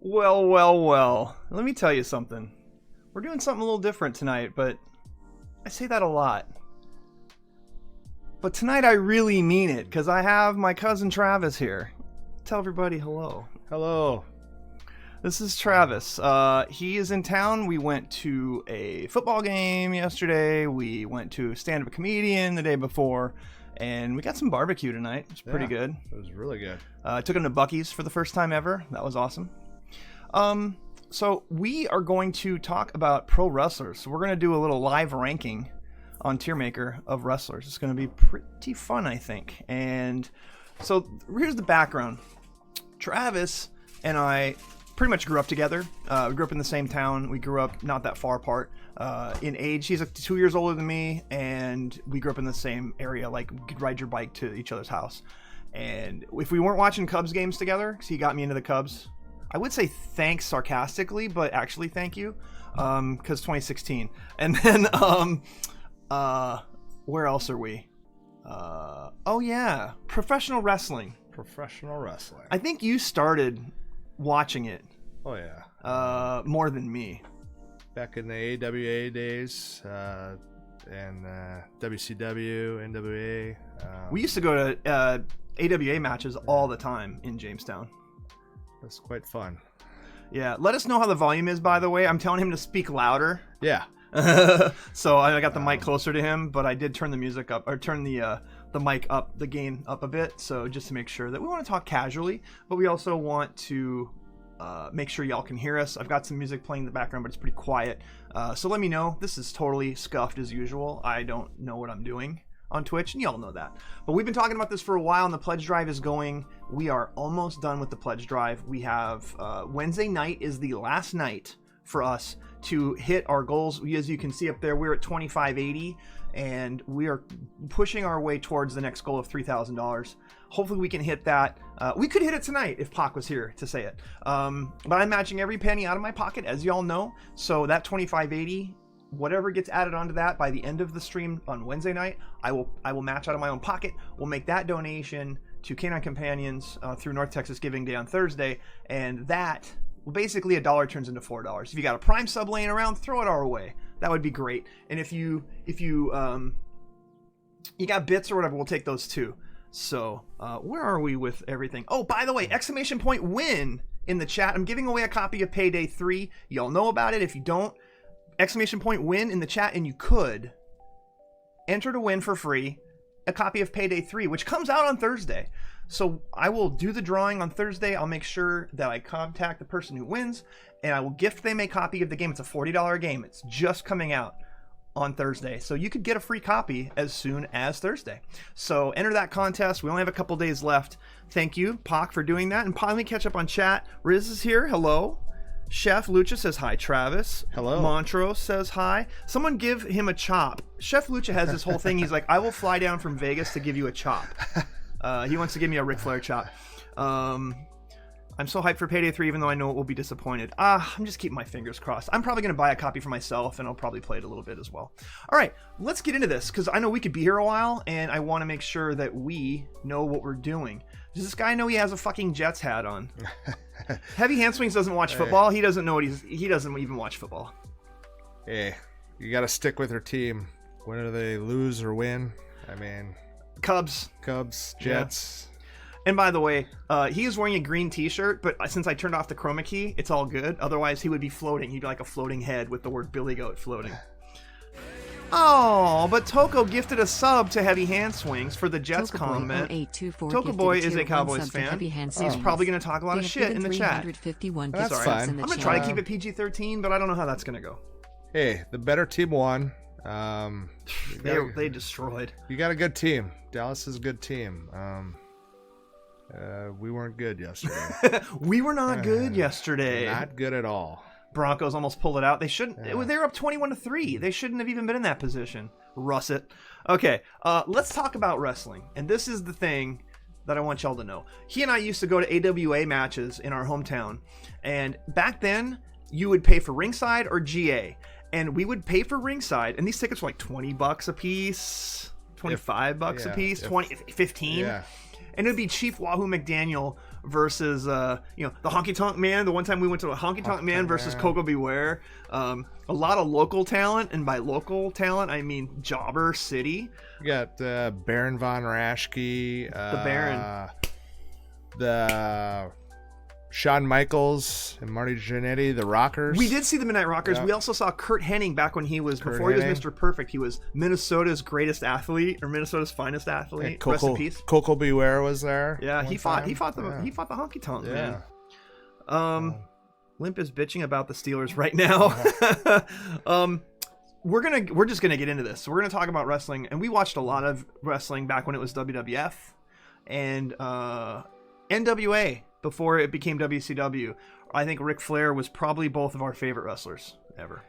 Well, well, well. Let me tell you something. We're doing something a little different tonight, but I say that a lot. But tonight I really mean it, because I have my cousin Travis here. Tell everybody hello. Hello. This is Travis. He is in town. We went to a football game yesterday. We went to stand-up comedian the day before. And we got some barbecue tonight. It's pretty good. It was really good. I took him to Buc-ee's for the first time ever. That was awesome. So we are going to talk about pro wrestlers. So we're going to do a little live ranking on Tiermaker of wrestlers. It's going to be pretty fun, I think. And so here's the background. Travis and I pretty much grew up together. We grew up in the same town. We grew up not that far apart in age. He's like 2 years older than me, and we grew up in the same area. Like, you could ride your bike to each other's house. And if we weren't watching Cubs games together, because he got me into the Cubs, I would say thanks sarcastically, but actually thank you, because 2016. And then, where else are we? Oh yeah, professional wrestling. Professional wrestling. I think you started watching it. Oh yeah. More than me. Back in the AWA days, and WCW, NWA. We used to go to AWA matches all the time in Jamestown. That's quite fun. Yeah, let us know how the volume is, by the way. I'm telling him to speak louder. Yeah. So I got the mic closer to him, but I did turn the music up, or turn the mic up, the gain up a bit, so just to make sure that we want to talk casually, but we also want to make sure y'all can hear us. I've got some music playing in the background, but it's pretty quiet. So let me know. This is totally scuffed as usual. I don't know what I'm doing on Twitch, and y'all know that. But we've been talking about this for a while, and the pledge drive is going. We are almost done with the pledge drive. We have Wednesday night is the last night for us to hit our goals. As you can see up there, we're at 2580, and we are pushing our way towards the next goal of $3,000. Hopefully we can hit that. We could hit it tonight if Pac was here to say it. But I'm matching every penny out of my pocket, as y'all know. So that 2580, whatever gets added onto that by the end of the stream on Wednesday night, I will match out of my own pocket. We'll make that donation to Canine Companions through North Texas Giving Day on Thursday, and that, well, basically $1 turns into $4. If you got a Prime sub laying around, throw it our way. That would be great. And if you got bits or whatever, we'll take those too. So where are we with everything? Oh, by the way, !win in the chat. I'm giving away a copy of Payday 3. Y'all know about it. If you don't, !win in the chat, and you could enter to win for free a copy of Payday 3, which comes out on Thursday. So I will do the drawing on Thursday. I'll make sure that I contact the person who wins, and I will gift them a copy of the game. It's a $40 game. It's just coming out on Thursday. So you could get a free copy as soon as Thursday. So enter that contest. We only have a couple days left. Thank you, Pac, for doing that. And let me catch up on chat. Riz is here. Hello. Chef Lucha says hi, Travis. Hello. Montrose says hi. Someone give him a chop. Chef Lucha has this whole thing. He's like, I will fly down from Vegas to give you a chop. He wants to give me a Ric Flair chop. I'm so hyped for Payday 3, even though I know it will be disappointed. I'm just keeping my fingers crossed. I'm probably going to buy a copy for myself, and I'll probably play it a little bit as well. All right, let's get into this, because I know we could be here a while, and I want to make sure that we know what we're doing. Does this guy know he has a fucking Jets hat on? Heavy Handswings doesn't watch football. He doesn't know what he doesn't even watch football. Hey, you got to stick with your team. Whether they lose or win, I mean... Cubs, Jets. Yeah. And by the way, he is wearing a green t-shirt, but since I turned off the chroma key, it's all good. Otherwise, he would be floating. He'd be like a floating head with the word Billy Goat floating. Oh, but Toko gifted a sub to Heavy Handswings for the Jets comment. Toko Boy is a Cowboys fan. He's probably going to talk a lot of shit in the chat. That's fine. I'm going to try to keep it PG-13, but I don't know how that's going to go. Hey, the better team won. They destroyed. You got a good team. Dallas is a good team. We weren't good yesterday. We were not good yesterday. Not good at all. Broncos almost pulled it out. They shouldn't. They were up 21-3. They shouldn't have even been in that position. Russet. Okay, let's talk about wrestling. And this is the thing that I want y'all to know. He and I used to go to AWA matches in our hometown. And back then, you would pay for ringside or GA. And we would pay for ringside. And these tickets were like $20 a piece, $25 a piece, 15. Yeah. And it would be Chief Wahoo McDaniel versus the Honky Tonk Man. The one time we went to a Honky Tonk Man versus Coco Beware. A lot of local talent, and by local talent I mean Jobber City. You got Baron von Raschke, the Baron, the Shawn Michaels and Marty Jannetty, the Rockers. We did see the Midnight Rockers. Yep. We also saw Kurt Hennig back when he was before he was Mr. Perfect. He was Minnesota's greatest athlete or Minnesota's finest athlete. Rest in peace. Coco Beware was there. Yeah, he fought the Honky Tonk Man. Limp is bitching about the Steelers right now. We're just gonna get into this. So we're gonna talk about wrestling, and we watched a lot of wrestling back when it was WWF and NWA. Before it became WCW. I think Ric Flair was probably both of our favorite wrestlers ever.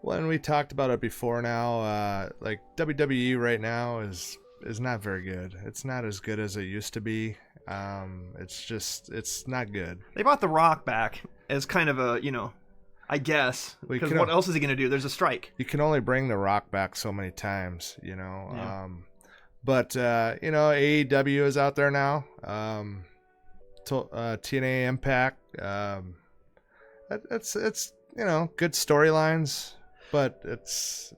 Well, and we talked about it before now. Like WWE right now is not very good. It's not as good as it used to be. It's not good. They brought The Rock back as kind of a, I guess. Because what else is he going to do? There's a strike. You can only bring The Rock back so many times, Yeah. But AEW is out there now. TNA Impact. It's good storylines, but it's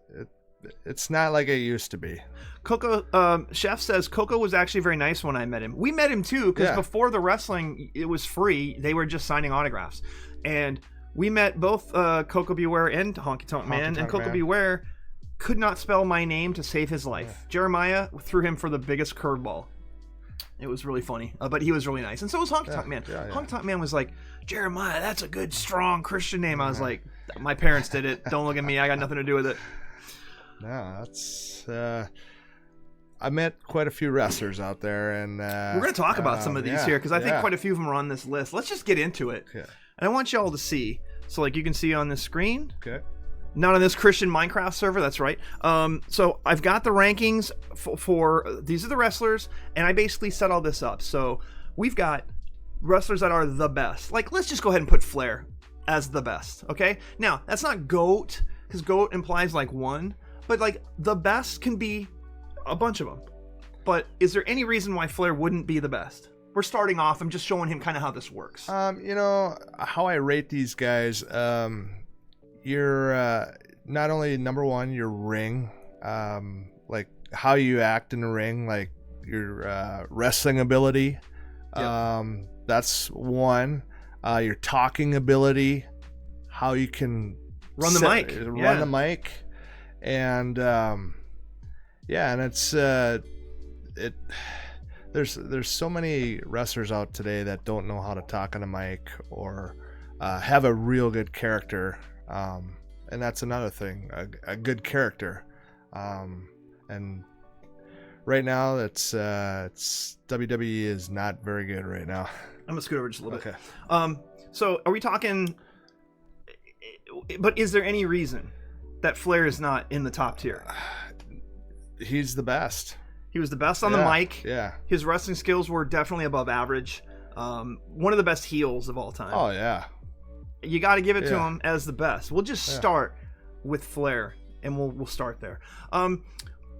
not like it used to be. Coco Chef says Coco was actually very nice when I met him. We met him too because before the wrestling it was free. They were just signing autographs, and we met both Coco Beware and Honky Tonk Man. And Coco Beware could not spell my name to save his life. Yeah. Jeremiah threw him for the biggest curveball. It was really funny, but he was really nice. And so was Honky Tonk Man. Yeah. Honky Tonk Man was like, Jeremiah, that's a good, strong Christian name. I was like, my parents did it. Don't look at me. I got nothing to do with it. No, that's... I met quite a few wrestlers out there. And we're going to talk about some of these here because I think quite a few of them are on this list. Let's just get into it. Okay. And I want you all to see. So like you can see on the screen. Okay. Not on this Christian Minecraft server, that's right. So I've got the rankings for these are the wrestlers, and I basically set all this up. So we've got wrestlers that are the best. Like, let's just go ahead and put Flair as the best, okay? Now, that's not GOAT, because GOAT implies like one, but like the best can be a bunch of them. But is there any reason why Flair wouldn't be the best? We're starting off, I'm just showing him kind of how this works. How I rate these guys, you're not only number one, your ring, like how you act in the ring, like your wrestling ability. Yep. That's one. Your talking ability, how you can run the mic, and and it's there's so many wrestlers out today that don't know how to talk on a mic or have a real good character. And that's another thing, a good character. And right now, it's WWE is not very good right now. I'm gonna scoot over just a little bit. So are we talking? But is there any reason that Flair is not in the top tier? He's the best. He was the best on the mic. Yeah. His wrestling skills were definitely above average. One of the best heels of all time. Oh yeah. You got to give it to him as the best. We'll just start with Flair, and we'll start there.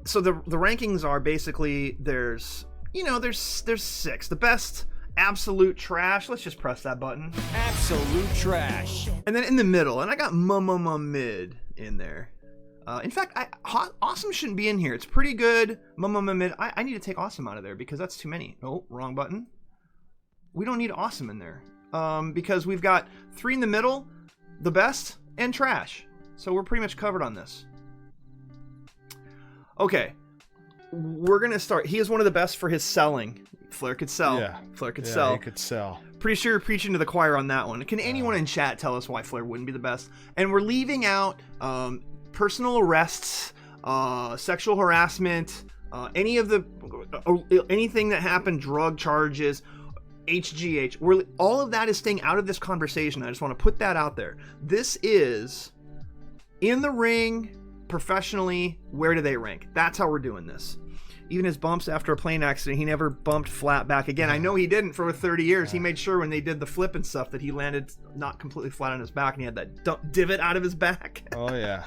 So the rankings are basically there's 6. The best, absolute trash. Let's just press that button. Absolute trash. And then in the middle, and I got mid in there. In fact, Awesome shouldn't be in here. It's pretty good. Mid. I need to take Awesome out of there because that's too many. Oh, wrong button. We don't need Awesome in there. Because we've got 3 in the middle, the best, and trash. So we're pretty much covered on this. Okay. We're going to start. He is one of the best for his selling. Flair could sell. Yeah. Flair could sell. He could sell. Pretty sure you're preaching to the choir on that one. Can anyone in chat tell us why Flair wouldn't be the best? And we're leaving out personal arrests, sexual harassment, anything that happened, drug charges, HGH, all of that is staying out of this conversation. I just want to put that out there. This is in the ring, professionally, where do they rank? That's how we're doing this. Even his bumps after a plane accident, he never bumped flat back again. I know he didn't for 30 years. He made sure when they did the flip and stuff that he landed not completely flat on his back and he had that divot out of his back. Oh yeah.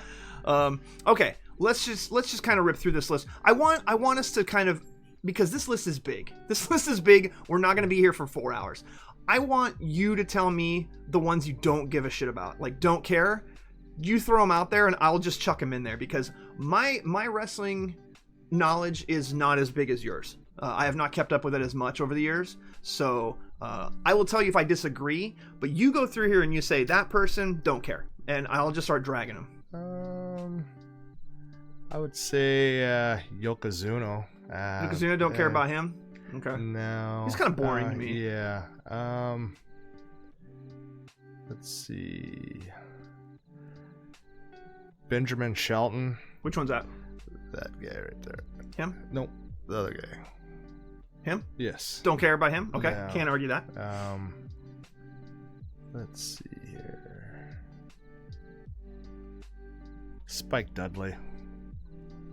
Okay, let's just kind of rip through this list. I want us to kind of because this list is big. This list is big. We're not going to be here for 4 hours. I want you to tell me the ones you don't give a shit about, like don't care. You throw them out there and I'll just chuck them in there because my wrestling knowledge is not as big as yours. I have not kept up with it as much over the years. So I will tell you if I disagree, but you go through here and you say that person, don't care. And I'll just start dragging them. I would say Yokozuna. Yokozuna, don't care about him? Okay. No. He's kind of boring to me. Yeah. Let's see. Benjamin Shelton. Which one's that? That guy right there. Him? Nope. The other guy. Him? Yes. Don't care about him? Okay. No. Can't argue that. Let's see here. Spike Dudley.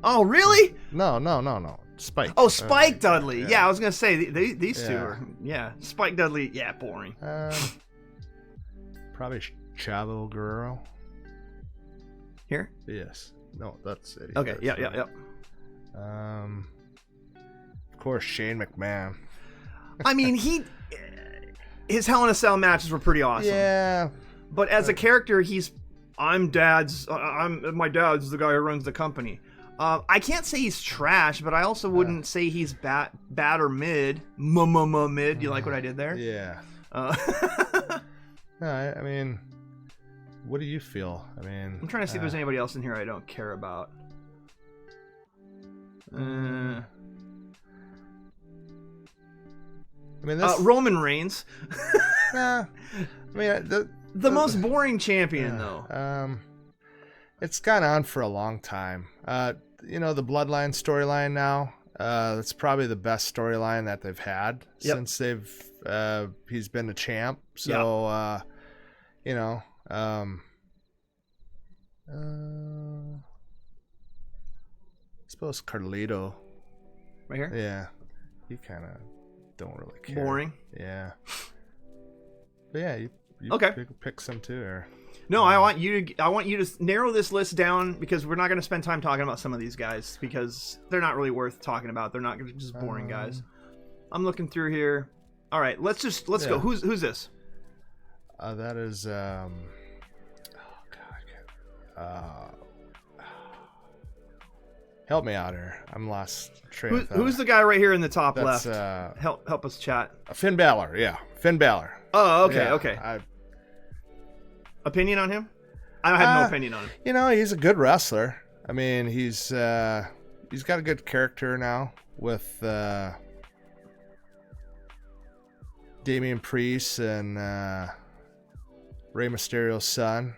Oh, really? No. Spike. Oh, Spike Dudley. Yeah, I was going to say, these two are... Yeah, Spike Dudley, boring. Probably Chavo Guerrero. Here? Yes. No, that's it. Okay, yeah. Of course, Shane McMahon. I mean, his Hell in a Cell matches were pretty awesome. Yeah. But as a character, my dad's the guy who runs the company. I can't say he's trash, but I also wouldn't say he's bad or mid. Mid. You like what I did there? Yeah. No, I mean, what do you feel? I mean, I'm trying to see if there's anybody else in here I don't care about. I mean, this, Roman Reigns. I mean, the most boring champion, though. It's gone on for a long time. The Bloodline storyline now. That's probably the best storyline that they've had since he's been the champ. So, I suppose Carlito. Right here? Yeah. You kind of don't really care. Boring? Yeah. But yeah, you okay. pick some too, or... No, I want you to narrow this list down because we're not going to spend time talking about some of these guys because they're not really worth talking about. They're not just boring guys. I'm looking through here. All right, let's go. Who's this? That is help me out here. I'm lost train of thought. Who's the guy right here in the top That's, left? Help us chat. Finn Balor. Yeah, Finn Balor. Oh, okay, Yeah, okay. Opinion on him? I have no opinion on him. He's a good wrestler. I mean, he's got a good character now with Damian Priest and Rey Mysterio's son.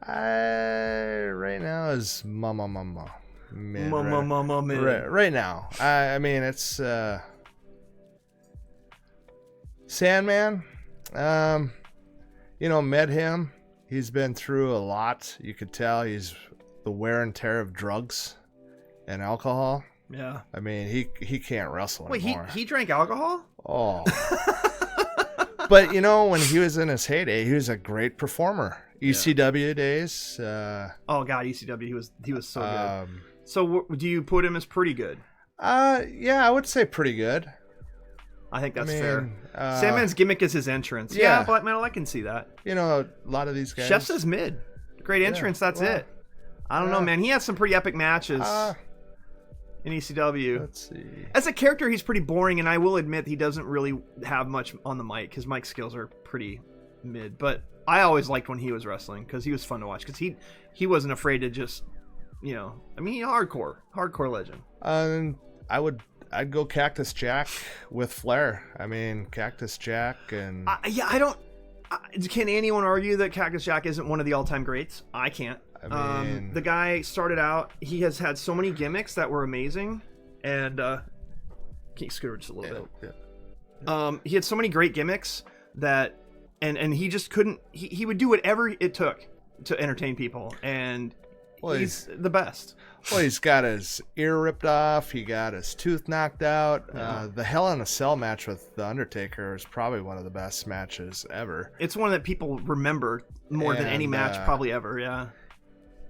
Right now is Mama mid. Mama mid. Right now. I mean, it's Sandman. Met him. He's been through a lot. You could tell he's the wear and tear of drugs and alcohol. Yeah. I mean, he can't wrestle anymore. Wait, he drank alcohol? Oh. But when he was in his heyday, he was a great performer. ECW days. Oh God, ECW. He was so good. So do you put him as pretty good? Yeah, I would say pretty good. I think that's fair. Sandman's gimmick is his entrance. Yeah, Black Metal, I can see that. A lot of these guys. Chef says mid. Great entrance, that's it. I don't know, man. He had some pretty epic matches in ECW. Let's see. As a character, he's pretty boring, and I will admit he doesn't really have much on the mic. His mic skills are pretty mid. But I always liked when he was wrestling because he was fun to watch because he wasn't afraid to just, hardcore legend. I'd go Cactus Jack with Flair. I mean, Cactus Jack and... Can anyone argue that Cactus Jack isn't one of the all-time greats? I can't. I mean... The guy started out... He has had so many gimmicks that were amazing. And... Can you scoot just a little bit? Yeah. He had so many great gimmicks that... And he just couldn't... He would do whatever it took to entertain people. And... He's the best. Well, he's got his ear ripped off. He got his tooth knocked out. The Hell in a Cell match with The Undertaker is probably one of the best matches ever. It's one that people remember more than any match probably ever, yeah.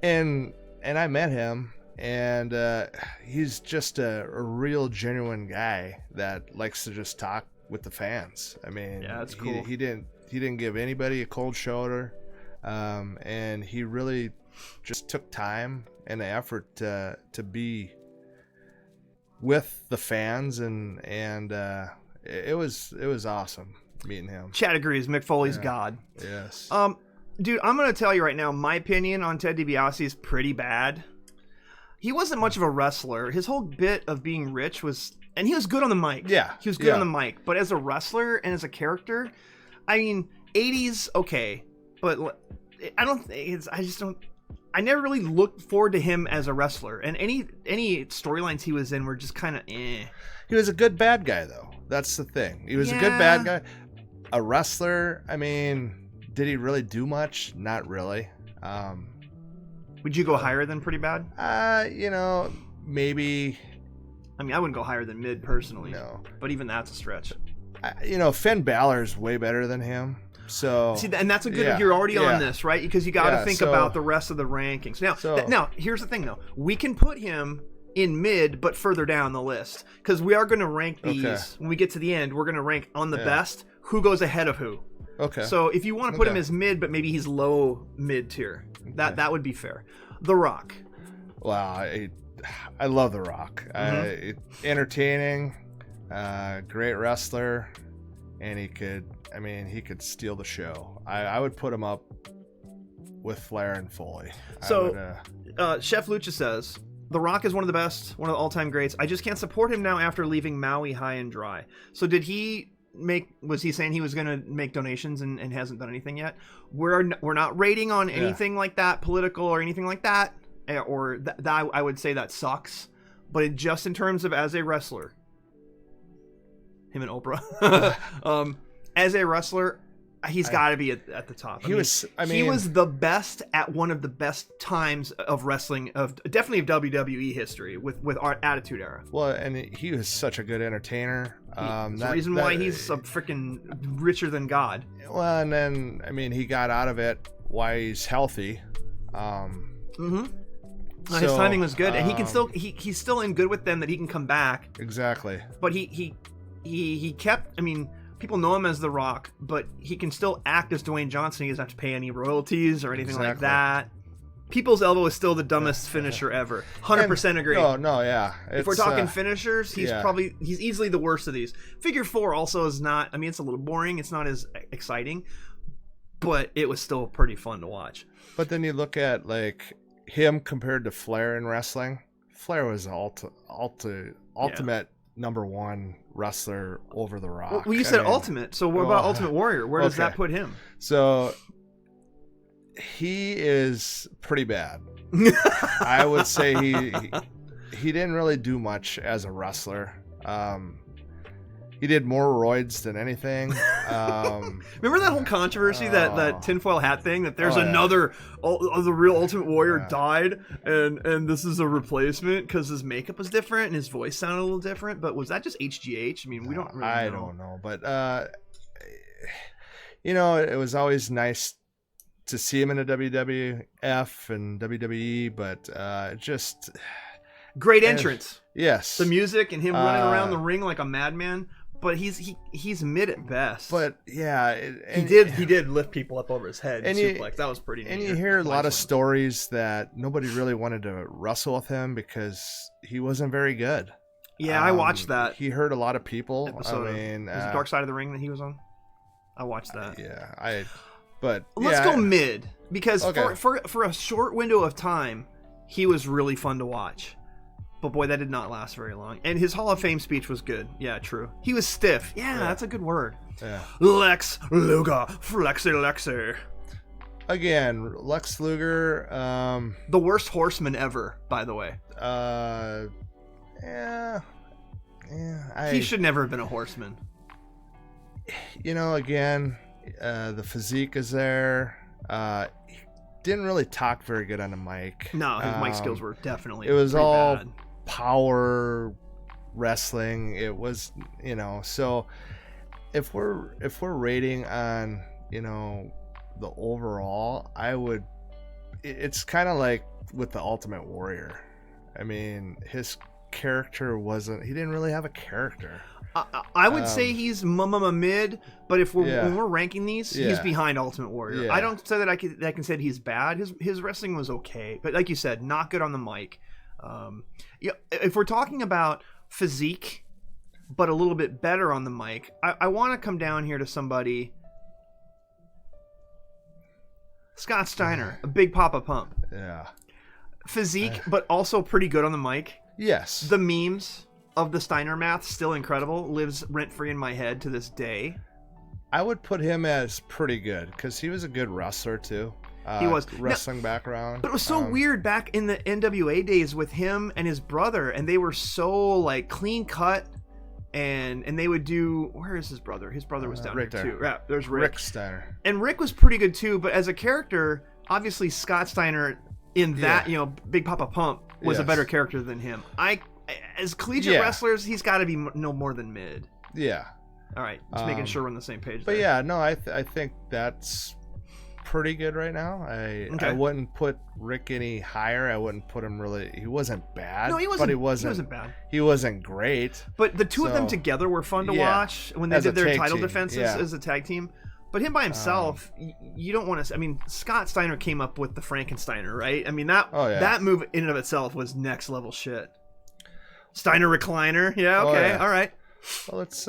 And I met him and he's just a real genuine guy that likes to just talk with the fans. I mean, Yeah, that's cool. He didn't give anybody a cold shoulder, and he really just took time and the effort to be with the fans, and it was awesome meeting him. Chad agrees. Mick Foley's God. Yes. Dude, I'm gonna tell you right now, my opinion on Ted DiBiase is pretty bad. He wasn't much of a wrestler. His whole bit of being rich was, and he was good on the mic. Yeah, he was good on the mic. But as a wrestler and as a character, I mean, 80s okay, but I don't. I just don't. I never really looked forward to him as a wrestler, and any storylines he was in were just kind of eh. He was a good bad guy, though. That's the thing. He was a good bad guy. A wrestler, I mean, did he really do much? Not really. Would you go higher than pretty bad? Maybe. I mean, I wouldn't go higher than mid personally. No. But even that's a stretch. Finn Balor's way better than him. So see, and that's a good. You're already on this, right? Because you got to think so, about the rest of the rankings. Now, here's the thing, though. We can put him in mid, but further down the list, because we are going to rank these when we get to the end. We're going to rank on the best. Who goes ahead of who? Okay. So if you want to put him as mid, but maybe he's low mid tier, that would be fair. The Rock. Wow, I love The Rock. Entertaining, great wrestler, and he could steal the show. I would put him up with Flair and Foley. So, Chef Lucha says, The Rock is one of the best, one of the all-time greats. I just can't support him now after leaving Maui high and dry. So was he saying he was going to make donations and hasn't done anything yet? We're not rating on anything like that, political or anything like that, or that I would say that sucks. But just in terms of as a wrestler, him and Oprah, as a wrestler, he's got to be at the top. He was the best at one of the best times of wrestling, definitely of WWE history with our Attitude Era. Well, and he was such a good entertainer. The reason why he's a freaking richer than God. Well, and then he got out of it why he's healthy. His timing was good, and he can still he's still in good with them that he can come back. Exactly. But he kept. People know him as The Rock, but he can still act as Dwayne Johnson. He doesn't have to pay any royalties or anything like that. People's Elbow is still the dumbest finisher ever. 100% agree. No, yeah. If we're talking finishers, he's easily the worst of these. Figure 4 also is not. It's a little boring. It's not as exciting, but it was still pretty fun to watch. But then you look at him compared to Flair in wrestling. Flair was ultimate number one wrestler over The Rock. Well, you said Ultimate, so what about Ultimate Warrior? Where does that put him? So he is pretty bad. I would say he didn't really do much as a wrestler. He did more roids than anything. Remember that whole controversy, that tinfoil hat thing, that there's the real Ultimate Warrior died, and this is a replacement because his makeup was different and his voice sounded a little different. But was that just HGH? We don't really know. I don't know, but it was always nice to see him in a WWF and WWE, but just great entrance. Yes, the music and him running around the ring like a madman. But he's mid at best. But yeah, he did lift people up over his head and suplex. That was pretty neat. And you hear a lot of stories that nobody really wanted to wrestle with him because he wasn't very good. Yeah, I watched that. He hurt a lot of people. Was it Dark Side of the Ring that he was on? I watched that. Let's go mid, because for a short window of time, he was really fun to watch. But boy, that did not last very long. And his Hall of Fame speech was good. Yeah, true. He was stiff. Yeah, that's a good word. Yeah. Lex Luger, Flexi Lexi. Again, Lex Luger. The worst horseman ever, by the way. He should never have been a horseman. Again, the physique is there. He didn't really talk very good on the mic. No, his mic skills were definitely. It was all bad. Power wrestling. It was, so if we're rating on, the overall, it's kind of like with the Ultimate Warrior. I mean, his character he didn't really have a character. I would say he's mid, but if when we're ranking these, he's Yeah. behind Ultimate Warrior. Yeah. I don't say that I can say that he's bad. His wrestling was okay, but like you said, not good on the mic. If we're talking about physique, but a little bit better on the mic, I want to come down here to somebody. Scott Steiner, a big Papa Pump. Yeah. Physique, but also pretty good on the mic. Yes. The memes of the Steiner math, still incredible, lives rent-free in my head to this day. I would put him as pretty good because he was a good wrestler too. He was. Wrestling background. But it was so weird back in the NWA days with him and his brother, and they were so like clean cut, and they would do. Where is his brother? His brother was down Rick here there. too. Yeah, there's Rick. Rick Steiner. And Rick was pretty good too, but as a character, obviously Scott Steiner in that Big Papa Pump was a better character than him. As collegiate wrestlers, he's got to be no more than mid. Yeah. All right, just making sure we're on the same page. But there. yeah, no, I think that's pretty good right now. I wouldn't put Rick any higher. I wouldn't put him really. He wasn't bad. No, he wasn't. But He wasn't bad. He wasn't great. But the two of them together were fun to watch when they As a did their tag title team, defenses yeah. as a tag team. But him by himself, you don't want to. I mean, Scott Steiner came up with the Frankensteiner, right? I mean that move in and of itself was next level shit. Steiner recliner, yeah, okay, all right. Well, let's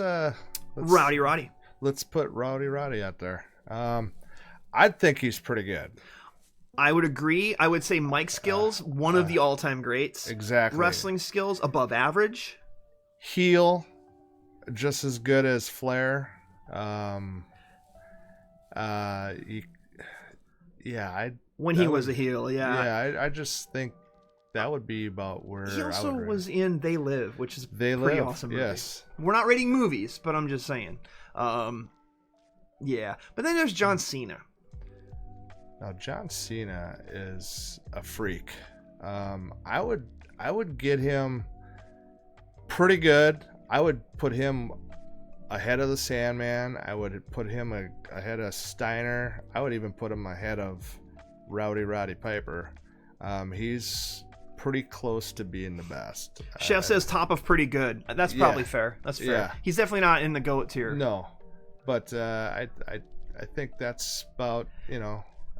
Rowdy. Let's put Rowdy out there. I think he's pretty good. I would agree. I would say mic skills, one of the all-time greats. Exactly. Wrestling skills, above average. Heel, just as good as Flair. When he was a heel, I just think that would be about where he also I would was in They Live, which is a They pretty Live, awesome movie. yes. We're not rating movies, but I'm just saying. Yeah. But then there's John Cena. Now John Cena is a freak. I would get him pretty good. I would put him ahead of the Sandman. I would put him ahead of Steiner. I would even put him ahead of Roddy Piper. He's pretty close to being the best. Chef says top of pretty good. That's probably fair. That's fair. Yeah. He's definitely not in the GOAT tier. No, but I think that's about,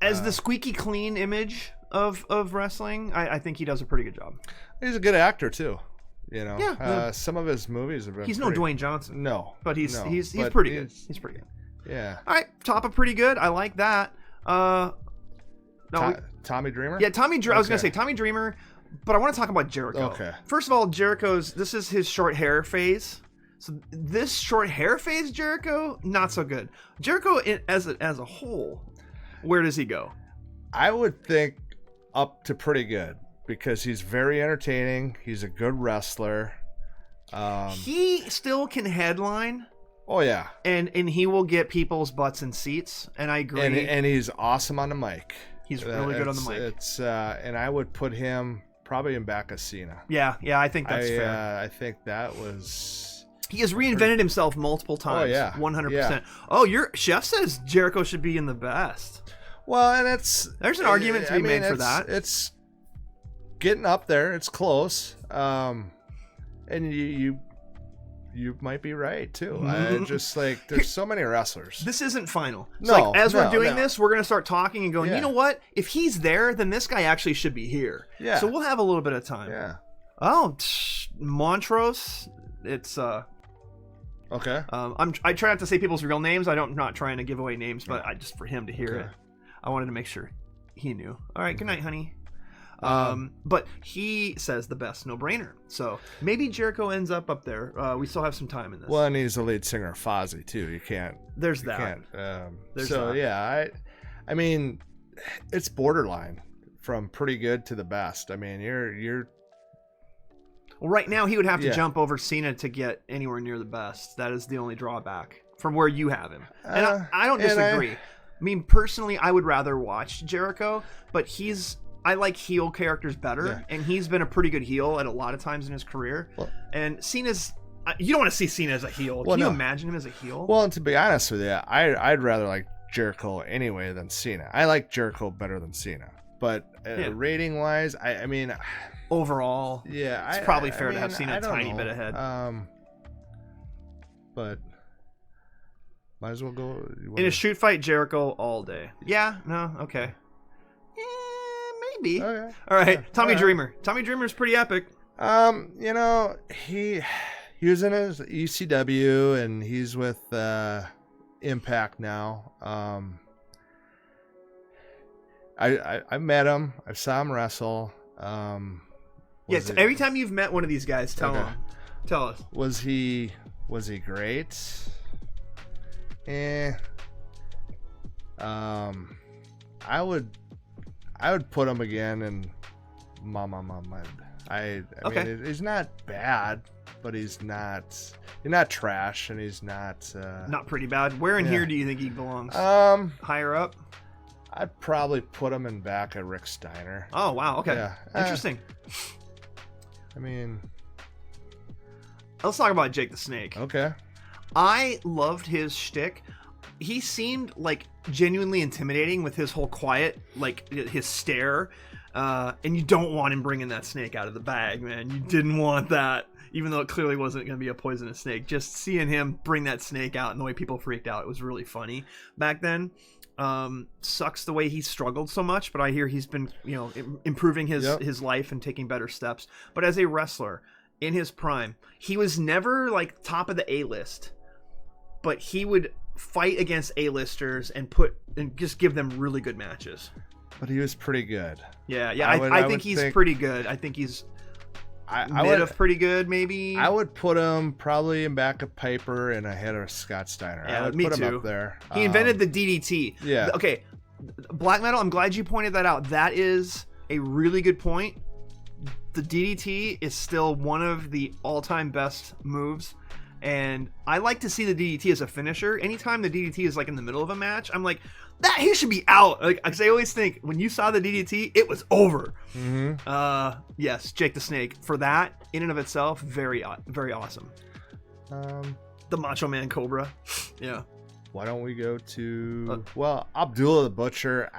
as the squeaky clean image of wrestling, I think he does a pretty good job. He's a good actor too. Yeah. Some of his movies have been. He's no Dwayne Johnson. No, but he's but pretty good. He's pretty good. Yeah. All right, top of pretty good. I like that. Tommy Dreamer. Yeah, Tommy. Okay. I was gonna say Tommy Dreamer, but I want to talk about Jericho. Okay. First of all, this is his short hair phase. So this short hair phase, Jericho, not so good. Jericho as a whole, where does he go? I would think up to pretty good because he's very entertaining. He's a good wrestler. He still can headline. Oh yeah, and he will get people's butts in seats, and I agree. And he's awesome on the mic. He's really good on the mic. It's and I would put him probably in back of Cena. Yeah, I think that's fair. I think that was. He has reinvented himself multiple times. Oh yeah, 100%. Yeah. Oh, your chef says Jericho should be in the best. Well, and there's an argument to be made for that. It's getting up there. It's close. And you might be right too. I just like there's so many wrestlers. This isn't final. So as we're doing this, we're gonna start talking and going. Yeah. You know what? If he's there, then this guy actually should be here. Yeah. So we'll have a little bit of time. Yeah. Oh, Montrose. It's Okay. I try not to say people's real names. I'm not trying to give away names, but just for him to hear it, I wanted to make sure he knew. All right. Good night, honey. But he says the best no-brainer. So maybe Jericho ends up there. We still have some time in this. Well, and he's the lead singer of Fozzy too. You can't. There's that. Can't. There's so that. Yeah, I mean, it's borderline from pretty good to the best. I mean, you're. Well, right now he would have to jump over Cena to get anywhere near the best. That is the only drawback from where you have him. And I don't disagree. I mean, personally, I would rather watch Jericho, but I like heel characters better, and he's been a pretty good heel at a lot of times in his career. Well, and Cena's, you don't want to see Cena as a heel. Can you imagine him as a heel? Well, and to be honest with you, I'd rather like Jericho anyway than Cena. I like Jericho better than Cena. But rating wise, I mean, overall, yeah, it's probably fair to have seen a tiny bit ahead. But might as well go in a shoot fight. Jericho all day. Yeah, no, okay, maybe. Okay. All right, Yeah. Tommy All right. Dreamer. Tommy Dreamer's pretty epic. You know, he was in his ECW and he's with Impact now. I met him. I saw him wrestle. Yes, every time you've met one of these guys, tell us. Was he great? I would put him again in Mama. I mean, he's not bad, but he's not trash, and he's not pretty bad. Where in here do you think he belongs? Higher up? I'd probably put him in back of Rick Steiner. Oh wow, okay, Yeah. Interesting. I mean, Let's talk about Jake the Snake. okay. I loved his shtick. He seemed like genuinely intimidating with his whole quiet, like his stare. And you don't want him bringing that snake out of the bag, man. You didn't want that, even though it clearly wasn't going to be a poisonous snake. Just seeing him bring that snake out and the way people freaked out, it was really funny back then. Sucks the way he struggled so much, but I hear he's been, improving his life and taking better steps. But as a wrestler in his prime, he was never like top of the A-list, but he would fight against A-listers and just give them really good matches. But he was pretty good. Yeah. I think he's pretty good. I think he's mid of pretty good, maybe. I would put him probably in back of Piper and ahead of Scott Steiner. Yeah, I would me put him too. up there. He invented the DDT. Yeah. Okay. Black Metal, I'm glad you pointed that out. That is a really good point. The DDT is still one of the all-time best moves. And I like to see the DDT as a finisher. Anytime the DDT is like in the middle of a match, I'm like, that he should be out. Like, because I always think when you saw the DDT, it was over. Mm-hmm. Yes, Jake the Snake. For that, in and of itself, very, very awesome. The Macho Man Cobra. Yeah. Why don't we go to Abdullah the Butcher?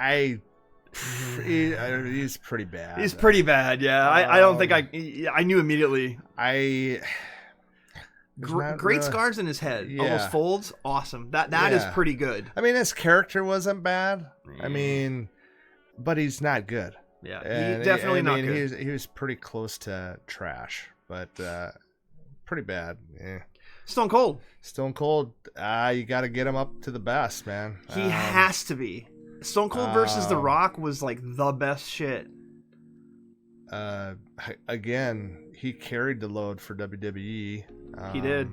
He's pretty bad. He's pretty bad. Yeah. I don't think I knew immediately. Great scars in his head. Yeah. Almost folds. Awesome. That is pretty good. I mean, his character wasn't bad. I mean, but he's not good. Yeah, And he's definitely not good. He was pretty close to trash, but pretty bad. Yeah. Stone Cold. Stone Cold. You got to get him up to the best, man. He has to be. Stone Cold versus The Rock was like the best shit. Again, he carried the load for WWE. He did.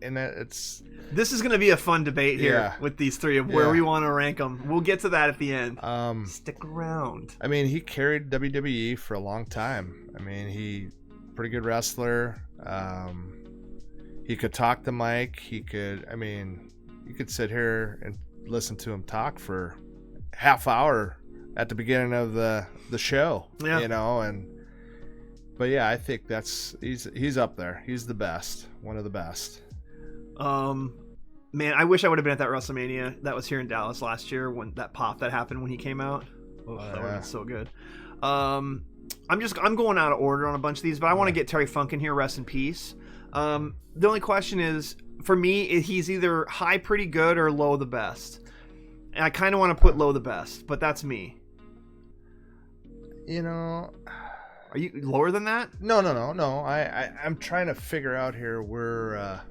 And it's... This is going to be a fun debate here with these three of where we want to rank them. We'll get to that at the end. Stick around. I mean, he carried WWE for a long time. I mean, he pretty good wrestler. He could talk the mic. He could, I mean, you could sit here and listen to him talk for half hour at the beginning of the show, but yeah, I think he's up there. He's the best, one of the best. Man, I wish I would have been at that WrestleMania that was here in Dallas last year when that pop that happened when he came out. That would have been so good. I'm going out of order on a bunch of these, but I want to get Terry Funk in here. Rest in peace. The only question is, for me, he's either high pretty good or low the best. And I kind of want to put low the best, but that's me. Are you lower than that? No. I'm trying to figure out here where.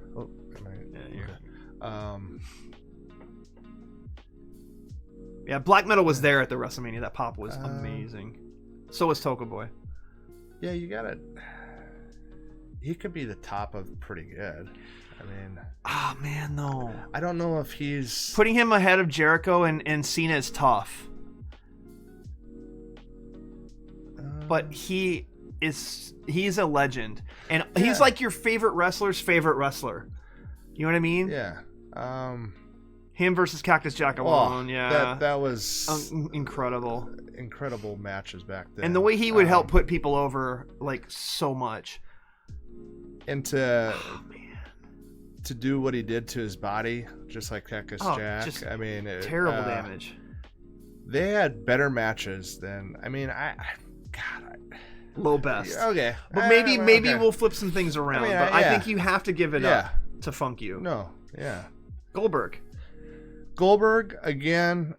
Black Metal was there at the WrestleMania. That pop was amazing. So was Toka Boy. Yeah, you got it. He could be the top of pretty good. I mean, man, no. I don't know if he's putting him ahead of Jericho and Cena is tough. But he's a legend, and he's like your favorite wrestler's favorite wrestler. You know what I mean? Yeah. Him versus Cactus Jack alone. That was incredible. Incredible matches back then. And the way he would help put people over like so much. And to do what he did to his body, just like Cactus Jack. Just I mean, terrible damage. they had better matches than. I mean, Low best. Okay, But maybe we'll flip some things around. But I think you have to give it up to Funk You. No, yeah. Goldberg again.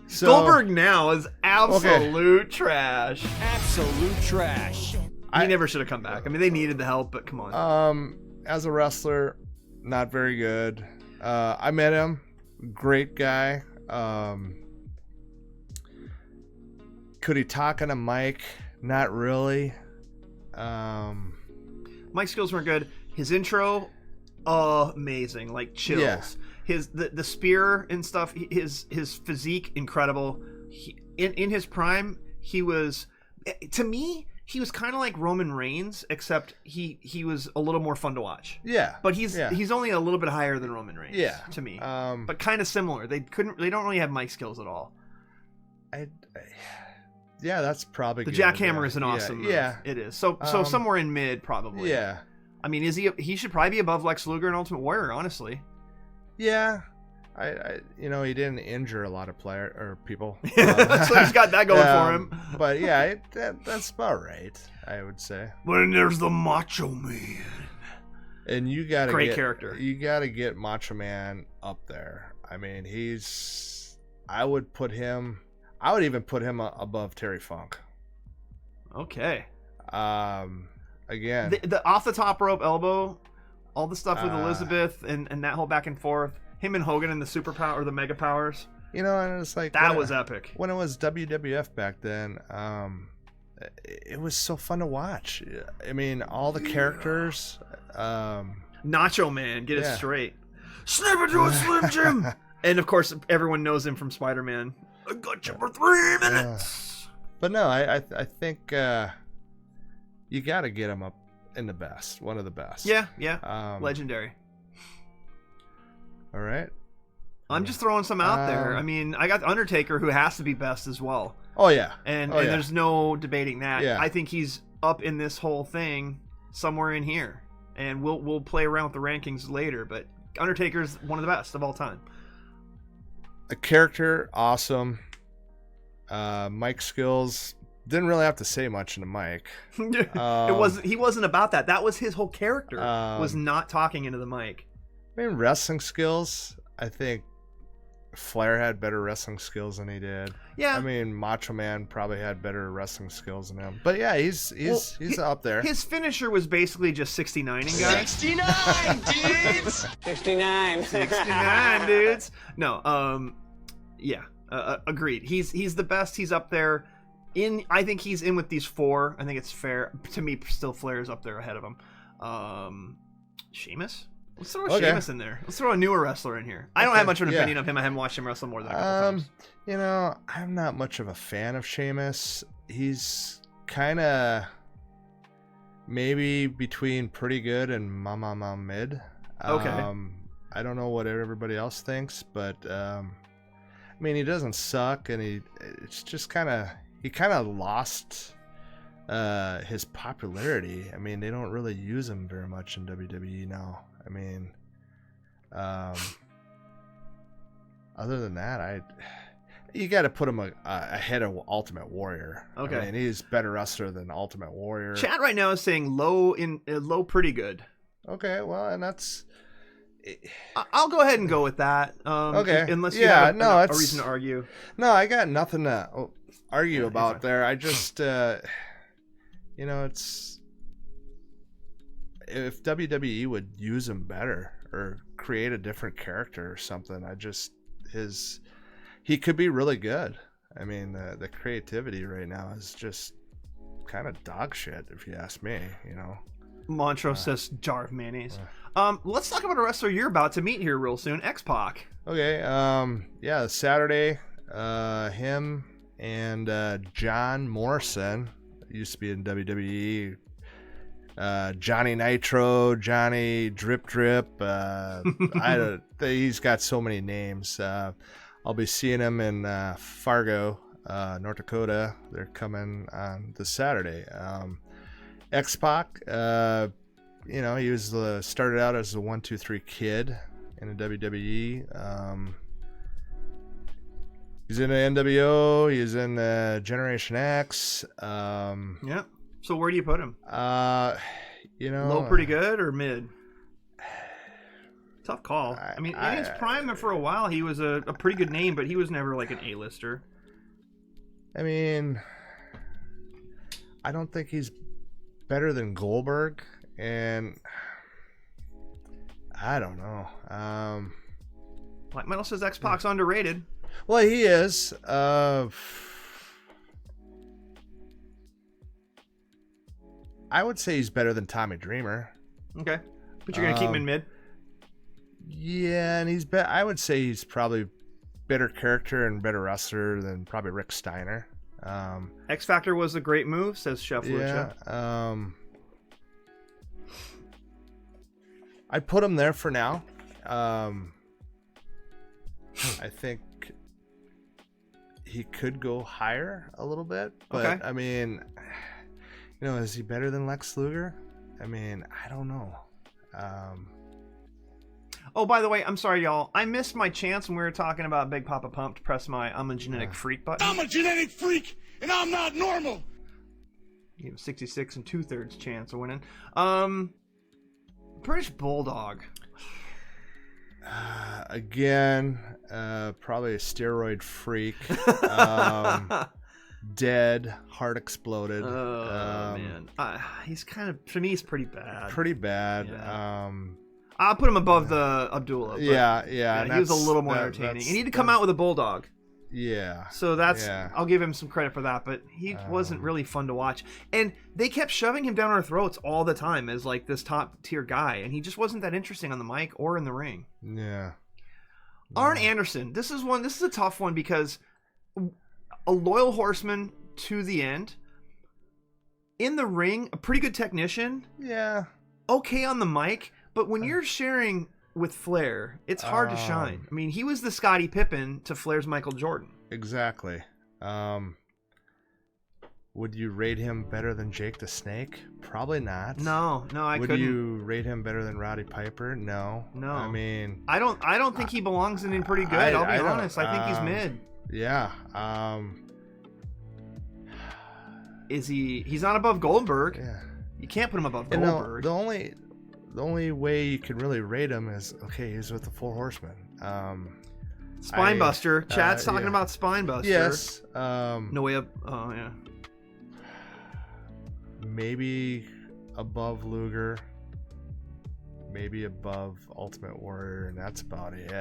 So, Goldberg now is absolute trash. Absolute trash. He never should have come back. I mean, they needed the help, but come on. As a wrestler, not very good. I met him. Great guy. Could he talk on a mic? Not really. Mic skills weren't good. His intro, amazing. Like chills. Yeah. The spear and stuff. His physique, incredible. In his prime, he was, to me, he was kind of like Roman Reigns, except he was a little more fun to watch. Yeah. But he's only a little bit higher than Roman Reigns. Yeah. To me. But kind of similar. They don't really have mic skills at all. Yeah, that's probably the good. jackhammer is an awesome move. Yeah, it is. So somewhere in mid probably. Yeah. I mean, he should probably be above Lex Luger and Ultimate Warrior, honestly. Yeah. He didn't injure a lot of people. So he's got that going for him. But yeah, that's about right, I would say. When there's the Macho Man. And you gotta great character. You gotta get Macho Man up there. I mean, I would even put him above Terry Funk. Okay. Again, the off the top rope elbow, all the stuff with Elizabeth and that whole back and forth, him and Hogan and the superpower or the mega powers. And it's like that was epic. When it was WWF back then, it was so fun to watch. I mean, all the characters. Nacho Man, get it straight. Snip into a Slim Jim. And of course, everyone knows him from Spider-Man. I got you for 3 minutes. But no, I think you got to get him up in the best, one of the best. Yeah, legendary. All right. I'm just throwing some out there. I mean, I got Undertaker, who has to be best as well. Oh yeah, and there's no debating that. Yeah. I think he's up in this whole thing somewhere in here, and we'll play around with the rankings later. But Undertaker's one of the best of all time. A character, awesome. Mic skills, didn't really have to say much in the mic. He wasn't about that. That was his whole character, was not talking into the mic. I mean, wrestling skills, I think Flair had better wrestling skills than he did. Yeah. I mean, Macho Man probably had better wrestling skills than him. But yeah, he's up there. His finisher was basically just 69ing guys. 69 dudes. 69 dudes. No, agreed. He's the best. He's up there. I think he's in with these 4. I think it's fair to me. Still, Flair's up there ahead of him. Sheamus. Let's throw Sheamus in there. Let's throw a newer wrestler in here. I don't have much of an opinion of him. I haven't watched him wrestle more than a couple times. I'm not much of a fan of Sheamus. He's kind of maybe between pretty good and mama mid. Okay. I don't know what everybody else thinks, but I mean, he doesn't suck, and he kind of lost his popularity. I mean, they don't really use him very much in WWE now. I mean, other than that, you got to put him ahead of Ultimate Warrior. Okay. I mean, he's better wrestler than Ultimate Warrior. Chat right now is saying low pretty good. Okay, well, and that's. I'll go ahead and go with that. Okay. Unless you have a reason to argue. No, I got nothing to argue about there. I just, it's. If WWE would use him better or create a different character or something, he could be really good. I mean, the creativity right now is just kind of dog shit, if you ask me. Montrose says jar of mayonnaise. Let's talk about a wrestler you're about to meet here real soon, X-Pac. Okay. Saturday, him and John Morrison, used to be in WWE. Johnny Nitro, Johnny Drip Drip. He's got so many names. I'll be seeing him in Fargo, North Dakota. They're coming on this Saturday. X-Pac, he was started out as a 1-2-3 kid in the WWE. He's in the NWO. He's in Generation X. Yeah. So where do you put him? Low, pretty good, or mid? Tough call. I mean, in his prime for a while, he was a pretty good name, but he was never like an A-lister. I mean, I don't think he's better than Goldberg, and I don't know. Black Metal says X-Pac's underrated. Well, he is. I would say he's better than Tommy Dreamer. Okay, but you're gonna keep him in mid. Yeah, and I would say he's probably better character and better wrestler than probably Rick Steiner. X Factor was a great move, says Chef Lucha. I'd put him there for now. I think he could go higher a little bit, but okay. I mean, is he better than Lex Luger? I mean, I don't know. Oh, by the way, I'm sorry, y'all. I missed my chance when we were talking about Big Papa Pump to press my I'm a genetic freak button. I'm a genetic freak, and I'm not normal. You have 66 and 2/3 chance of winning. British Bulldog. Again, probably a steroid freak. Dead, heart exploded. Oh, man. He's kind of, to me, he's pretty bad. Pretty bad. Yeah. I'll put him above the Abdullah. Yeah. He was a little more entertaining. He needed to come out with a Bulldog. Yeah. So I'll give him some credit for that, but he wasn't really fun to watch. And they kept shoving him down our throats all the time as like this top tier guy, and he just wasn't that interesting on the mic or in the ring. Yeah. Arn Anderson. This is a tough one because a loyal horseman to the end. In the ring, a pretty good technician. Yeah. Okay on the mic, but when you're sharing with Flair, it's hard to shine. I mean, he was the Scottie Pippen to Flair's Michael Jordan. Exactly. Would you rate him better than Jake the Snake? Probably not. No, I couldn't. Would you rate him better than Roddy Piper? No. I mean, I don't think he belongs in pretty good. I'll be honest. I think he's mid. Yeah. Is he? He's not above Goldberg. Yeah. You can't put him above Goldberg. The only way you can really rate him is he's with the Four Horsemen. Spinebuster. Chad's talking about Spinebuster. Yes. No way up. Oh yeah. Maybe above Luger. Maybe above Ultimate Warrior, and that's about it.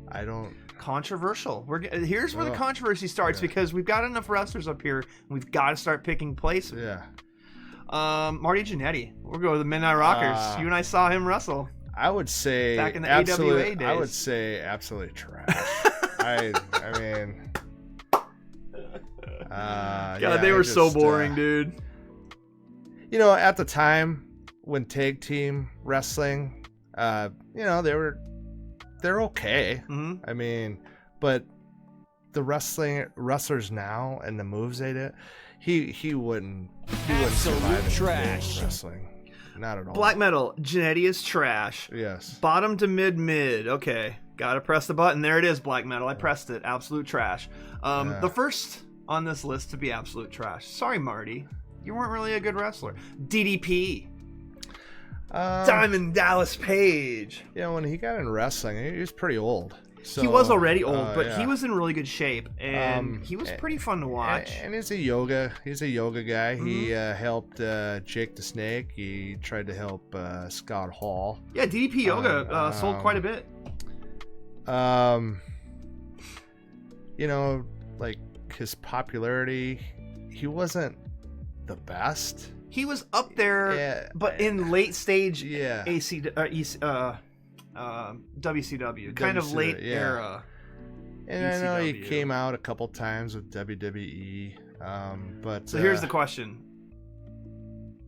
I don't. Controversial. Here's where the controversy starts because we've got enough wrestlers up here, and we've got to start picking places. Yeah. Marty Jannetty. We'll go with the Midnight Rockers. You and I saw him wrestle. I would say back in the AWA days. I would say absolutely trash. I mean, God, they were so boring, dude. At the time when tag team wrestling, they're okay. Mm-hmm. I mean, but the wrestlers now and the moves they did, he wouldn't survive trash wrestling. Not at all. Black Metal, Jannetty is trash. Yes. Bottom to mid. Okay. Gotta press the button. There it is, Black Metal. I pressed it. Absolute trash. The first on this list to be absolute trash. Sorry, Marty. You weren't really a good wrestler. DDP. Diamond Dallas Page. When he got in wrestling, he was pretty old. So, he was already old, but he was in really good shape, and he was pretty fun to watch. And he's a yoga guy. Mm-hmm. He helped Jake the Snake. He tried to help Scott Hall. Yeah, DDP Yoga sold quite a bit. Like his popularity, he wasn't the best. He was up there, but in late stage WCW, kind of late era. And ECW. I know he came out a couple times with WWE, but so here's the question: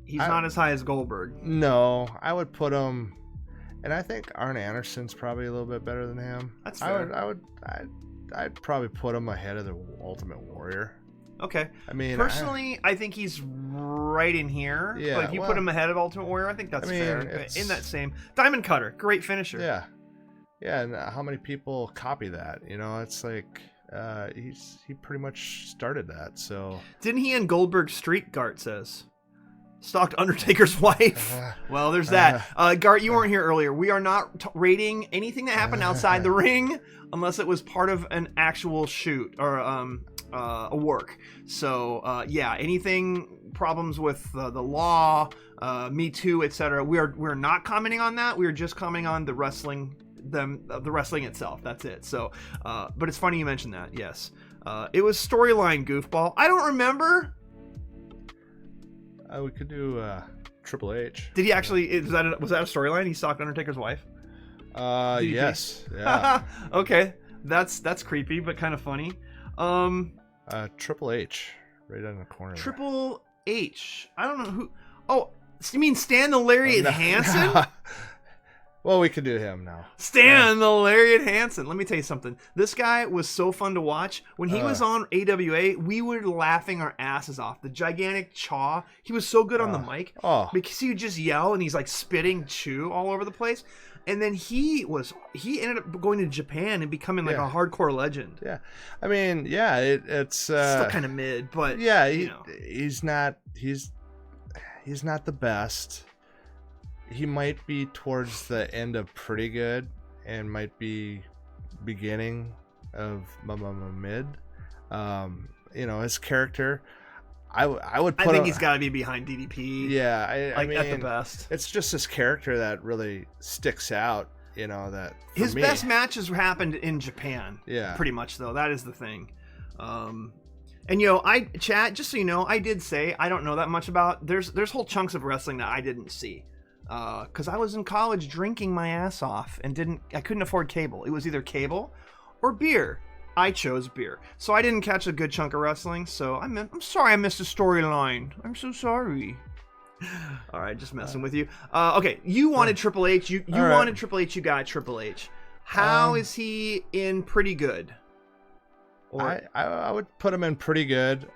he's not as high as Goldberg. No, I would put him, and I think Arn Anderson's probably a little bit better than him. That's fair. I'd probably put him ahead of the Ultimate Warrior. Okay. I mean, personally, I think he's right in here. Yeah. But if you put him ahead of Ultimate Warrior, I think that's fair. In that same Diamond Cutter, great finisher. Yeah. Yeah, and how many people copy that? It's like he pretty much started that. So didn't he and Goldberg Street? Gart says. Stalked Undertaker's wife. Well, there's that. Gart, you weren't here earlier. We are not rating anything that happened outside the ring unless it was part of an actual shoot or a work. So yeah, anything problems with the law, Me Too, etc. We're not commenting on that. We are just commenting on the wrestling, the wrestling itself. That's it. So, but it's funny you mentioned that. Yes, it was storyline goofball. I don't remember. We could do Triple H. Did he actually? Was that a storyline? He stalked Undertaker's wife. Yes. Yeah. Okay, that's creepy, but kind of funny. Triple H, right on the corner. Triple H. I don't know who. Oh, you mean Stan the Lariat Hansen? Well, we could do him now. Stan the Lariat Hansen. Let me tell you something. This guy was so fun to watch. When he was on AWA, we were laughing our asses off. The gigantic chaw. He was so good on the mic. Because he would just yell and he's like spitting chew all over the place. And then he ended up going to Japan and becoming like a hardcore legend. Yeah. I mean, yeah, it's still kind of mid, but yeah, he's not the best. He might be towards the end of pretty good and might be beginning of mid. His character, I would put I think he's got to be behind DDP. Yeah, I mean, at the best. It's just his character that really sticks out. That his best matches happened in Japan. Yeah, pretty much though. That is the thing. And chat, just so you know, I did say I don't know that much about. There's whole chunks of wrestling that I didn't see. Because I was in college drinking my ass off and I couldn't afford cable. It was either cable or beer. I chose beer, so I didn't catch a good chunk of wrestling. So I'm sorry I missed a storyline. I'm so sorry. All right, just messing with you. Okay, you wanted Triple H. You wanted Triple H. You got Triple H. How is he in pretty good? Or I would put him in pretty good.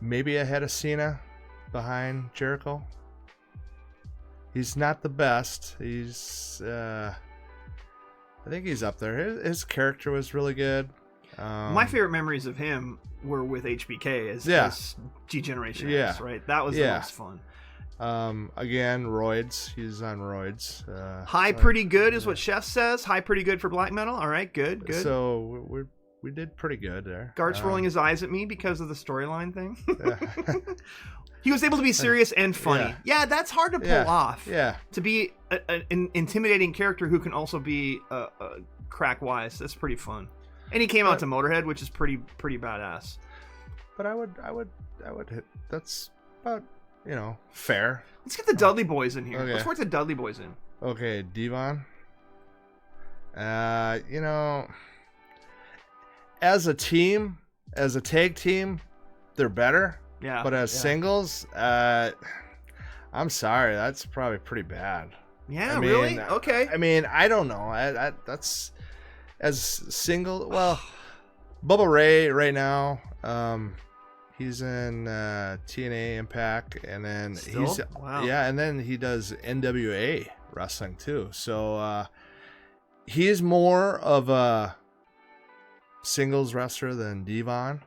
Maybe ahead of Cena, behind Jericho. He's not the best. He's, I think he's up there. His character was really good. My favorite memories of him were with HBK as G-Generation X, right? That was the most fun. Again, roids. He's on roids. High pretty good is what Chef says. High pretty good for black metal. All right, good. So we did pretty good there. Gart's rolling his eyes at me because of the storyline thing. He was able to be serious and funny. Yeah, that's hard to pull off. Yeah. To be an intimidating character who can also be crack wise. That's pretty fun. And he came out to Motorhead, which is pretty badass. But I would hit. That's about fair. Let's get the Dudley Boys in here. Okay. Let's work the Dudley Boys in. Okay, Devon. As a team, as a tag team, they're better. Yeah. But as singles, I'm sorry, that's probably pretty bad. Yeah, really? Okay. I mean, I don't know. That's as single. Well, Bubba Ray right now, he's in TNA Impact, and then and then he does NWA wrestling too. So he's more of a singles wrestler than Devon.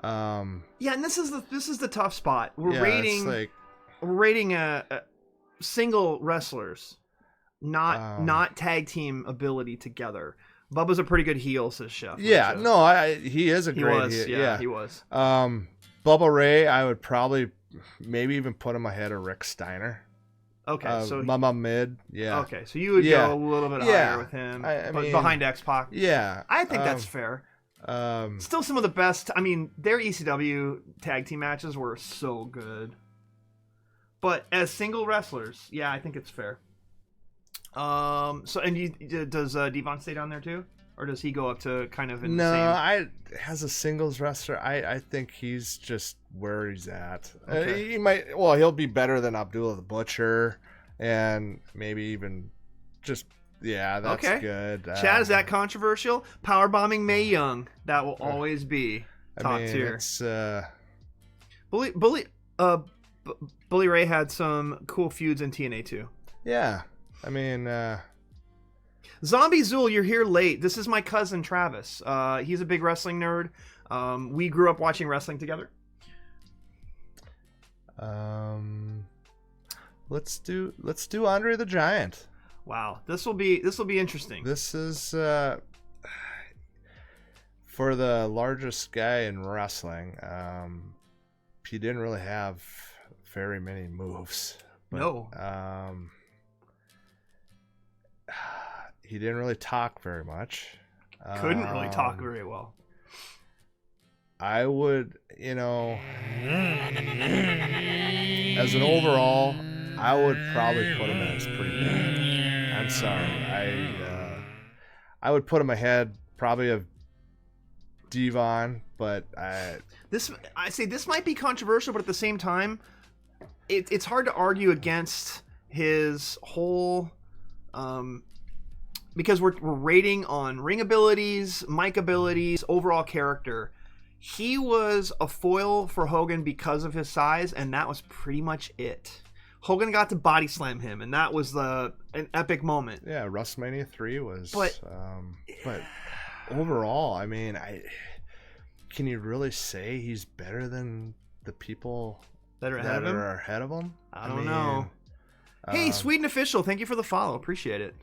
And this is the tough spot. We're rating a single wrestlers, not tag team ability together. Bubba's a pretty good heel, says Chef. Yeah, he is a great heel. He was. Bubba Ray, I would probably maybe even put him ahead of Rick Steiner. Okay, so Mama mid, Okay, so you would go a little bit higher with him, I mean, behind X-Pac. Yeah, I think that's fair. Still some of the best. I mean, their ECW tag team matches were so good. But as single wrestlers, I think it's fair. Does Devon stay down there too, or does he go up to kind of in the same? As a singles wrestler, I think he's just where he's at. Okay. He'll be better than Abdullah the Butcher, and maybe even just. Yeah, that's good. Chad, is that controversial? Powerbombing Mae Young. That will always be top tier. It's, Bully Ray had some cool feuds in TNA too. Yeah. I mean, Zombie Zool, you're here late. This is my cousin Travis. He's a big wrestling nerd. We grew up watching wrestling together. Let's do Andre the Giant. Wow, this will be interesting. This is for the largest guy in wrestling. He didn't really have very many moves. But, no. He didn't really talk very much. Couldn't really talk very well. I would, as an overall, I would probably put him as pretty bad. I'm sorry. I would put him ahead probably of Devon, but this might be controversial, but at the same time, it's hard to argue against his whole because we're rating on ring abilities, mic abilities, overall character. He was a foil for Hogan because of his size, and that was pretty much it. Hogan got to body slam him, and that was an epic moment. Yeah, WrestleMania 3 was. But overall, I mean, can you really say he's better than the people that are ahead of him? I don't know. Hey, Sweden official, thank you for the follow. Appreciate it.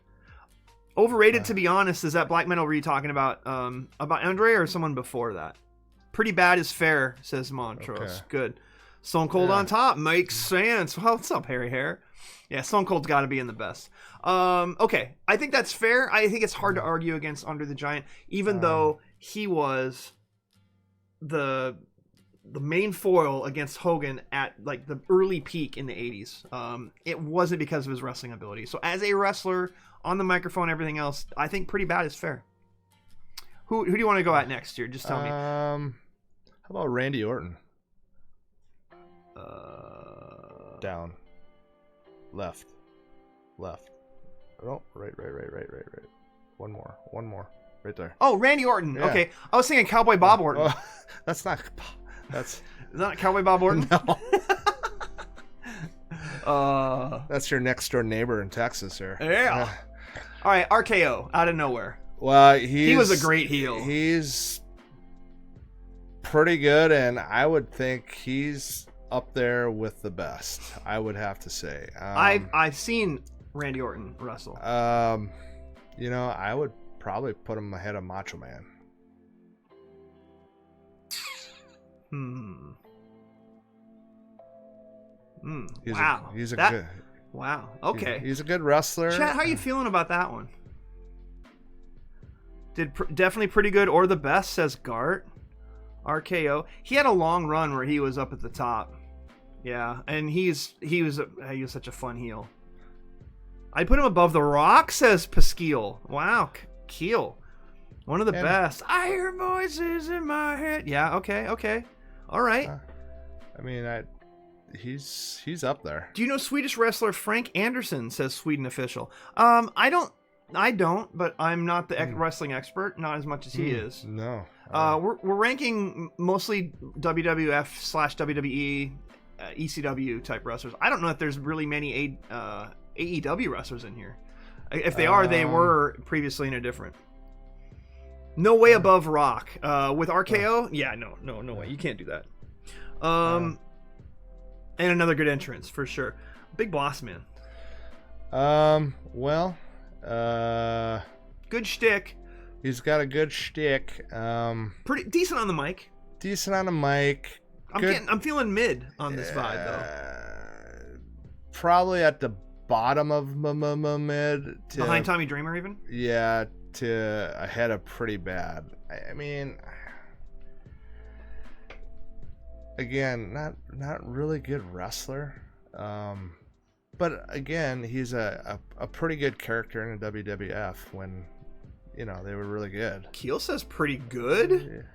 Overrated, to be honest. Is that Black Metal were you talking about Andre or someone before that? Pretty bad is fair, says Montrose. Okay. Good. Stone Cold on top makes sense. Well, what's up, Harry Hair? Yeah, Stone Cold's got to be in the best. Okay, I think that's fair. I think it's hard to argue against Andre the Giant, even though he was the main foil against Hogan at like the early peak in the 80s. It wasn't because of his wrestling ability. So as a wrestler, on the microphone, everything else, I think pretty bad is fair. Who do you want to go at next here? Just tell me. How about Randy Orton? Down. Left. Oh, right. One more. Right there. Oh, Randy Orton. Yeah. Okay. I was thinking Cowboy Bob Orton. Oh, that's not Cowboy Bob Orton? No. That's your next door neighbor in Texas here. Yeah. All right, RKO out of nowhere. Well, he was a great heel. He's pretty good, and I would think he's up there with the best. I would have to say. I've seen Randy Orton wrestle. I would probably put him ahead of Macho Man. Wow. He's a good. Wow. Okay. He's a good wrestler. Chat, how are you feeling about that one? Definitely pretty good or the best, says Gart. RKO. He had a long run where he was up at the top. Yeah, and he was such a fun heel. I'd put him above The Rock, says Pasquill. Wow, Keel. One of the best. I hear voices in my head. Yeah, okay. All right. He's up there. Do you know Swedish wrestler Frank Anderson, says Sweden official? I don't, but I'm not the wrestling expert, not as much as he is. No. We're ranking mostly WWF/WWE, ECW type wrestlers. I don't know if there's really many AEW wrestlers in here. If they are, they were previously in a different. No way above Rock. With RKO, yeah, no way. You can't do that. And another good entrance for sure. Big Boss Man. Good shtick. He's got a good shtick. Pretty decent on the mic. I'm feeling mid on this vibe though. Probably at the bottom of mid. Behind Tommy Dreamer even? Yeah, to ahead of Pretty Bad. I mean, again, not really good wrestler. But again, he's a pretty good character in the WWF when, they were really good. Keel says pretty good.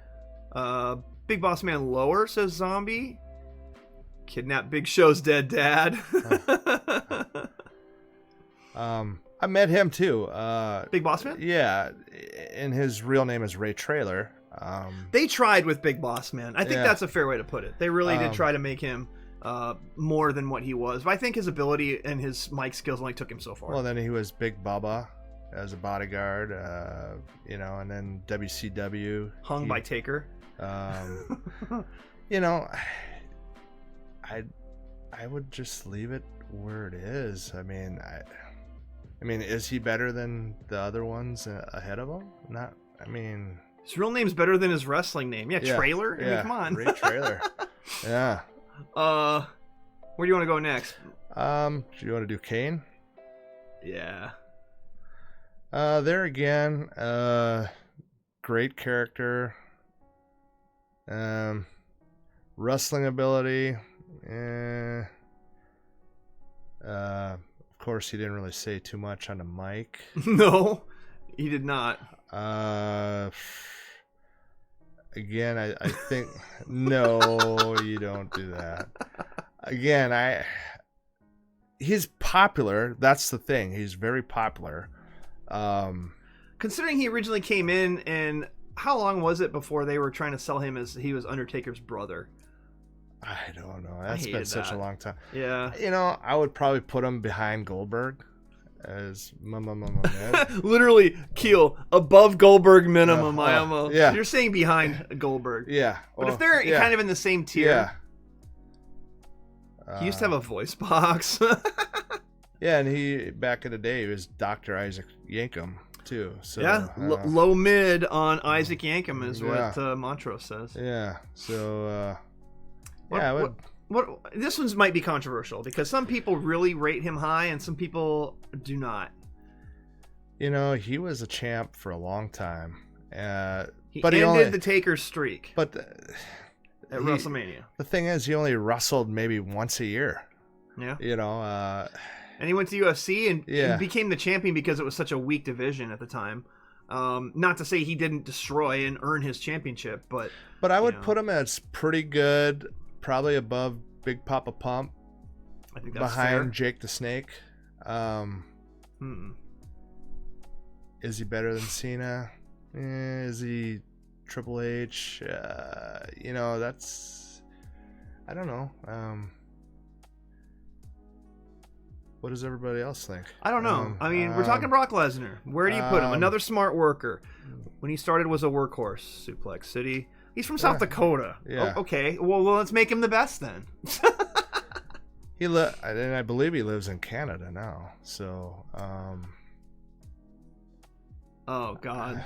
Yeah. Big Boss Man lower, says Zombie. Kidnap Big Show's dead dad. I met him too. Big Boss Man? Yeah, and his real name is Ray Traylor. They tried with Big Boss Man. I think that's a fair way to put it. They really did try to make him more than what he was. But I think his ability and his mic skills only took him so far. Well, then he was Big Bubba. as a bodyguard, you know, and then WCW. Hung by Taker. You know, I would just leave it where it is. I mean, is he better than the other ones ahead of him? Not. I mean, his real name's better than his wrestling name. Yeah, Trailer. I mean, come on. Ray Trailer. Yeah. Where do you want to go next? Do you want to do Kane? Yeah. There again, great character. Wrestling ability. Of course, he didn't really say too much on the mic. No, he did not. Again, I think no, you don't do that. Again, he's popular. That's the thing. He's very popular. Considering he originally came in, and how long was it before they were trying to sell him as he was Undertaker's brother? I don't know. That's been such a long time. Yeah. You know, I would probably put him behind Goldberg as literally Keel above Goldberg minimum. Yeah. You're saying behind Goldberg. Yeah. But if they're kind of in the same tier. Yeah. He used to have a voice box. Yeah, and he back in the day he was Dr. Isaac Yankem too. So yeah, low mid on Isaac Yankem is what Montrose says. Yeah. So what this one's might be controversial because some people really rate him high and some people do not. You know, he was a champ for a long time. But he ended the Taker streak. But at WrestleMania. The thing is, he only wrestled maybe once a year. Yeah. You know, and he went to UFC and became the champion because it was such a weak division at the time. Not to say he didn't destroy and earn his championship, but I would put him as pretty good, probably above Big Papa Pump. I think that's behind fair. Jake the Snake. Is he better than Cena? Is he Triple H? You know, that's, I don't know. What does everybody else think? I don't know. I mean, we're talking Brock Lesnar. Where do you put him? Another smart worker. When he started was a workhorse. Suplex City. He's from South Dakota. Yeah. Okay. Well, let's make him the best then. And I believe he lives in Canada now. So, oh God.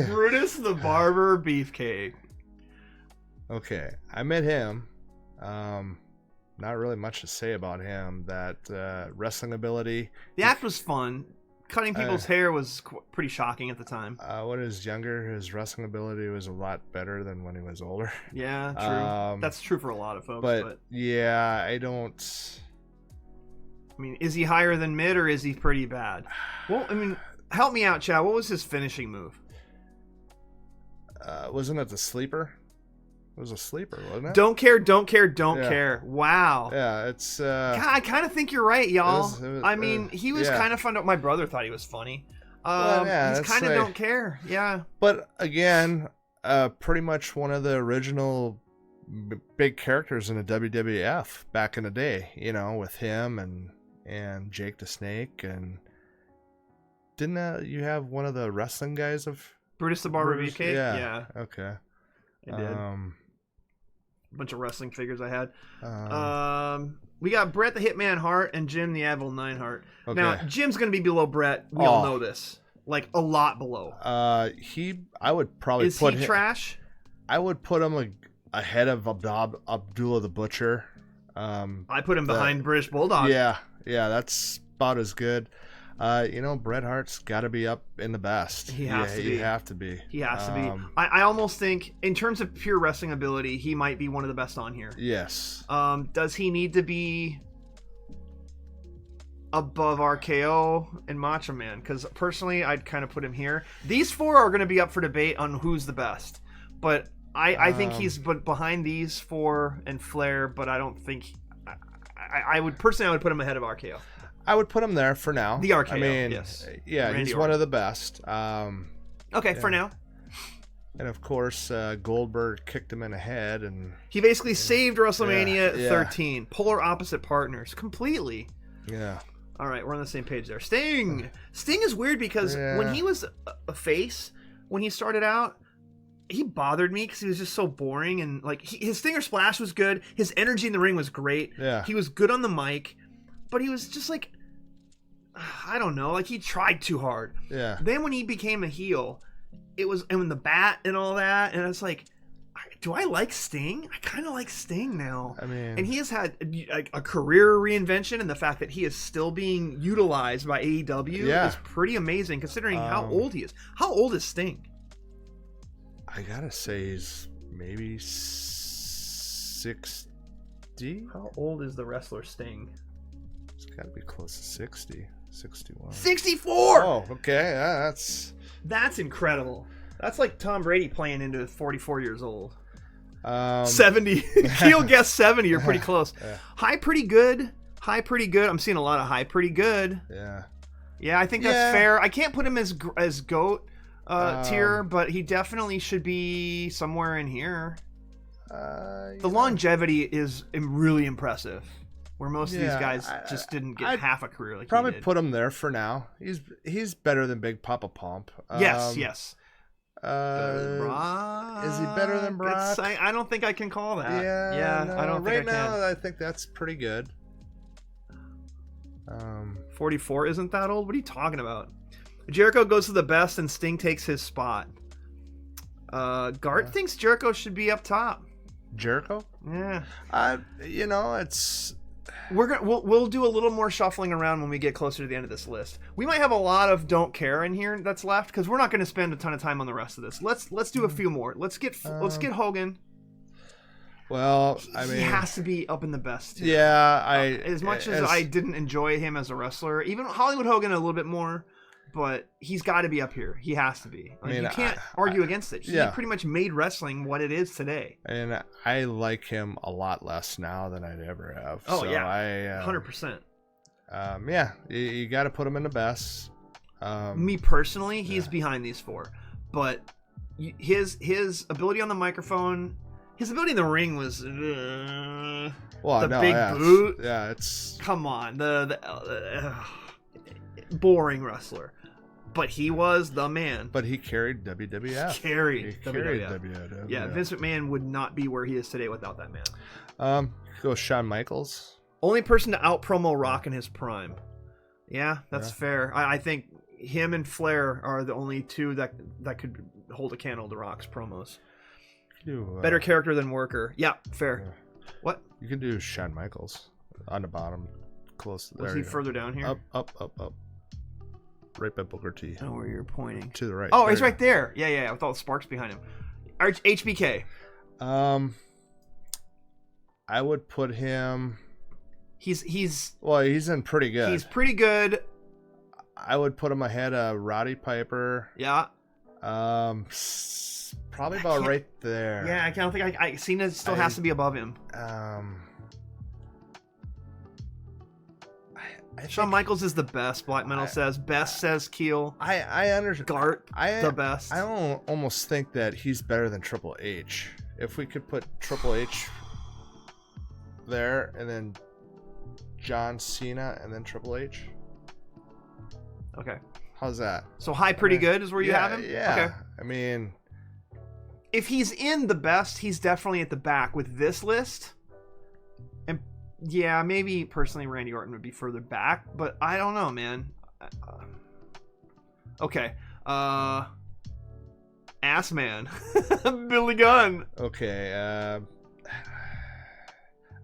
Brutus the Barber Beefcake. Okay, I met him. Not really much to say about him. That wrestling ability. The act was fun. Cutting people's hair was pretty shocking at the time. When he was younger, his wrestling ability was a lot better than when he was older. Yeah, true. That's true for a lot of folks. But yeah, I don't. I mean, is he higher than mid or is he pretty bad? Well, I mean, help me out, Chad. What was his finishing move? Wasn't it the sleeper? It was a sleeper, wasn't it? Don't care. Wow. Yeah, it's. God, I kind of think you're right, y'all. I mean, he was kind of fun. My brother thought he was funny. He's kind of don't care. Yeah. But again, pretty much one of the original big characters in the WWF back in the day. You know, with him and Jake the Snake, and didn't you have one of the wrestling guys of Brutus the Barber Beefcake? Yeah. Okay. I did. A bunch of wrestling figures I had. We got Bret the Hitman Hart and Jim the Anvil Neidhart. Okay. Now, Jim's going to be below Bret. We all know this. Like, a lot below. I would probably put him... Is he trash? I would put him ahead of Abdullah the Butcher. I put him behind British Bulldog. Yeah, that's about as good. You know, Bret Hart's got to be up in the best. He has to be. He has to be. He has to be. I almost think, in terms of pure wrestling ability, he might be one of the best on here. Yes. Does he need to be above RKO and Macho Man? Because personally, I'd kind of put him here. These four are going to be up for debate on who's the best. But I think he's behind these four and Flair, but I don't think... I would put him ahead of RKO. I would put him there for now. The RKO, I mean, yes. Yeah, Randy he's Orton. one of the best. Okay, for now. And of course, Goldberg kicked him in the head, and he basically saved WrestleMania 13. Polar opposite partners, completely. Yeah. All right, we're on the same page there. Sting is weird because when he was a face, when he started out, he bothered me because he was just so boring, and like his Stinger Splash was good. His energy in the ring was great. Yeah. He was good on the mic, but he was just like, I don't know, like he tried too hard. Yeah. Then when he became a heel, and when the bat and all that, and it's like, do I like Sting? I kind of like Sting now. I mean, and he has had a career reinvention, and the fact that he is still being utilized by AEW is pretty amazing considering how old he is. How old is Sting? I gotta say he's maybe 60. How old is the wrestler Sting? It's gotta be close to 60, 61. 64! Oh, okay. That's incredible. That's like Tom Brady playing into 44 years old. 70. Keel guessed 70. You're pretty close. Yeah. High pretty good. I'm seeing a lot of high pretty good. Yeah, I think that's fair. I can't put him as GOAT tier, but he definitely should be somewhere in here. The longevity is really impressive, where most of these guys just didn't get half a career like probably he did. Put him there for now. He's better than Big Papa Pump. Yes. Is he better than Brock? I don't think I can call that. No, I don't think I can. Right now, I think that's pretty good. 44 isn't that old? What are you talking about? Jericho goes to the best and Sting takes his spot. Gart thinks Jericho should be up top. Jericho? Yeah. It's... We'll do a little more shuffling around when we get closer to the end of this list. We might have a lot of don't care in here that's left because we're not going to spend a ton of time on the rest of this. Let's do a few more. Let's get Hogan. Well, I mean, he has to be up in the best too. Yeah, as much as I didn't enjoy him as a wrestler, even Hollywood Hogan a little bit more, but he's got to be up here. He has to be. You can't argue against it. He pretty much made wrestling what it is today. And I like him a lot less now than I'd ever have. Oh, so yeah, 100%. You got to put him in the best. Me personally, he's behind these four. But his ability on the microphone, his ability in the ring was... big boot. Yeah, it's... Come on. The boring wrestler. But he was the man. But he carried WWF. He carried WWF. Yeah, Vince McMahon would not be where he is today without that man. Go Shawn Michaels. Only person to out-promo Rock in his prime. Yeah, that's fair. I think him and Flair are the only two that could hold a candle to Rock's promos. Better character than worker. Yeah, fair. Yeah. What? You can do Shawn Michaels on the bottom. Close to there. Was he further down here? Up. Right by Booker T. I know where you're pointing. To the right. Oh, he's right there. Yeah, with all the sparks behind him. HBK. I would put him... He's in pretty good. He's pretty good. I would put him ahead of Roddy Piper. Yeah. Probably about right there. Yeah, I don't think Cena still has to be above him. Shawn Michaels is the best. Black Metal says. Best says Keel. I understand. Gart, the best. I almost think that he's better than Triple H. If we could put Triple H there, and then John Cena, and then Triple H. Okay. How's that? So high pretty good is where you have him? Yeah. Okay. I mean... If he's in the best, he's definitely at the back with this list. And yeah, maybe personally Randy Orton would be further back, but I don't know, man. Okay. Ass Man. Billy Gunn. Okay.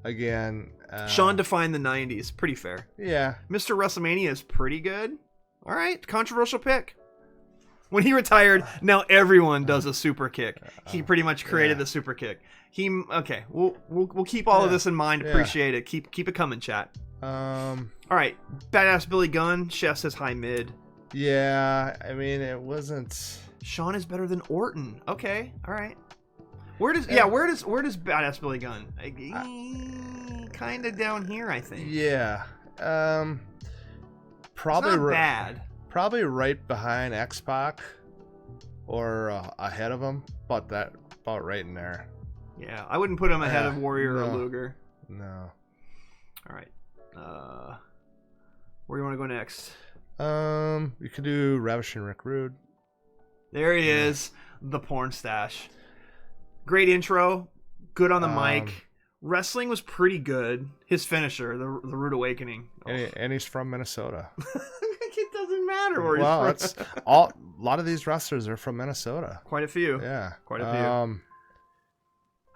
Again. Sean defined the 90s. Pretty fair. Yeah. Mr. WrestleMania is pretty good. All right. Controversial pick. When he retired, now everyone does a super kick. He pretty much created the super kick. We'll keep all of this in mind. Appreciate it. Keep it coming, chat. All right, badass Billy Gunn. Chef says high mid. Yeah, I mean it wasn't. Sean is better than Orton. Okay, all right. Where does badass Billy Gunn? Kind of down here, I think. Yeah. Probably it's not bad. Probably right behind X-Pac or ahead of him, about right in there. Yeah, I wouldn't put him ahead of Warrior or Luger. No. All right. Where do you want to to go next? You could do Ravishing Rick Rude. There he is, the porn stash. Great intro, good on the mic. Wrestling was pretty good. His finisher, the Rude Awakening. And he's from Minnesota. It doesn't matter where he's from. It's a lot of these wrestlers are from Minnesota. Quite a few. Yeah, quite a few.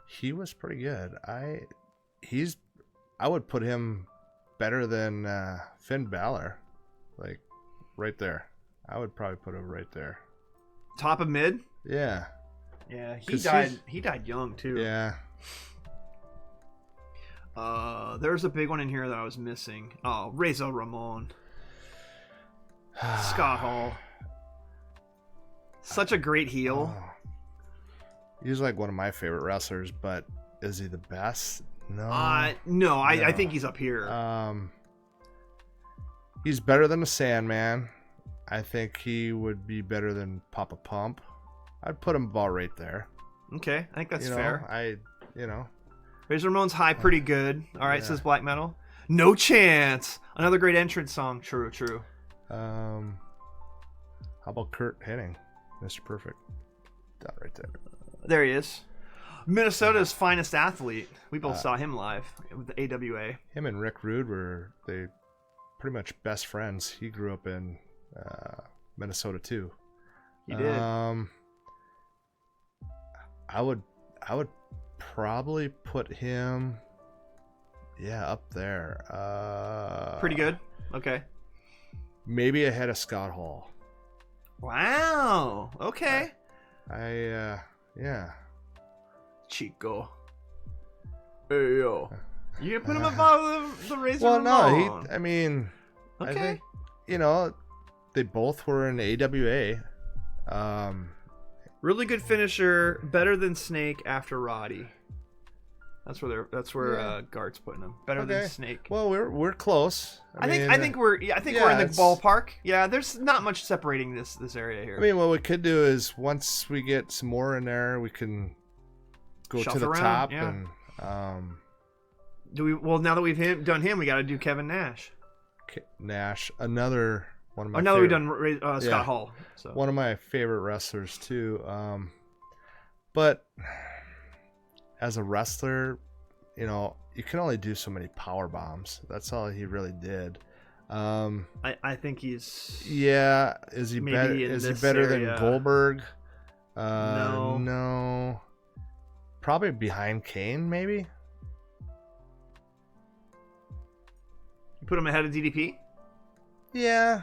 He was pretty good. I would put him better than Finn Balor, like right there. I would probably put him right there. Top of mid. Yeah. Yeah, he died young too. Yeah. There's a big one in here that I was missing. Oh, Razor Ramon. Scott Hall. Such a great heel. He's like one of my favorite wrestlers, but is he the best? No. No, I think he's up here. He's better than the Sandman. I think he would be better than Papa Pump. I'd put him about right there. Okay, I think that's fair. Razor Ramon's high, pretty good. All right, says Black Metal. No Chance. Another great entrance song. True. How about Kurt Hennig, Mr. Perfect? That right there. There he is. Minnesota's finest athlete. We both saw him live with the AWA. Him and Rick Rude were pretty much best friends. He grew up in Minnesota too. He did. I would probably put him up there. Pretty good. Okay. Maybe ahead of Scott Hall. Wow. Okay. Chico. Hey yo. You put him above the Razor Ramon. Well, no, okay. I think, they both were in AWA. Really good finisher, better than Snake after Roddy. That's where Gart's putting him. Better than Snake. Well, we're close. I think we're in the ballpark. Yeah, there's not much separating this area here. I mean, what we could do is once we get some more in there, we can go Shuffle to the around, top yeah. and now that we've done him, we got to do Kevin Nash. Nash, another one of my. Now that we've done Scott Hall, so. One of my favorite wrestlers too. But as a wrestler, you can only do so many power bombs. That's all he really did. I think he's. Yeah, is he better? Is he better than Goldberg? No. Probably behind Kane, maybe. You put him ahead of DDP? Yeah.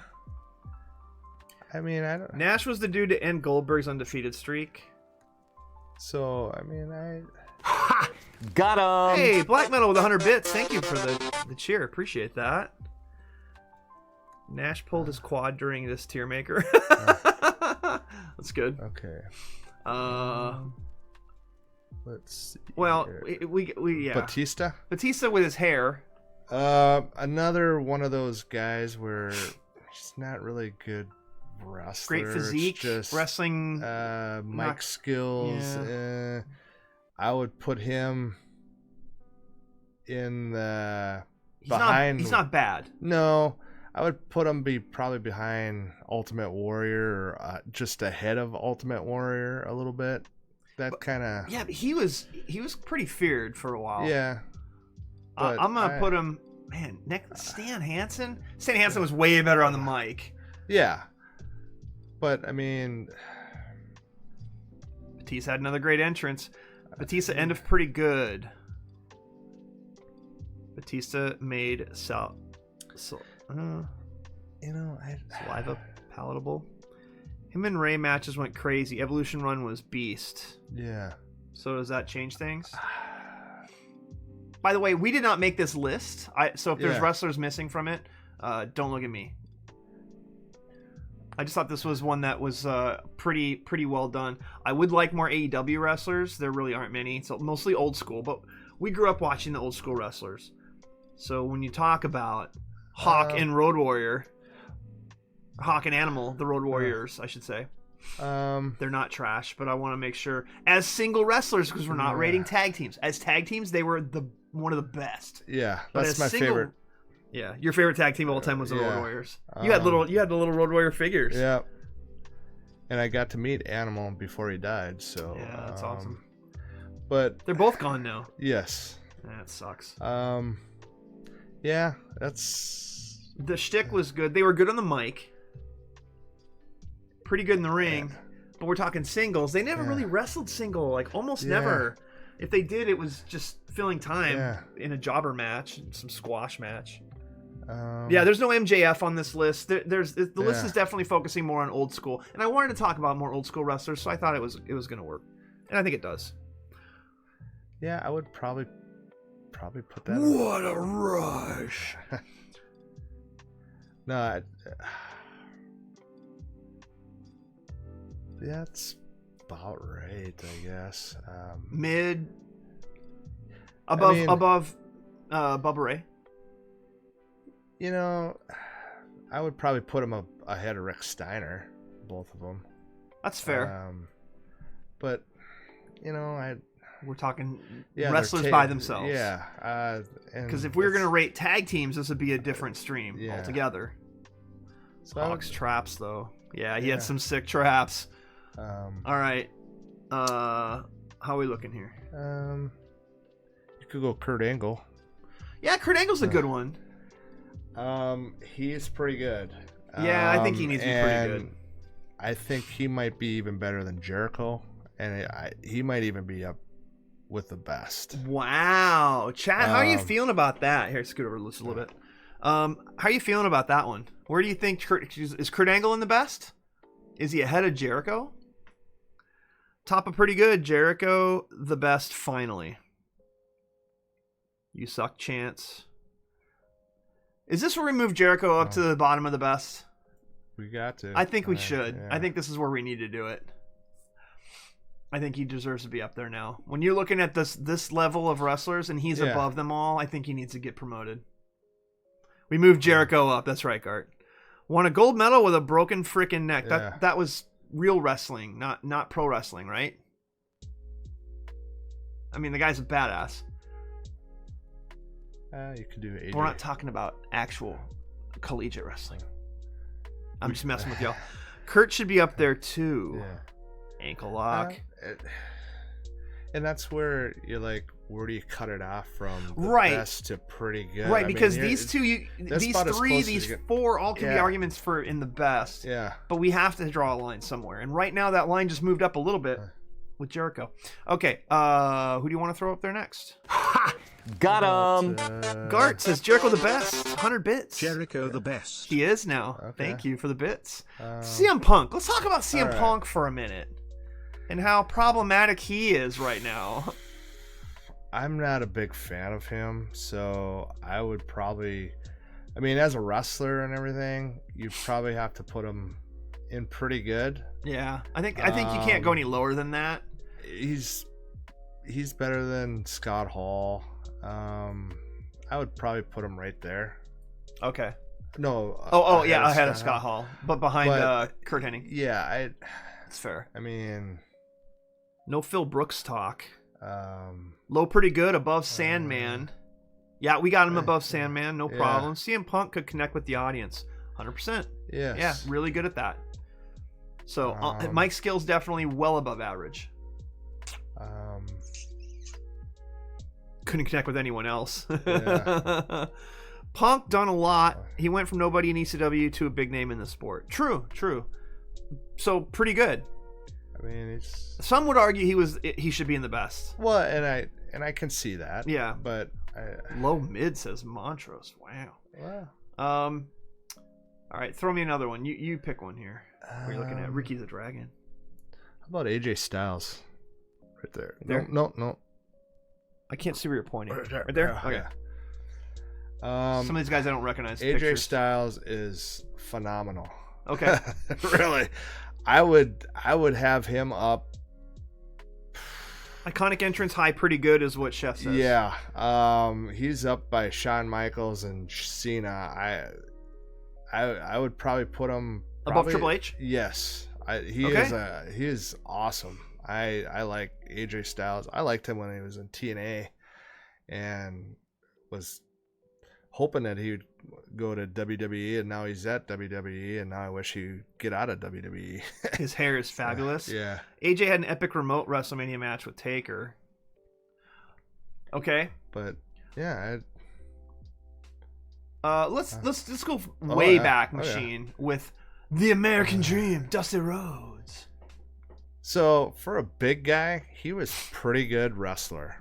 I mean, I don't. Nash was the dude to end Goldberg's undefeated streak. So, I mean, Ha! Got him! Hey, Black Metal with 100 bits. Thank you for the cheer. Appreciate that. Nash pulled his quad during this Tiermaker. That's good. Okay. Let's see. Well, here. we Batista with his hair. Another one of those guys where he's not really good wrestler. Great physique, just, wrestling, mic skills. Yeah. I would put him in the He's not bad. No, I would put him probably behind Ultimate Warrior, or just ahead of Ultimate Warrior a little bit. That kind of. Yeah, but he was pretty feared for a while. Yeah. I'm gonna put him. Man, Stan Hansen. Stan Hansen was way better on the mic. Yeah. But I mean, Batista had another great entrance. Batista ended pretty good. Batista made saliva palatable. Him and Ray matches went crazy. Evolution Run was beast. Yeah. So does that change things? By the way, we did not make this list. So if there's wrestlers missing from it, don't look at me. I just thought this was one that was pretty well done. I would like more AEW wrestlers. There really aren't many. It's mostly old school, but we grew up watching the old school wrestlers. So when you talk about Hawk and Road Warrior, Hawk and Animal, the Road Warriors, I should say. They're not trash, but I want to make sure as single wrestlers, because we're not rating tag teams. As tag teams, they were one of the best. Yeah, that's my favorite. Yeah, your favorite tag team of all time was the Yeah. Road Warriors. You had the little Road Warrior figures. Yeah. And I got to meet Animal before he died, so Yeah, that's awesome. But They're both gone now. yes. That sucks. Yeah, that's The shtick was good. They were good on the mic. Pretty good in the ring. But we're talking singles. They never really wrestled single, like almost never. If they did, it was just filling time in a jobber match, some squash match. Yeah, there's no MJF on this list. The list is definitely focusing more on old school, and I wanted to talk about more old school wrestlers, so I thought it was going to work, and I think it does. Yeah, I would probably put that. What a rush! No, that's about right, I guess. Mid, above Bubba Ray. You know, I would probably put him ahead of Rick Steiner, both of them. That's fair. But you know, we're talking wrestlers by themselves. Yeah. Because if we were going to rate tag teams, this would be a different stream altogether. So Hawks traps, though. Yeah, he had some sick traps. All right. How are we looking here? You could go Kurt Angle. Yeah, Kurt Angle's a good one. He's pretty good. Yeah, I think he needs to be pretty good. I think he might be even better than Jericho, and he might even be up with the best. Wow, Chad, how are you feeling about that? Here, scoot over just a little bit. How are you feeling about that one? Where do you think is Kurt Angle in the best? Is he ahead of Jericho? Top of pretty good. Jericho the best finally. You suck, Chance. Is this where we move Jericho up to the bottom of the best? We got to. I think we should. Yeah. I think this is where we need to do it. I think he deserves to be up there now. When you're looking at this level of wrestlers and he's above them all, I think he needs to get promoted. We moved Jericho up. That's right, Gart. Won a gold medal with a broken freaking neck. Yeah. That was real wrestling, not pro wrestling, right? I mean, the guy's a badass. You could do AJ. We're not talking about actual collegiate wrestling. I'm just messing with y'all. Kurt should be up there too. Yeah. Ankle lock. And that's where you're like, where do you cut it off from the best to pretty good? Right, because these two, these three, these four all can be arguments for in the best. Yeah. But we have to draw a line somewhere. And right now that line just moved up a little bit with Jericho. Okay, who do you want to throw up there next? Ha! Got him! Gart says Jericho the best. 100 bits. Jericho the best. He is now. Okay. Thank you for the bits. CM Punk. Let's talk about CM Punk for a minute. And how problematic he is right now. I'm not a big fan of him, so I would probably, I mean, as a wrestler and everything, you probably have to put him in pretty good. Yeah, I think you can't go any lower than that. He's better than Scott Hall. I would probably put him right there. Okay. No. Ahead of Scott Hall, but behind Kurt Hennig. Yeah, That's fair. I mean, no Phil Brooks talk. Low pretty good, above Sandman. Yeah, we got him above Sandman, no problem. CM Punk could connect with the audience, 100%. Yes. Yeah, really good at that. So Mike's skills definitely well above average. Couldn't connect with anyone else. Yeah. Punk done a lot. He went from nobody in ECW to a big name in the sport. True. So pretty good. I mean, it's. Some would argue he should be in the best. Well, and I can see that. Yeah, but low mid says Montrose. Wow. Wow. All right, throw me another one. You pick one here. What are you looking at? Ricky the Dragon. How about AJ Styles? Right there. There? No. I can't see where you're pointing. Right there. Right there? Yeah. Okay. Some of these guys I don't recognize. AJ pictures. Styles is phenomenal. Okay. Really. I would have him up. Iconic entrance, high, pretty good is what Chef says. Yeah. He's up by Shawn Michaels and Cena. I would probably put him above Triple H. Yes. He is awesome. I like AJ Styles. I liked him when he was in TNA and was hoping that he'd go to WWE, and now he's at WWE, and now I wish he'd get out of WWE. His hair is fabulous. Yeah. AJ had an epic remote WrestleMania match with Taker. Okay. But yeah, let's go way back, Oh, Machine, with the American Dream, Dusty Rhodes. So for a big guy, he was pretty good wrestler,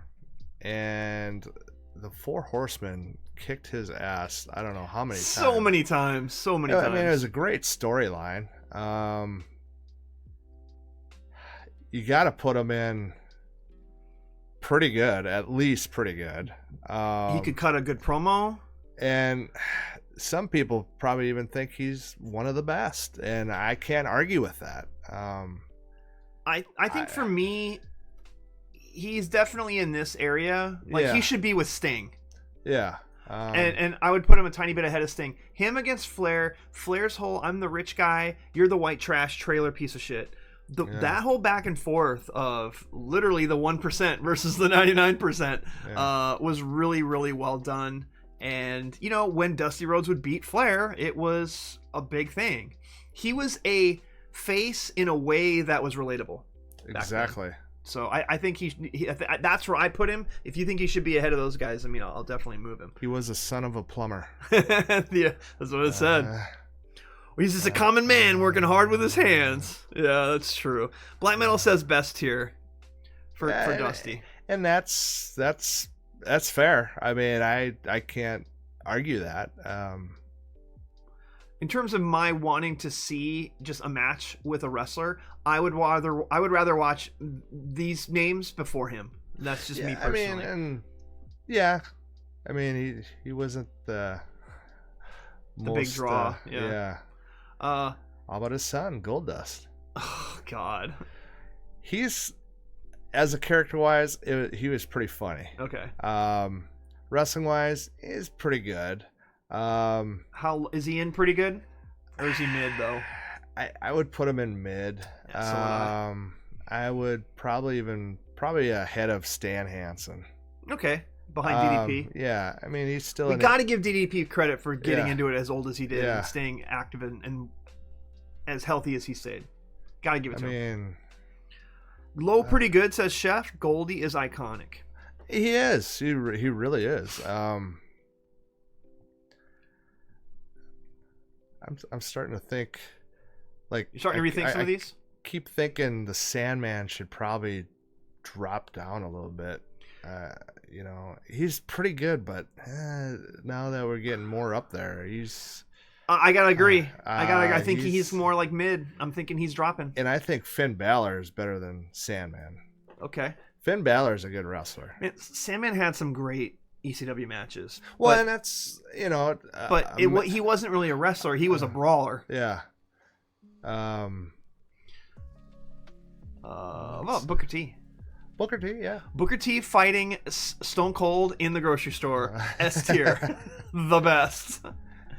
and the Four Horsemen kicked his ass. I don't know how many times. So many times. I mean, it was a great storyline. You got to put him in pretty good, at least pretty good. He could cut a good promo. And some people probably even think he's one of the best, and I can't argue with that. I think for me, he's definitely in this area. Like, he should be with Sting. Yeah. And I would put him a tiny bit ahead of Sting. Him against Flair. Flair's whole, I'm the rich guy, you're the white trash trailer piece of shit. That whole back and forth of literally the 1% versus the 99% was really, really well done. And, you know, when Dusty Rhodes would beat Flair, it was a big thing. He was a face in a way that was relatable. Exactly. So I think that's where I put him. If you think he should be ahead of those guys, I mean, I'll definitely move him. He was a son of a plumber. Yeah, that's what it said. He's just a common man working hard with his hands. Yeah, that's true. Black Metal says best tier for Dusty. And that's fair. I mean, I can't argue that. In terms of my wanting to see just a match with a wrestler, I would rather watch these names before him. That's just me personally. I mean, he wasn't the most big draw. How about his son, Goldust? Oh God. He's, as a character wise, he was pretty funny. Okay. Wrestling wise, he's pretty good. How is he in pretty good, or is he mid though? I would put him in mid. Yeah, so I would probably ahead of Stan Hansen. Okay, behind DDP. Yeah, I mean, he's still. We got to give DDP credit for getting into it as old as he did Yeah. and staying active and as healthy as he stayed. Got to give it to him. Low pretty good, says Chef. Goldie is iconic. He is. He really is. I'm starting to think, like, You're starting to rethink some of these? Keep thinking the Sandman should probably drop down a little bit. You know, he's pretty good, but now that we're getting more up there, he's. I gotta agree. I think he's more like mid. I'm thinking he's dropping. And I think Finn Balor is better than Sandman. Okay. Finn Balor is a good wrestler. Man, Sandman had some great ECW matches. Well, and that's, you know. But he wasn't really a wrestler. He was a brawler. Yeah. Well, Booker T. Booker T, yeah. Booker T fighting Stone Cold in the grocery store. S tier. The best.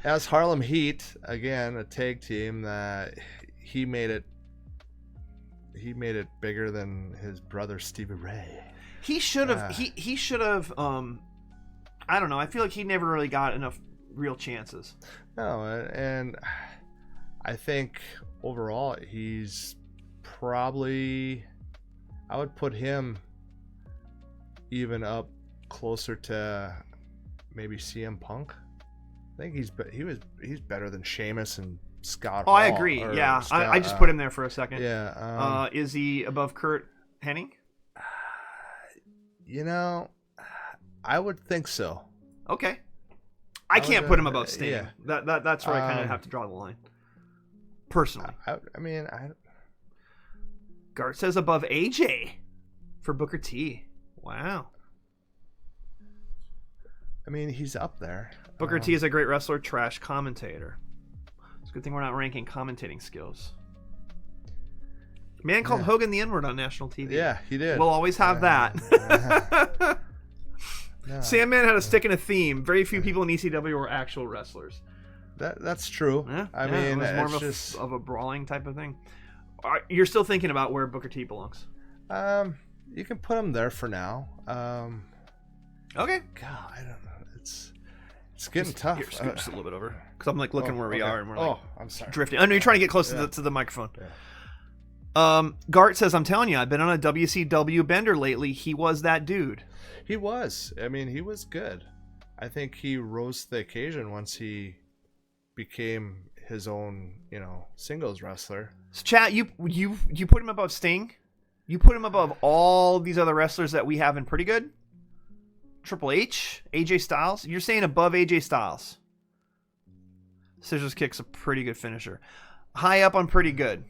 As Harlem Heat, again, a tag team that he made it bigger than his brother Stevie Ray. He should have he should have I don't know. I feel like he never really got enough real chances. No, and I think overall he's probably, I would put him even up closer to maybe CM Punk. I think he's better than Sheamus and Scott Hall. I agree. Yeah, I just put him there for a second. Yeah. Is he above Kurt Hennig? You know, I would think so. Okay. I can't put him above Sting. Yeah. That's where I kind of have to draw the line. Personally. I mean, Gart says above AJ for Booker T. Wow. I mean, he's up there. Booker T is a great wrestler, trash commentator. It's a good thing we're not ranking commentating skills. Man called Hogan the N-word on national TV. Yeah, he did. We'll always have that. No. Sandman had a stick and a theme. Very few people in ECW were actual wrestlers. That's true. Yeah, I mean, it was more of a brawling type of thing. You're still thinking about where Booker T belongs? You can put him there for now. Okay. God, I don't know. It's getting tough. Here, scoot just a little bit over, because I'm like looking where we are, and we're like I'm sorry. drifting. I know you're trying to get close to the microphone. Yeah. Gart says, I'm telling you, I've been on a WCW bender lately. He was that dude. He was. I mean, he was good. I think he rose to the occasion once he became his own, singles wrestler. So, chat, you put him above Sting? You put him above all these other wrestlers that we have in pretty good? Triple H? AJ Styles? You're saying above AJ Styles. Scissors Kick's a pretty good finisher. High up on pretty good.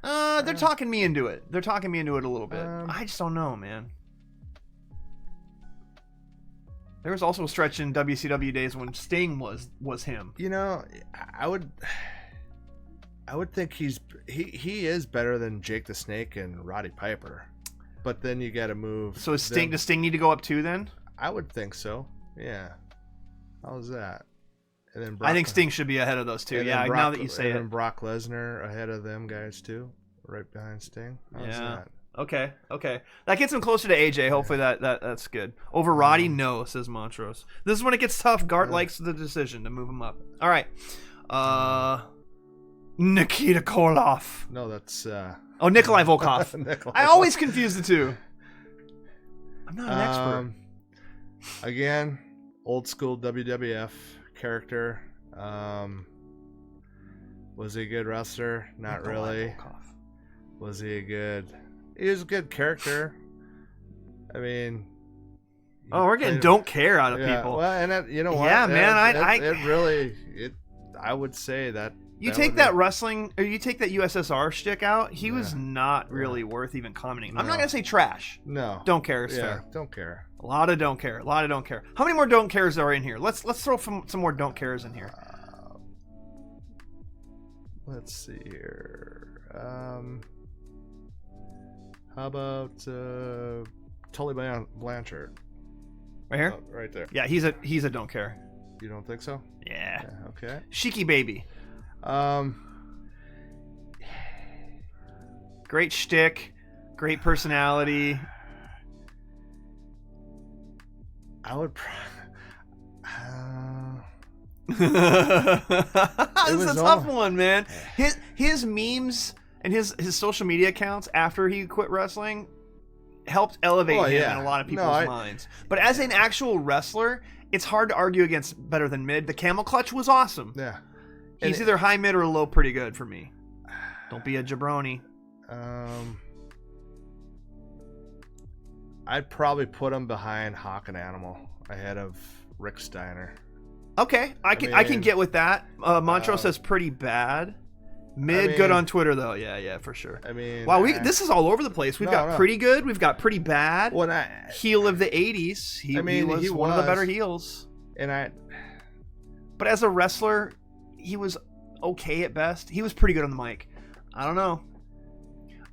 They're talking me into it. They're talking me into it a little bit. I just don't know, man. There was also a stretch in WCW days when Sting was him. I would think he is better than Jake the Snake and Roddy Piper. But then you got to move. So does Sting need to go up too then? I would think so. Yeah. How's that? And then I think Sting should be ahead of those two. Yeah, now that you say it. And Brock Lesnar ahead of them guys too, right behind Sting. How's that? Okay. That gets him closer to AJ. Hopefully that's good. Over Roddy, no, says Montrose. This is when it gets tough. Gart likes the decision to move him up. All right. Nikita Koloff. No, that's... Nikolai Volkov. Nikolai I always confuse the two. I'm not an expert. Again, old school WWF character. Was he a good wrestler? Not Nikolai really. Volkov. Was he a good... He was a good character. I mean... we're getting don't care out of people. Well, and you know what? Yeah, man, I would say that... You take that wrestling, or you take that USSR shtick out, he was not really worth even commenting. I'm not going to say trash. No. Don't care is fair. Don't care. A lot of don't care. How many more don't cares are in here? Let's throw some more don't cares in here. Let's see here. How about Tully Blanchard? Right here? Oh, right there. Yeah, he's a don't care. You don't think so? Yeah. Okay. Sheiky baby. Great shtick, great personality. I would. This is a tough one, man. His memes and his social media accounts after he quit wrestling helped elevate him in a lot of people's minds. But as an actual wrestler, it's hard to argue against better than mid. The camel clutch was awesome. Yeah. He's either high, mid, or low pretty good for me. Don't be a jabroni. I'd probably put him behind Hawk and Animal ahead of Rick Steiner. Okay, I can get with that. Montrose says pretty bad. Mid, good on Twitter though. Yeah, for sure. Wow, this is all over the place. We've got pretty good. We've got pretty bad. Heel of the '80s. He was one of the better heels. But as a wrestler, he was okay at best. He was pretty good on the mic. I don't know.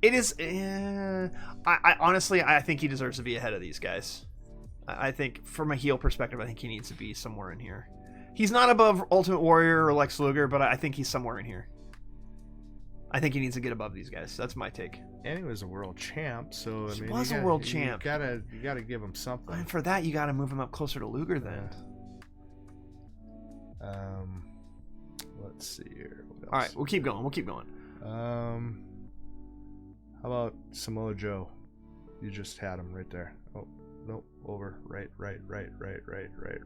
It is. I honestly, I think he deserves to be ahead of these guys. I think from a heel perspective, I think he needs to be somewhere in here. He's not above Ultimate Warrior or Lex Luger, but I think he's somewhere in here. I think he needs to get above these guys. That's my take. And he was a world champ, so he was a world champ. You gotta give him something. And for that, you gotta move him up closer to Luger then. Let's see here. All right, we'll keep going. How about Samoa Joe? You just had him right there. Oh, nope. Over. Right.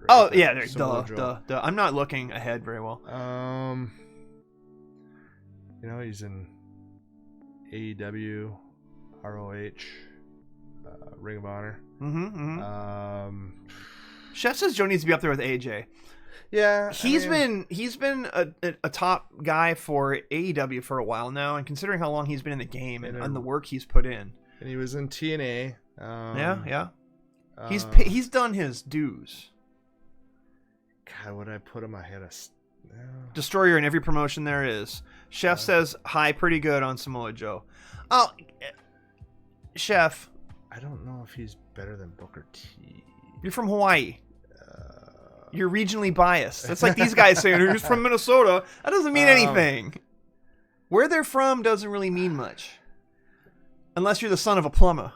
Oh, yeah. Duh. I'm not looking ahead very well. He's in AEW, ROH, Ring of Honor. Chef says Joe needs to be up there with AJ. Yeah, he's been a top guy for AEW for a while now, and considering how long he's been in the game and the work he's put in, and he was in TNA. Yeah. He's done his dues. God, would I put him ahead of Destroyer in every promotion there is? Chef says high, pretty good on Samoa Joe. Oh, Chef, I don't know if he's better than Booker T. You're from Hawaii. You're regionally biased. That's like these guys saying, who's from Minnesota? That doesn't mean anything. Where they're from doesn't really mean much. Unless you're the son of a plumber.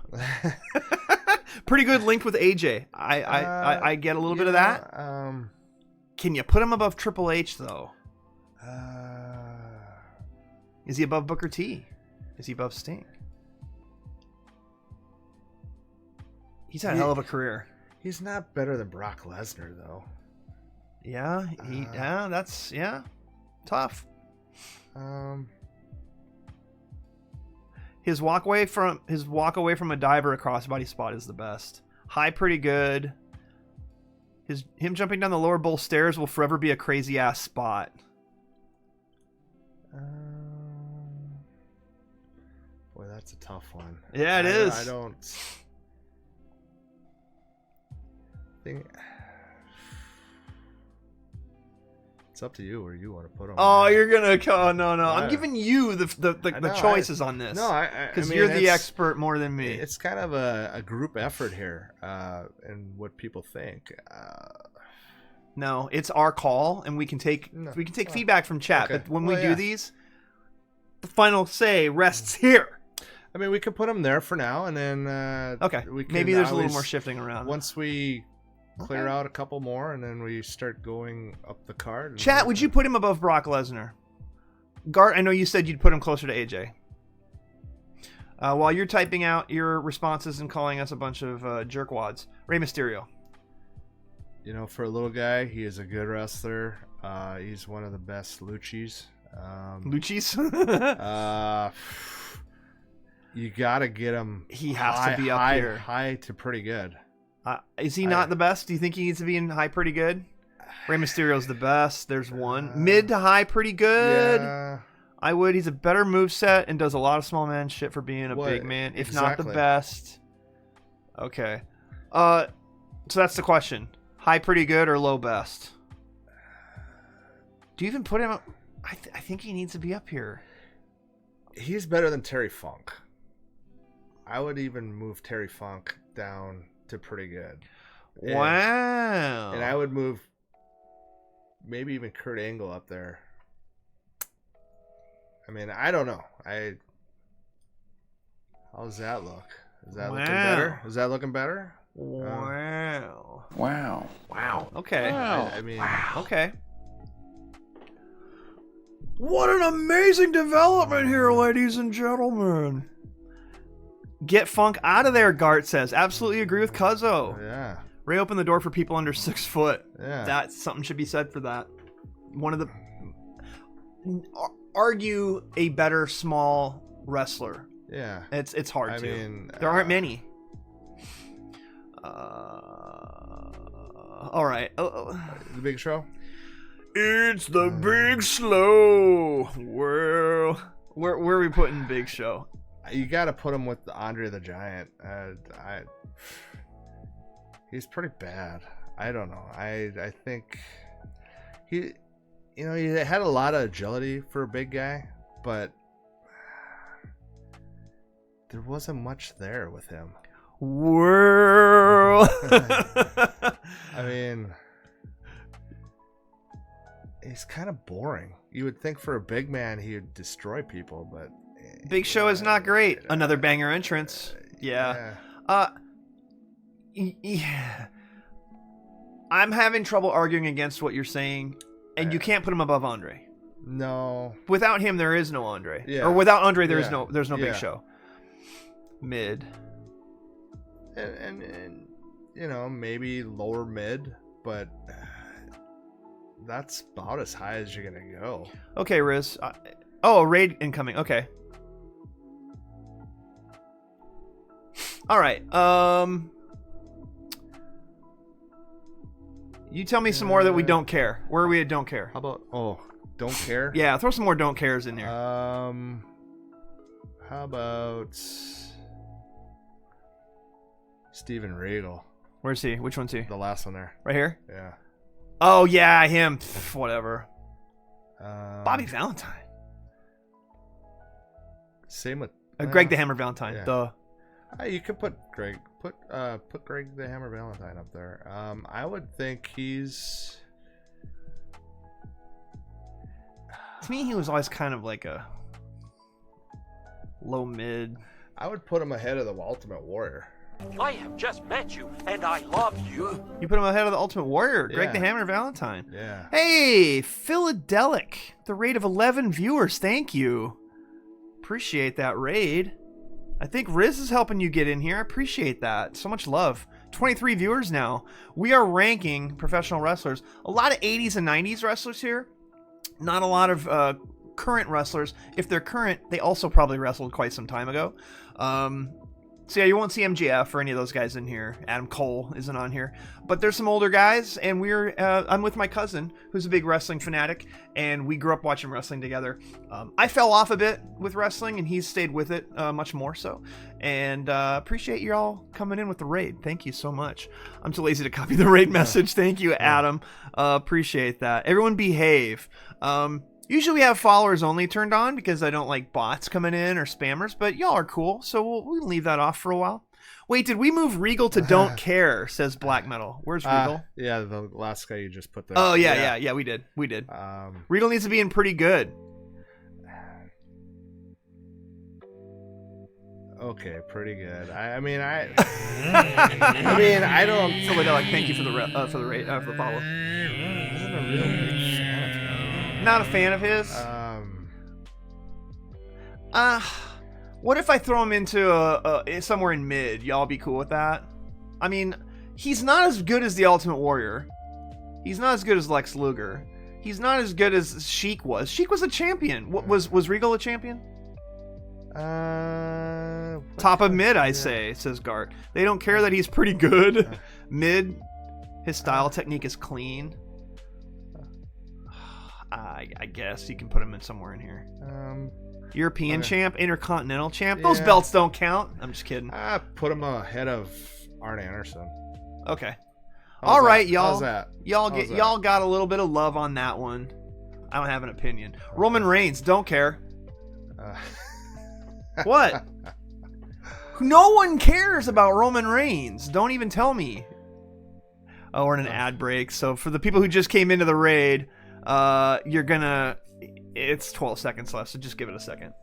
Pretty good linked with AJ. I get a little bit of that. Can you put him above Triple H though? Is he above Booker T? Is he above Sting? He's had a hell of a career. He's not better than Brock Lesnar though. Yeah, that's tough. His walk away from a diver across body spot is the best. High, pretty good. Him jumping down the lower bowl stairs will forever be a crazy ass spot. Boy, that's a tough one. Yeah, it is. I don't think. It's up to you where you want to put them. Oh, you're gonna. Oh, no. I'm giving you the choices on this. No, because you're the expert more than me. It's kind of a group effort here, and what people think. No, it's our call, and we can take feedback from chat. Okay. But when we do these, the final say rests here. I mean, we could put them there for now, and then okay, maybe there's a little more shifting around once we clear out a couple more, and then we start going up the card. Chat, would you put him above Brock Lesnar? Gart, I know you said you'd put him closer to AJ. While you're typing out your responses and calling us a bunch of jerkwads, Rey Mysterio. You know, for a little guy, he is a good wrestler. He's one of the best luchis. Luchis? You gotta get him. He has to be up here. High to pretty good. Is he not the best? Do you think he needs to be in high pretty good? Rey Mysterio's the best. There's one. Mid to high pretty good. Yeah. I would. He's a better moveset and does a lot of small man shit for being a big man. If not the best. Okay. So that's the question. High pretty good or low best? Do you even put him up? I think he needs to be up here. He's better than Terry Funk. I would even move Terry Funk down to pretty good. Wow. And I would move maybe even Kurt Angle up there. I mean, I don't know. How does that look? Is that looking better? Is that looking better? Wow. Wow. Okay. Wow. I mean, okay. What an amazing development here, ladies and gentlemen. Get Funk out of there, Gart says. Absolutely agree with Cuzzo. Yeah. Ray opened the door for people under 6 foot. Yeah. That's something should be said for that. One of the... Argue a better small wrestler. Yeah. It's hard I to. mean, there aren't many. All right. The Big Show? It's the Big Slow. Well, where are we putting Big Show? You got to put him with Andre the Giant. He's pretty bad. I don't know. I think he had a lot of agility for a big guy, but there wasn't much there with him. Whirl. I mean, he's kind of boring. You would think for a big man he would destroy people, but Big Show is not great. Another banger entrance. Yeah. Yeah. I'm having trouble arguing against what you're saying, and you can't put him above Andre. No. Without him, there is no Andre. Yeah. Or without Andre, there's Yeah. no Big Show. Mid. And you know, maybe lower mid, but that's about as high as you're gonna go. Okay, Riz. Raid incoming. Okay. All right. You tell me some more that we don't care. Where are we at don't care? How about don't care? Yeah, throw some more don't cares in here. How about Steven Regal? Where's he? Which one's he? The last one there. Right here? Yeah. Oh, yeah, him. Pff, whatever. Bobby Valentine. Same with Greg the Hammer Valentine. Yeah. Duh. You could put Greg. Put Greg the Hammer Valentine up there. I would think he's. To me, he was always kind of like a low mid. I would put him ahead of the Ultimate Warrior. I have just met you, and I love you. You put him ahead of the Ultimate Warrior. Greg the Yeah. Hammer Valentine. Yeah. Hey, Philadelic. The raid of 11 viewers. Thank you. Appreciate that raid. I think Riz is helping you get in here. I appreciate that. So much love. 23 viewers now. We are ranking professional wrestlers. A lot of 80s and 90s wrestlers here. Not a lot of current wrestlers. If they're current, they also probably wrestled quite some time ago. So yeah, you won't see MGF or any of those guys in here. Adam Cole isn't on here. But there's some older guys, and I'm with my cousin, who's a big wrestling fanatic, and we grew up watching wrestling together. I fell off a bit with wrestling, and he's stayed with it much more so. And appreciate you all coming in with the raid. Thank you so much. I'm too lazy to copy the raid message. Thank you, Adam. Appreciate that. Everyone behave. Usually we have followers only turned on because I don't like bots coming in or spammers, but y'all are cool, so we'll leave that off for a while. Wait, did we move Regal to Don't Care, says Black Metal. Where's Regal? Yeah, the last guy you just put there. Oh, yeah, we did. Regal needs to be in pretty good. Okay, pretty good. I mean, I don't. Philadelphia, thank you for the for the follow. I wasn't a real big fan of him. Not a fan of his. What if I throw him into somewhere in mid? Y'all be cool with that? I mean, he's not as good as the Ultimate Warrior. He's not as good as Lex Luger. He's not as good as Sheik was. Sheik was a champion. What was Regal a champion? Top of mid, I say, says Gart. They don't care that he's pretty good. Mid, his style technique is clean. I guess you can put him in somewhere in here. European champ, Intercontinental champ. Those belts don't count. I'm just kidding. I put him ahead of Arn Anderson. Okay. All right, y'all. How's that? Y'all got a little bit of love on that one. I don't have an opinion. Roman Reigns, don't care. What? No one cares about Roman Reigns. Don't even tell me. Oh, we're in an ad break. So for the people who just came into the raid, it's 12 seconds left, so just give it a second.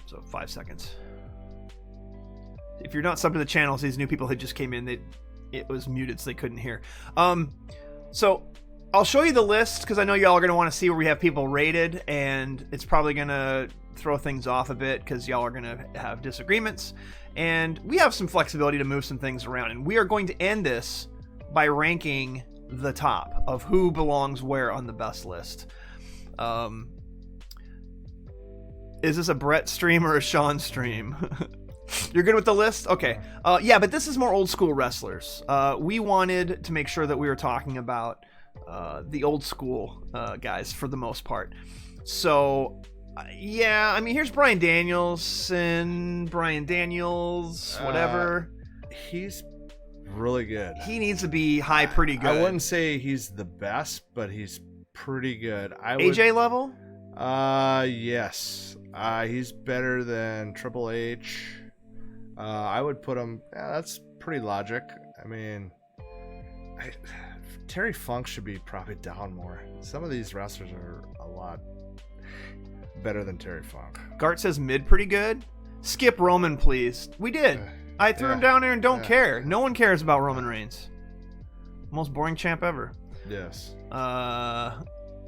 So 5 seconds. If you're not subbed to the channels, these new people who just came in, it was muted so they couldn't hear. So I'll show you the list because I know y'all are going to want to see where we have people rated, and it's probably going to throw things off a bit because y'all are going to have disagreements. And we have some flexibility to move some things around. And we are going to end this by ranking the top of who belongs where on the best list. Is this a Brett stream or a Sean stream? You're good with the list? Okay. Yeah, but this is more old school wrestlers. We wanted to make sure that we were talking about the old school guys for the most part. So... yeah, I mean, here's Bryan Danielson, whatever. He's really good. He needs to be high pretty good. I wouldn't say he's the best, but he's pretty good. AJ level? Yes. He's better than Triple H. I would put him... yeah, that's pretty logic. I mean... Terry Funk should be probably down more. Some of these wrestlers are a lot... better than Terry Funk. Gart says mid pretty good. Skip Roman, please. We did. I threw him down there and don't care. No one cares about Roman Reigns. Most boring champ ever. Yes.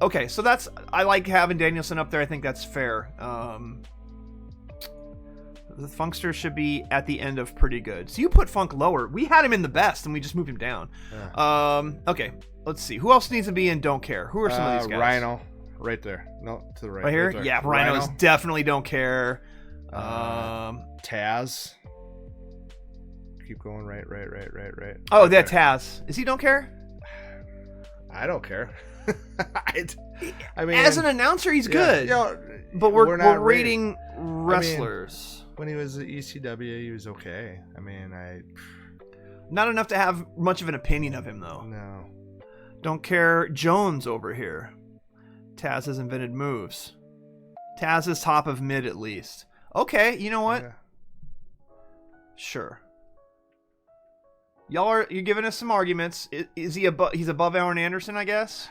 Okay, so that's... I like having Danielson up there. I think that's fair. The Funkster should be at the end of pretty good. So you put Funk lower. We had him in the best, and we just moved him down. Yeah. Okay, let's see. Who else needs to be in don't care? Who are some of these guys? Rhino. Right there. No, to the right. Right here? Right yeah, Rhinos definitely don't care. Taz. Keep going right. Oh, right that Taz. Is he don't care? I don't care. I mean, as an announcer, he's good. Yeah, but we're not rating wrestlers. I mean, when he was at ECW, he was okay. I mean, not enough to have much of an opinion of him, though. No. Don't care. Jones over here. Taz has invented moves. Taz is top of mid at least. Okay, you know what? Yeah. Sure. You're giving us some arguments. Is he above? He's above Arn Anderson, I guess.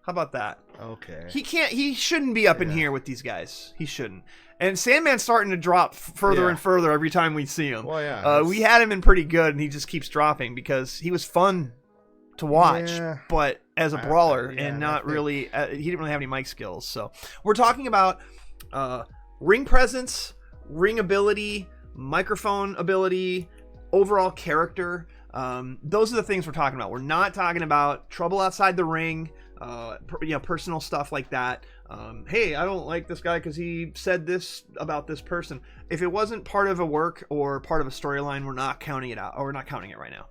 How about that? Okay. He shouldn't be up in here with these guys. He shouldn't. And Sandman's starting to drop further and further every time we see him. Well, yeah. We had him in pretty good, and he just keeps dropping because he was fun to watch, but as a brawler and not really, he didn't really have any mic skills. So we're talking about ring presence, ring ability, microphone ability, overall character. Those are the things we're talking about. We're not talking about trouble outside the ring, personal stuff like that. Hey, I don't like this guy because he said this about this person. If it wasn't part of a work or part of a storyline, we're not counting it out, or we're not counting it right now.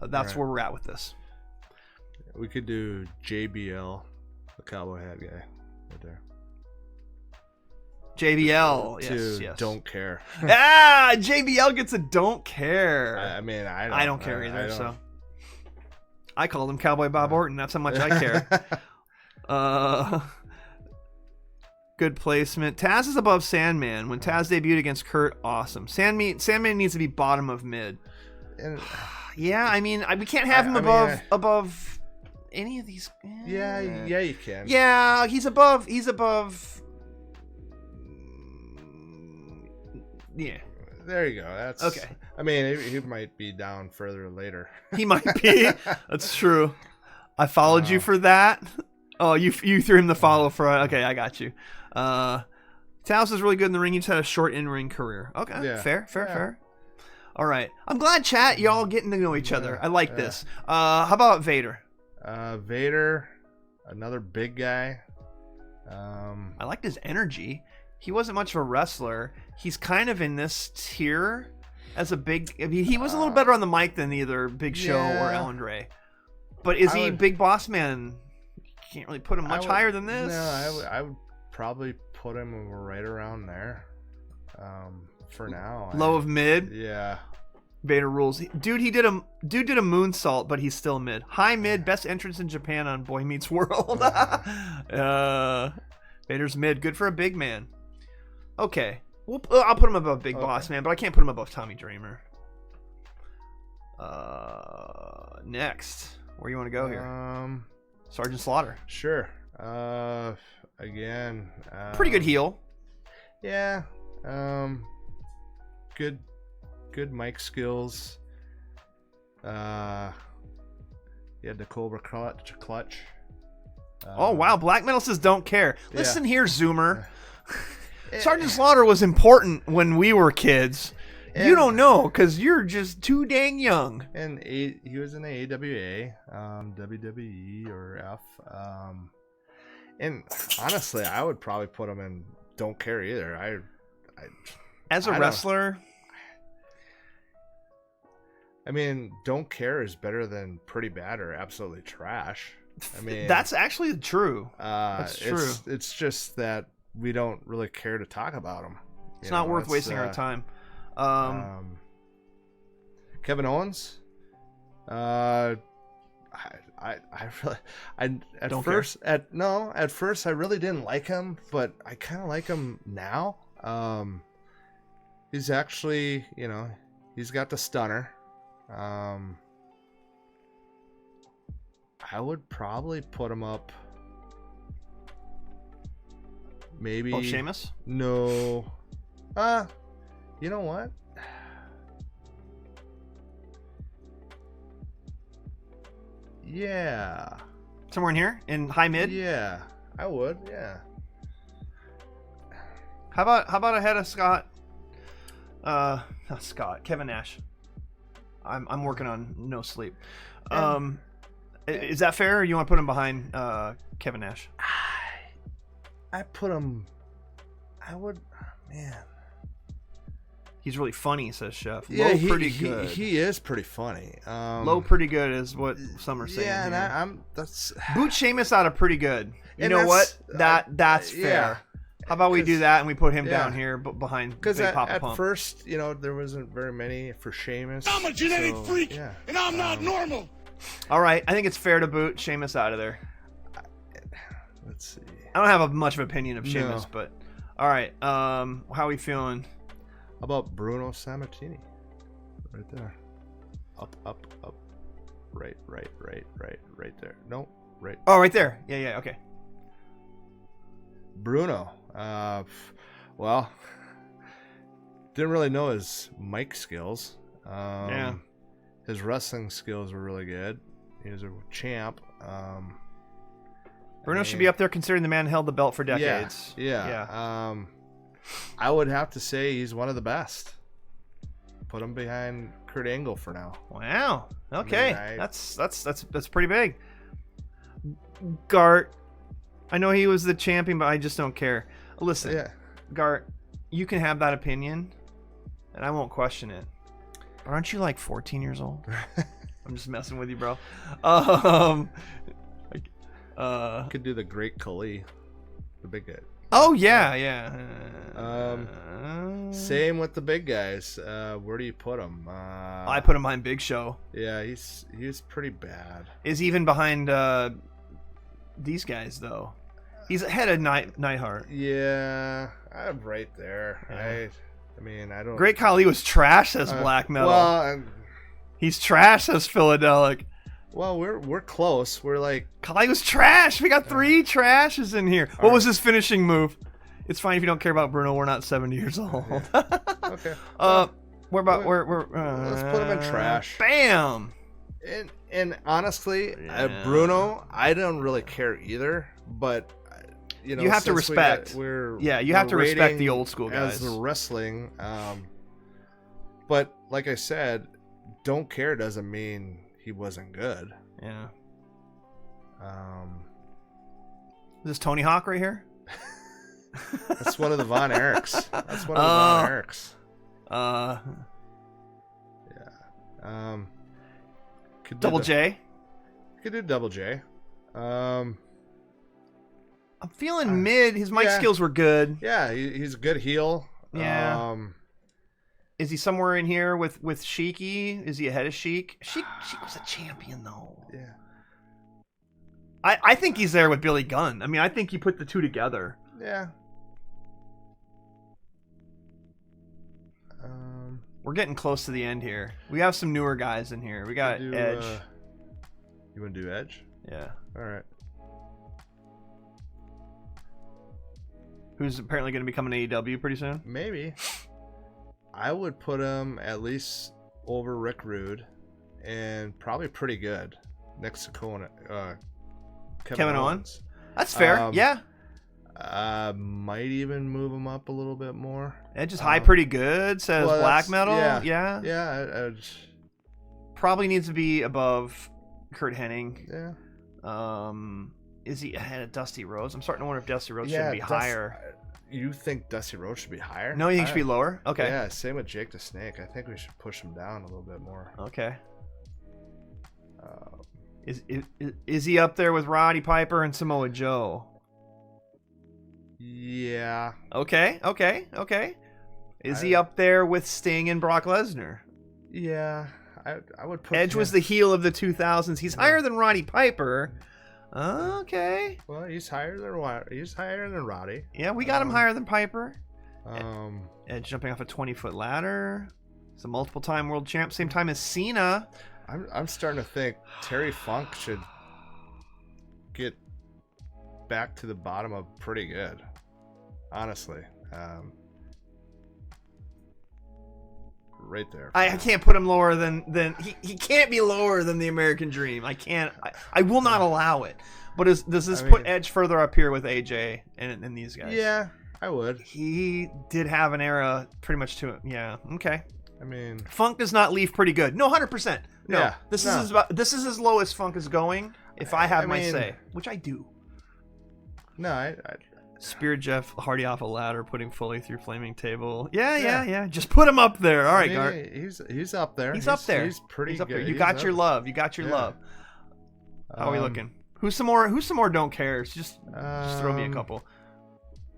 That's where we're at with this. We could do JBL, the cowboy hat guy, right there. JBL, yes. Don't care. JBL gets a don't care. I mean, I don't care either. So I called him Cowboy Bob Orton. That's how much I care. Good placement. Taz is above Sandman. When Taz debuted against Kurt, awesome. Sandman needs to be bottom of mid. Yeah, I mean, we can't have him above any of these. Yeah, you can. Yeah, he's above. Yeah. There you go. That's okay. I mean, he might be down further later. He might be. That's true. I followed you for that. Oh, you threw him the follow for. Okay, I got you. Taos is really good in the ring. He just had a short in-ring career. Okay, yeah. Fair. All right. I'm glad, chat, y'all getting to know each other. I like this. How about Vader? Vader, another big guy. I liked his energy. He wasn't much of a wrestler. He's kind of in this tier as a big. I mean, he was a little better on the mic than either Big Show or El Andre. But is he Big Boss Man? You can't really put him much higher than this. No, I would probably put him right around there. For now. Low of mid. Yeah. Vader rules. Dude did a moonsault, but he's still mid. High mid, best entrance in Japan on Boy Meets World. Vader's mid, good for a big man. Okay, I'll put him above Big Boss Man, but I can't put him above Tommy Dreamer. Next, where you want to go here? Sergeant Slaughter. Sure. Again, pretty good heel. Yeah. Good mic skills. You had the Cobra clutch. Oh wow, Black Metal says don't care. Listen here, Zoomer. Sergeant Slaughter was important when we were kids. You don't know because you're just too dang young. And he was in the AWA, WWE or F. And honestly, I would probably put him in don't care either. As a wrestler, I mean, don't care is better than pretty bad or absolutely trash. I mean, that's actually true. That's true. It's just that we don't really care to talk about him. It's not worth wasting our time. Kevin Owens. At first I really didn't like him, but I kind of like him now. He's actually, he's got the stunner. I would probably put him up. Maybe. Oh, Sheamus? No. You know what? Yeah. Somewhere in here? In high mid? Yeah. I would, yeah. How about ahead of Scott? Not Scott. Kevin Nash. I'm working on no sleep. Is that fair, or you want to put him behind Kevin Nash? I put him. I would. Man. He's really funny, says Chef. Yeah, Low, pretty good. He is pretty funny. Low, pretty good is what some are saying. Yeah, and here. that's boot Sheamus out of pretty good. You know what? That's fair. Yeah. How about we do that and we put him down here behind Big Papa at Pump? first, there wasn't very many for Sheamus. I'm a genetic freak, and I'm not normal. All right, I think it's fair to boot Sheamus out of there. Let's see. I don't have much of an opinion of Sheamus, but all right. How are we feeling? How about Bruno Sammartini? Right there. Up. Right there. No. right. Oh, right there. Yeah, yeah, okay. Bruno. Well, didn't really know his mic skills. Yeah. His wrestling skills were really good. He was a champ. Bruno should be up there considering the man held the belt for decades. Yeah. I would have to say he's one of the best. Put him behind Kurt Angle for now. Wow. Okay. I mean, That's pretty big. Gart. I know he was the champion, but I just don't care. Listen, Yeah. Gart, you can have that opinion, and I won't question it. But aren't you like 14 years old? I'm just messing with you, bro. Could do the Great Khali, the big guy. Oh yeah, yeah. Same with the big guys. Where do you put him? I put him behind Big Show. Yeah, he's pretty bad. Is even behind these guys though. He's ahead of Neidhart. Yeah, I'm right there. Yeah. I mean, I don't. Great Khali was trash as black metal. Well, He's trash as Philadelic. well, we're close. We're like, Khali was trash. We got 3 trashes in here. What was his finishing move? It's fine if you don't care about Bruno. We're not 70 years old. okay. We're Let's put him in trash. Bam. And honestly, Bruno, I don't really care either. But you know, You have to since respect. You have to respect the old school guys. as the wrestling. But like I said, don't care doesn't mean he wasn't good. Yeah. Is this Tony Hawk right here? That's one of the Von Erichs. That's one of the Von Erichs. Yeah. Could do Double J. Could do Double J. I'm feeling mid. His mic skills were good. Yeah, he's a good heel. Yeah. Is he somewhere in here with Sheiky? Is he ahead of Sheik? Sheik was a champion though. Yeah. I think he's there with Billy Gunn. I mean, I think you put the two together. Yeah. We're getting close to the end here. We have some newer guys in here. We got Edge. You want to do Edge? Yeah. All right. Who's apparently going to become an AEW pretty soon? Maybe. I would put him at least over Rick Rude, and probably pretty good next to Kevin Owens. That's fair. Yeah. Might even move him up a little bit more. Edge is high pretty good, says black metal. Yeah. Yeah. Probably needs to be above Kurt Hennig. Yeah. Is he ahead of Dusty Rhodes? I'm starting to wonder if Dusty Rhodes should be higher. You think Dusty Rhodes should be higher? No, you think he should be lower? Okay. Yeah, same with Jake the Snake. I think we should push him down a little bit more. Okay. Is he up there with Roddy Piper and Samoa Joe? Yeah. Okay. Is he up there with Sting and Brock Lesnar? Yeah. I would put Edge was the heel of the 2000s. He's higher than Roddy Piper. Okay. Well, he's higher than Roddy. Yeah, we got him higher than Piper. Edge jumping off a 20-foot ladder. He's a multiple-time world champ, same time as Cena. I'm starting to think Terry Funk should get back to the bottom of pretty good. Honestly. Right there. I can't put him lower than he can't be lower than the American Dream. I can't. I will not allow it. But does this put Edge further up here with AJ and these guys? Yeah, I would. He did have an era pretty much to it. Yeah. Okay. I mean, Funk does not leave pretty good. No, 100%. No. Yeah, this is as low as Funk is going. If I have my say, which I do. No, I Spear Jeff Hardy off a ladder, putting Foley through flaming table. Yeah. Just put him up there. All right, Gart. He's up there. He's up there. He's pretty He's up good. there. You got your love. How are we looking? Who's some more don't cares? Just throw me a couple.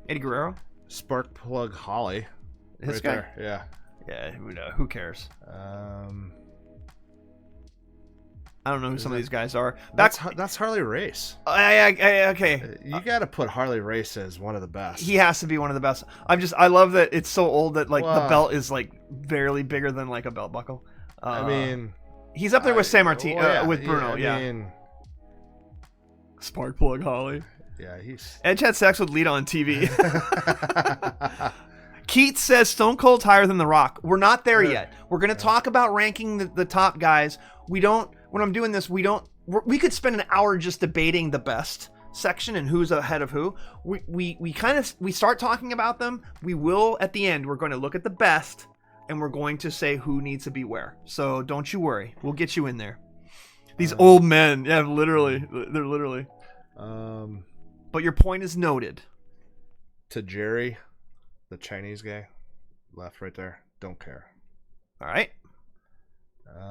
Eddie Guerrero? Sparkplug Holly. This right guy? There. Yeah. Yeah, who cares? I don't know who some of these guys are. That's Harley Race. Okay. You got to put Harley Race as one of the best. He has to be one of the best. I love that it's so old that the belt is like barely bigger than like a belt buckle. I mean, he's up there with San Martin with Bruno. I mean, Sparkplug Holly. Yeah, he's. Edge had sex with Lita on TV. Keats says Stone Cold's higher than The Rock. We're not there yet. We're going to talk about ranking the top guys. When I'm doing this, we could spend an hour just debating the best section and who's ahead of who. We start talking about them. We will at the end. We're going to look at the best and we're going to say who needs to be where. So don't you worry. We'll get you in there. These old men. Yeah, literally. They're literally. But your point is noted. To Jerry, the Chinese guy, left right there. Don't care. All right.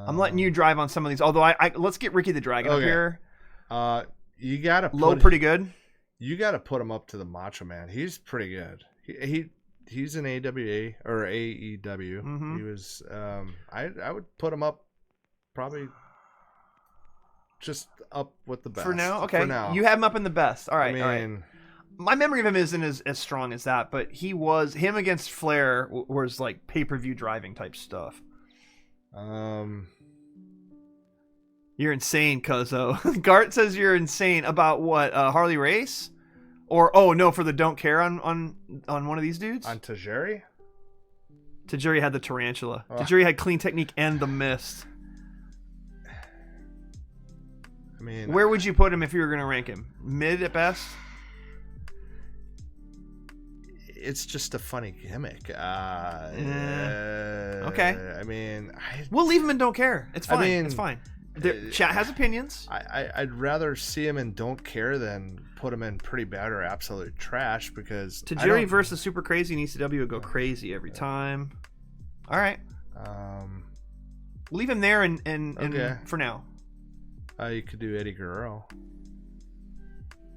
I'm letting you drive on some of these. Although let's get Ricky the Dragon up here. You gotta put pretty good. You gotta put him up to the Macho Man. He's pretty good. He's an AWA or AEW. Mm-hmm. He was. I would put him up probably just up with the best for now. Okay, for now. You have him up in the best. All right. I mean, all right. My memory of him isn't as strong as that, but him against Flair was like pay-per-view driving type stuff. You're insane, Cuzzo. Gart says you're insane about what? Harley Race? Or for the don't care on one of these dudes? On Tajiri? Tajiri had the tarantula. Tajiri had clean technique and the mist. I mean, where would you put him if you were going to rank him? Mid at best? It's just a funny gimmick. Okay. I mean, we'll leave him in don't care. It's fine. I mean, it's fine. Chat has opinions. I'd rather see him in don't care than put him in pretty bad or absolute trash because Tajiri versus Super Crazy and ECW would go crazy every time. All right. Leave him there and okay. For now. You could do Eddie Guerrero.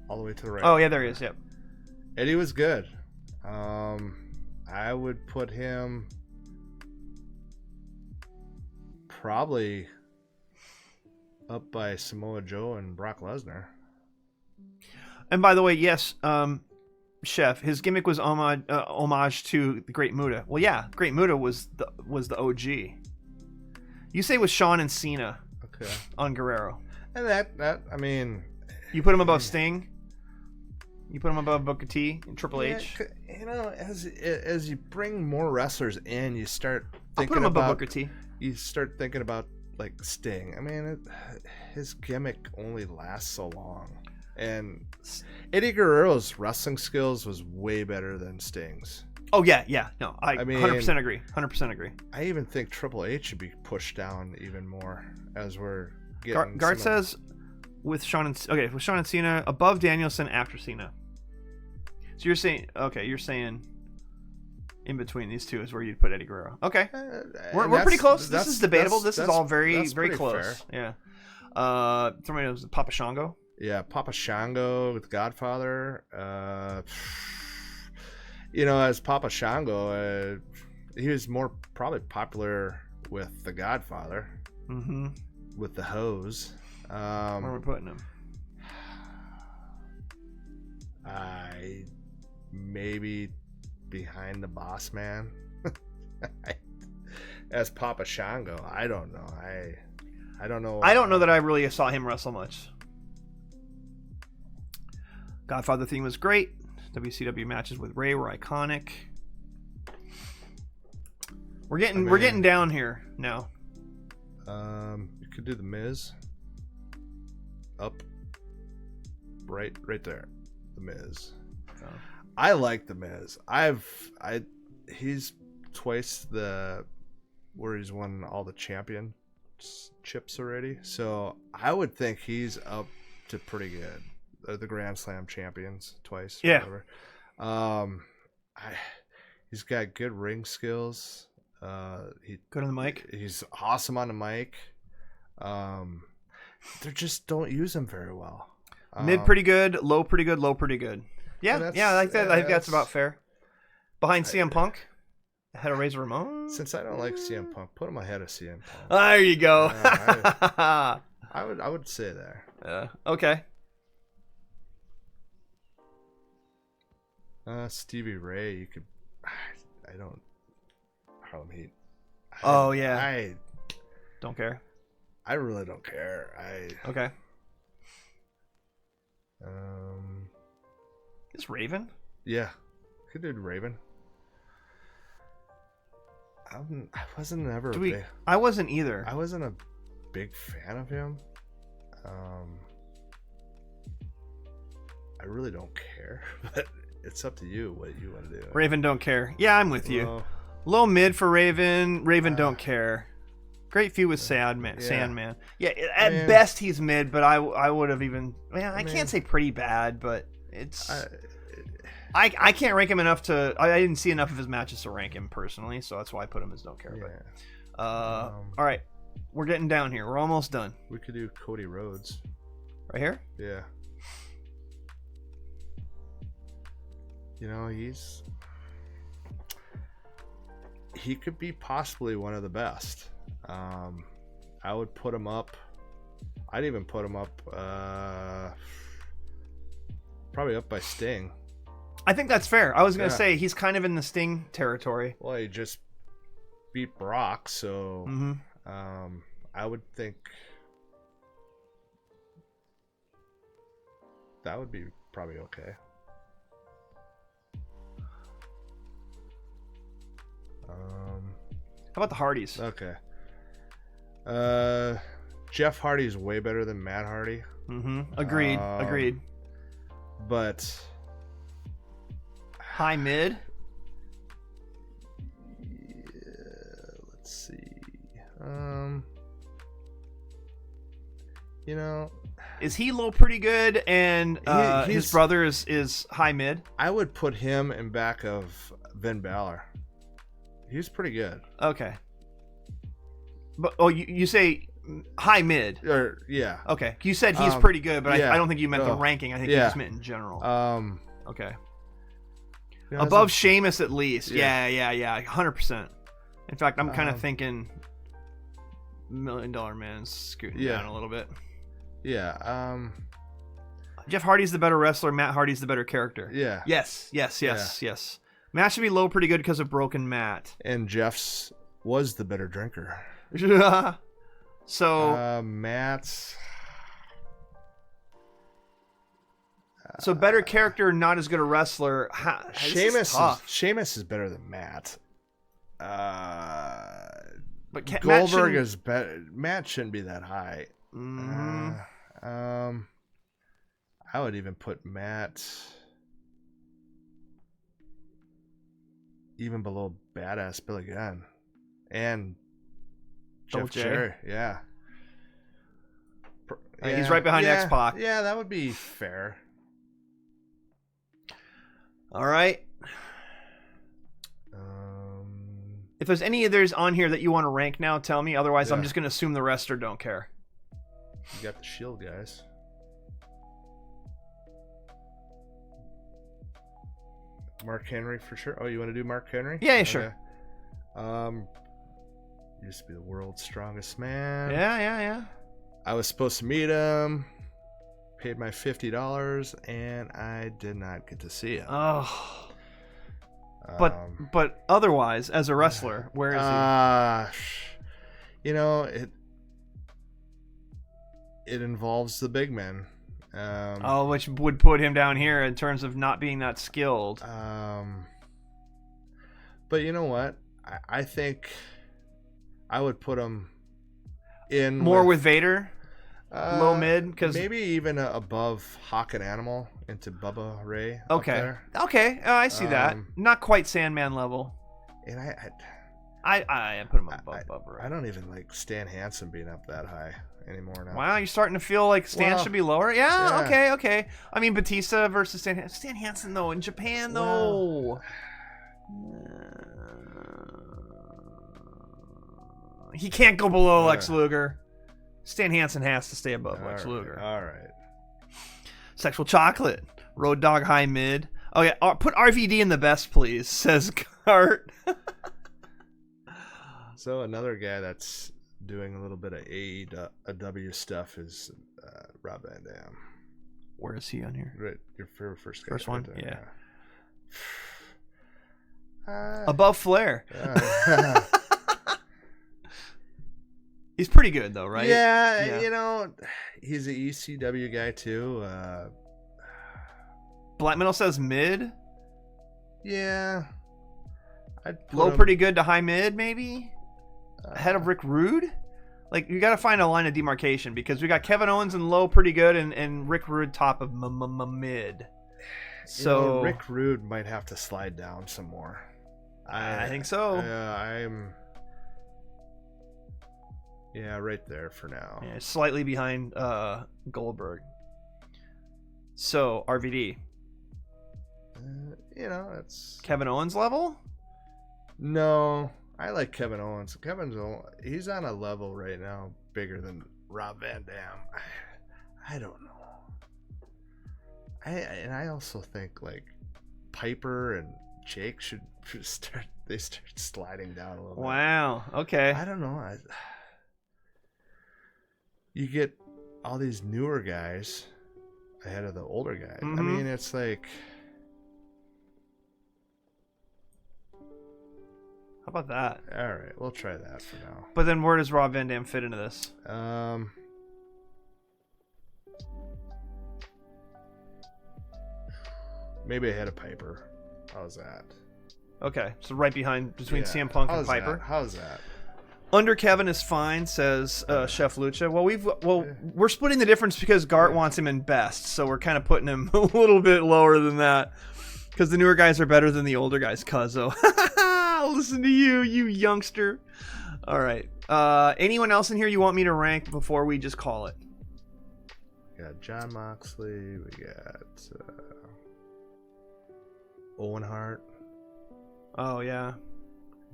All the way to the right. Oh yeah, there he is. Yep. Eddie was good. I would put him probably up by Samoa Joe and Brock Lesnar. And by the way, yes, Chef, his gimmick was homage to the Great Muta. Well, yeah, Great Muta was the OG. You say it was Shawn and Cena. Okay. On Guerrero. And that I mean, you put him above Sting. You put him above Booker T and Triple H. You know, as you bring more wrestlers in, you start thinking I'll put him about above Booker T. You start thinking about like Sting. I mean, his gimmick only lasts so long, and Eddie Guerrero's wrestling skills was way better than Sting's. Oh yeah, no, I mean, 100% agree. 100% agree. I even think Triple H should be pushed down even more as we're getting. Gart says with Shawn and Cena above Danielson, after Cena. So you're saying in between these two is where you'd put Eddie Guerrero. Okay, we're pretty close. This is debatable. This is all very close. Fair. Yeah. Somebody knows Papa Shango. Yeah, Papa Shango with Godfather. As Papa Shango, he was more probably popular with the Godfather. Mm-hmm. With the hose. Where are we putting him? Maybe behind the Boss Man. As Papa Shango, I don't know. I don't know. I don't know that I really saw him wrestle much. Godfather theme was great. WCW matches with Ray were iconic. We're getting down here now. You could do the Miz. Up. Right there. The Miz. Oh. I like the Miz. He's twice where he's won all the championships already. So I would think he's up to pretty good. The Grand Slam champions twice. Yeah. Whatever. He's got good ring skills. Good on the mic. He's awesome on the mic. They just don't use him very well. Mid pretty good, low pretty good, low pretty good. Yeah, I like that. I think that's about fair. Behind CM Punk, ahead of Razor Ramon. Since I don't like CM Punk, put him ahead of CM Punk. There you go. I would say there. Okay. Stevie Ray, you could. I don't. Harlem Heat. I don't care. I really don't care. Okay. Is Raven? Yeah, could do Raven. I wasn't ever. I wasn't either. I wasn't a big fan of him. I really don't care, but it's up to you what you want to do. Raven don't care. Yeah, I'm with you. Low mid for Raven. Raven don't care. Great feud with Sandman. Yeah, at best he's mid, but I would have even. Man, I can't say pretty bad, but it's. I can't rank him enough to. I didn't see enough of his matches to rank him personally, so that's why I put him as don't care. Yeah. But, all right, we're getting down here. We're almost done. We could do Cody Rhodes. Right here? Yeah. You know, he could be possibly one of the best. I would put him up. I'd even put him up probably up by Sting. I think that's fair. I was going to say he's kind of in the Sting territory. Well, he just beat Brock, so I would think that would be probably okay. How about the Hardys? Okay. Jeff Hardy's way better than Matt Hardy. Agreed. But high mid. Yeah, let's see. You know, is he low pretty good and his brother is high mid? I would put him in back of Finn Balor. He's pretty good. Okay. But you say high mid? Yeah. Okay. You said he's pretty good, but yeah. I don't think you meant the ranking. I think you just meant in general. Okay. You know, above Sheamus at least. Yeah. 100%. In fact, I'm kind of thinking $1 Million Man's scooting down a little bit. Yeah. Jeff Hardy's the better wrestler. Matt Hardy's the better character. Yeah. Yes. Matt should be low pretty good because of Broken Matt. And Jeff's was the better drinker. So Matt's. So better character, not as good a wrestler. Sheamus is better than Matt. But Goldberg is better. Matt shouldn't be that high. I would even put Matt even below Badass Billy Gunn and Jeff Jarrett. Yeah. He's right behind X-Pac. Yeah, that would be fair. All right. If there's any others on here that you want to rank now, tell me. Otherwise, I'm just going to assume the rest or don't care. You got the Shield guys. Mark Henry for sure. Oh, you want to do Mark Henry? Yeah, sure. Used to be the world's strongest man. Yeah. I was supposed to meet him. Paid my $50, and I did not get to see him. Oh. But otherwise, as a wrestler, where is he? You know, it involves the big men. Which would put him down here in terms of not being that skilled. But you know what? I think I would put him in more with Vader. Low mid, because maybe even above Hawk and Animal into Bubba Ray. Okay, I see that. Not quite Sandman level. And I put him above Bubba Ray. I don't even like Stan Hansen being up that high anymore now. Wow, you're starting to feel like Stan should be lower. Yeah. Okay. I mean, Batista versus Stan Hansen though in Japan though. He can't go below Lex Luger. Stan Hansen has to stay above Lex Luger. All right. Sexual Chocolate. Road Dogg high mid. Oh yeah, put RVD in the best, please, says Cart. So another guy that's doing a little bit of AEW stuff is Rob Van Dam. Where is he on here? Right, your first guy. First one? Yeah. Above Flair. He's pretty good though, right? Yeah, you know, he's an ECW guy too. Black Metal says mid. Yeah. Low pretty good to high mid, maybe? Ahead of Rick Rude? Like, you got to find a line of demarcation because we got Kevin Owens and low pretty good and Rick Rude top of mid. So Rick Rude might have to slide down some more. I think so. Yeah, right there for now. Yeah, slightly behind Goldberg. So, RVD. It's Kevin Owens level? No, I like Kevin Owens. He's on a level right now bigger than Rob Van Dam. I don't know. I also think like Piper and Jake should start sliding down a little bit. Wow. Okay. I don't know. You get all these newer guys ahead of the older guys. Mm-hmm. I mean, it's like, how about that? all right, we'll try that for now. But then where does Rob Van Dam fit into this? Maybe ahead of Piper. How's that? Okay, so right behind between Yeah, CM Punk and how's Piper. that? How's that? Under Kevin is fine, says Chef Lucha. Well, we're splitting the difference because Gart wants him in best, so we're kind of putting him a little bit lower than that because the newer guys are better than the older guys. Cuzzo, listen to you youngster. All right. Anyone else in here you want me to rank before we just call it? We got John Moxley. We got Owen Hart. Oh yeah.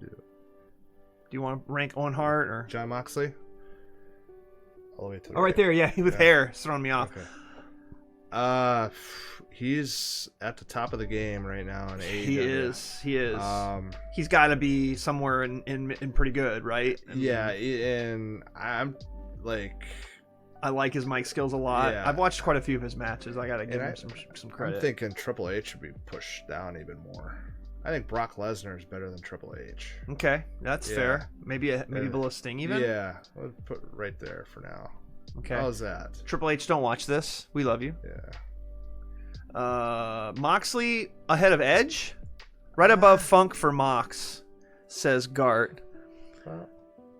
Do you want to rank Owen Hart or John Moxley? All the way to the right there, yeah, with hair. It's throwing me off. Okay. He's at the top of the game right now in AEW. He is. He's got to be somewhere in pretty good, right? Yeah, and I'm like, I like his mic skills a lot. Yeah. I've watched quite a few of his matches. I got to give him some credit. I'm thinking Triple H should be pushed down even more. I think Brock Lesnar is better than Triple H. Okay, that's fair. Maybe below Sting even. Yeah, we'll put right there for now. Okay. How's that? Triple H, don't watch this. We love you. Yeah. Moxley ahead of Edge, right above Funk for Mox, says Gart.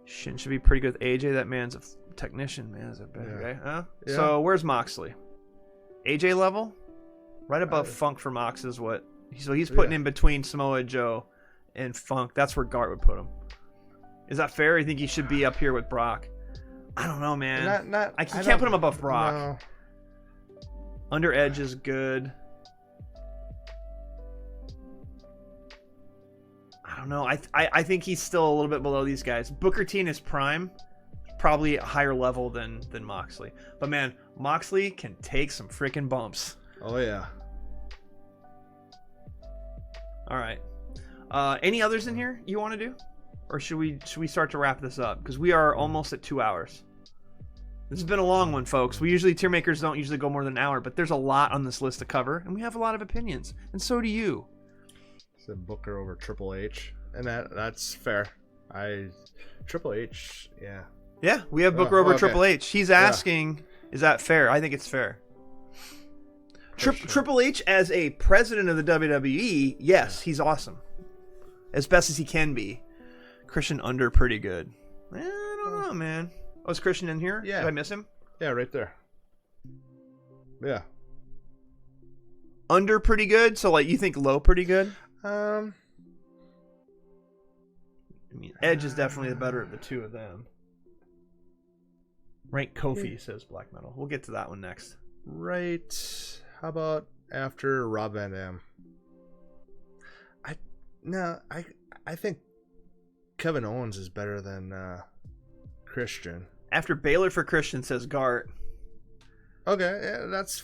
Shin should be pretty good with AJ. That man's a technician, man. Is a better guy, huh? Yeah. So where's Moxley? AJ level, right above Funk for Mox is what. So he's putting in between Samoa Joe and Funk. That's where Gart would put him. Is that fair? You think he should be up here with Brock? I don't know, man. I can't put him above Brock. No. Under Edge is good. I don't know. I think he's still a little bit below these guys. Booker T in his prime, probably a higher level than Moxley. But man, Moxley can take some freaking bumps. Oh yeah. All right. Any others in here you want to do, or should we start to wrap this up? Because we are almost at 2 hours. This has been a long one, folks. We usually Tiermakers don't usually go more than an hour, but there's a lot on this list to cover, and we have a lot of opinions, and so do you. Said Booker over Triple H, and that's fair. Triple H, yeah. Yeah, we have Booker over okay. Triple H. He's asking, is that fair? I think it's fair. Sure. Triple H as a president of the WWE, yes, he's awesome. As best as he can be. Christian under pretty good. I don't know, man. Oh, is Christian in here? Yeah. Did I miss him? Yeah, right there. Yeah. Under pretty good? So, like, you think low pretty good? I mean, Edge is definitely the better of the two of them. Rank Kofi, says Black Metal. We'll get to that one next. Right. How about after Rob Van Dam? I think Kevin Owens is better than Christian. After Baylor for Christian, says Gart. Okay, yeah, that's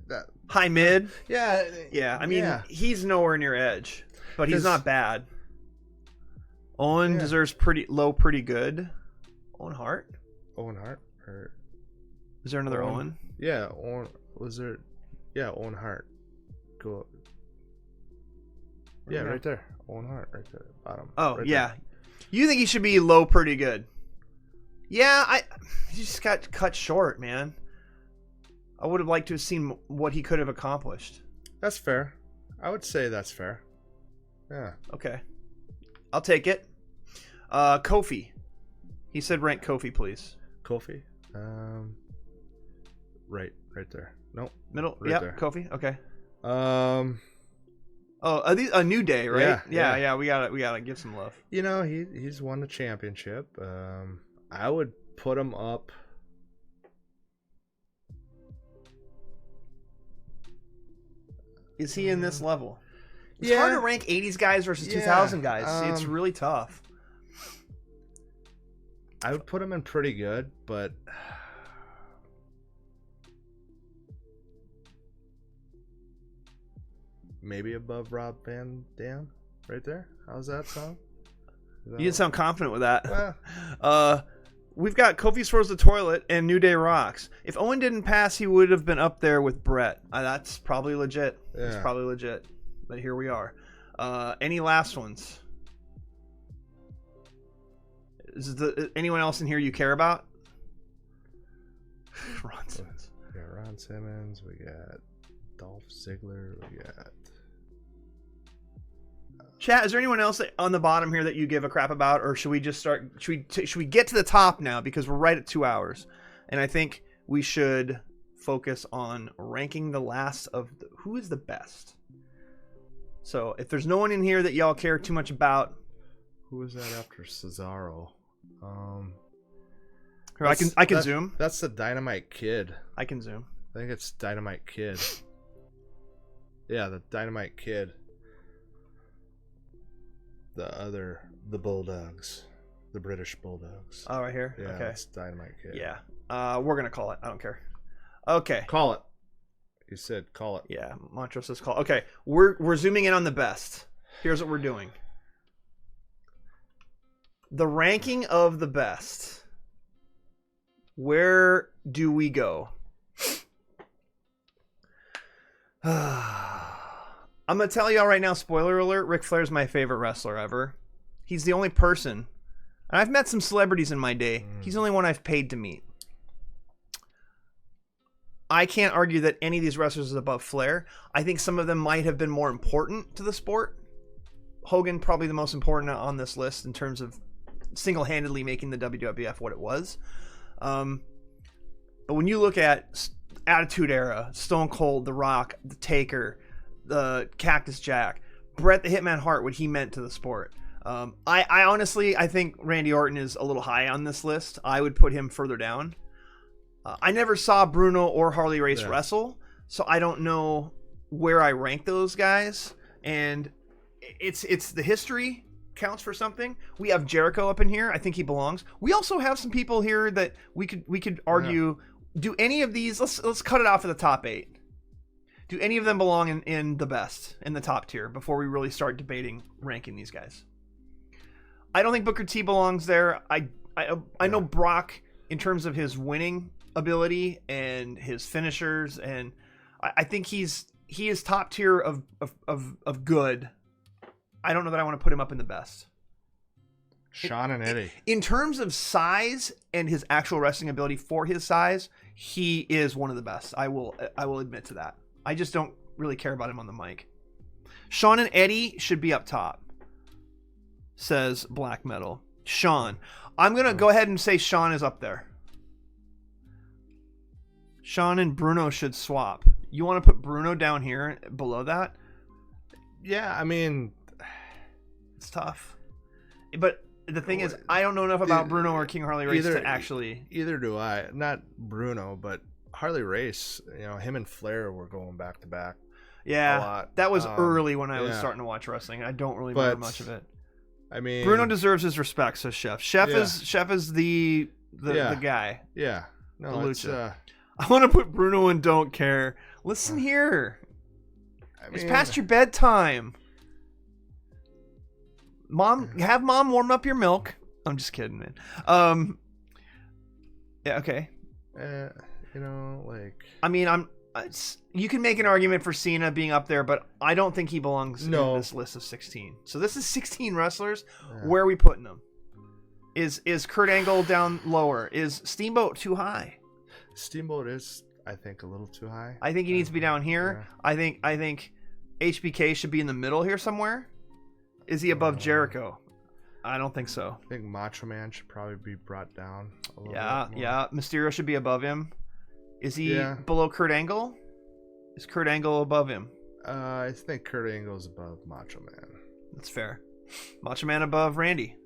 that. High mid. Yeah, Yeah, I mean, he's nowhere near Edge, but he's not bad. Owen deserves pretty low, pretty good. Owen Hart? Owen Hart? Or Is there another Owen? Yeah, Owen. Was there? Yeah, Owen Hart. Go. Yeah, right there. Owen Hart, right there, bottom. Oh, right yeah. there. You think he should be low, pretty good? Yeah, he just got cut short, man. I would have liked to have seen what he could have accomplished. That's fair. I would say that's fair. Yeah. Okay. I'll take it. Kofi. He said rank Kofi, please. Kofi. Right there. Nope. Middle. Right Yeah. there. Kofi. Okay. Oh, a New Day, right? Yeah. We gotta give some love. You know, he's won the championship. I would put him up. Is he in this level? It's yeah. hard to rank 80s guys versus 2000 guys. It's really tough. I would put him in pretty good, but maybe above Rob Van Dam, right there. How's that sound? You didn't sound confident with that. Well, We've got Kofi Swerves the Toilet and New Day Rocks. If Owen didn't pass, he would have been up there with Brett. That's probably legit. Yeah. It's probably legit. But here we are. Any last ones? Anyone else in here you care about? Ron Simmons. We got Ron Simmons. We got Dolph Ziggler. We got. Chat, is there anyone else on the bottom here that you give a crap about, or should we just start? Should we get to the top now because we're right at 2 hours, and I think we should focus on ranking the last of who is the best. So if there's no one in here that y'all care too much about, Who was that after Cesaro? I can zoom. That's the Dynamite Kid. I can zoom. I think it's Dynamite Kid. Yeah, the Dynamite Kid. The Bulldogs. The British Bulldogs. Oh, right here? Yeah, Okay. it's Dynamite Kid. Yeah. We're going to call it. I don't care. Okay. Call it. You said call it. Yeah, Montrose says call. Okay, we're zooming in on the best. Here's what we're doing. The ranking of the best. Where do we go? I'm going to tell y'all right now, spoiler alert, Ric Flair's my favorite wrestler ever. He's the only person, and I've met some celebrities in my day. He's the only one I've paid to meet. I can't argue that any of these wrestlers is above Flair. I think some of them might have been more important to the sport. Hogan probably the most important on this list in terms of single-handedly making the WWF what it was. But when you look at Attitude Era, Stone Cold, The Rock, The Taker, the Cactus Jack, Bret the Hitman Hart, what he meant to the sport. I honestly, I think Randy Orton is a little high on this list. I would put him further down. I never saw Bruno or Harley Race wrestle, so I don't know where I rank those guys. And it's the history counts for something. We have Jericho up in here. I think he belongs. We also have some people here that we could argue. Do any of these? Let's cut it off at the top 8. Do any of them belong in the best, in the top tier, before we really start debating ranking these guys? I don't think Booker T belongs there. I know Brock in terms of his winning ability and his finishers, and I think he is top tier of good. I don't know that I want to put him up in the best. Sean and Eddie. In terms of size and his actual wrestling ability for his size, he is one of the best. I will admit to that. I just don't really care about him on the mic. Sean and Eddie should be up top, says Black Metal. Sean. I'm going to go ahead and say Sean is up there. Sean and Bruno should swap. You want to put Bruno down here below that? Yeah, I mean, it's tough. But the thing is, I don't know enough about Bruno or King Harley Race to actually... Either do I. Not Bruno, but Harley Race. You know, him and Flair were going back to back. Yeah, a lot. That was early when I was starting to watch wrestling. I don't really remember much of it. I mean, Bruno deserves his respect, says Chef. Chef is the guy. Yeah. No, the it's lucha. I want to put Bruno in Don't Care. Listen here. It's past your bedtime. Have mom warm up your milk. I'm just kidding, man. Yeah, okay. You know, like, I mean, you can make an argument for Cena being up there, but I don't think he belongs in this list of 16. So this is 16 wrestlers. Yeah. Where are we putting them? Is Kurt Angle down lower? Is Steamboat too high? Steamboat is. I think a little too high. I think he needs to be down here. Yeah. I think HBK should be in the middle here somewhere. Is he above Jericho? I don't think so. I think Macho Man should probably be brought down a little Yeah, bit more. yeah. Mysterio should be above him. Is he Yeah. below Kurt Angle? Is Kurt Angle above him? I think Kurt Angle's above Macho Man. That's fair. Macho Man above Randy.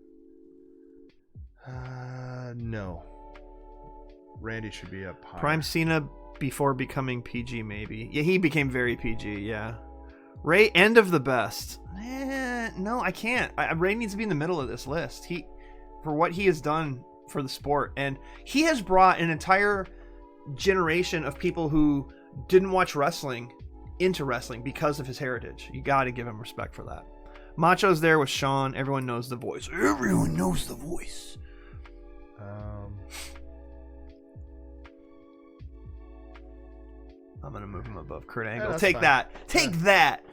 No. Randy should be up higher. Prime Cena before becoming PG, maybe. Yeah, he became very PG, yeah. Ray, end of the best. No, I can't. Ray needs to be in the middle of this list. For what he has done for the sport. And he has brought an entire generation of people who didn't watch wrestling into wrestling because of his heritage. You got to give him respect for that. Macho's there with Sean. Everyone knows the voice. Everyone knows the voice. I'm going to move him above Kurt Angle. that's Take fine. that. Take that.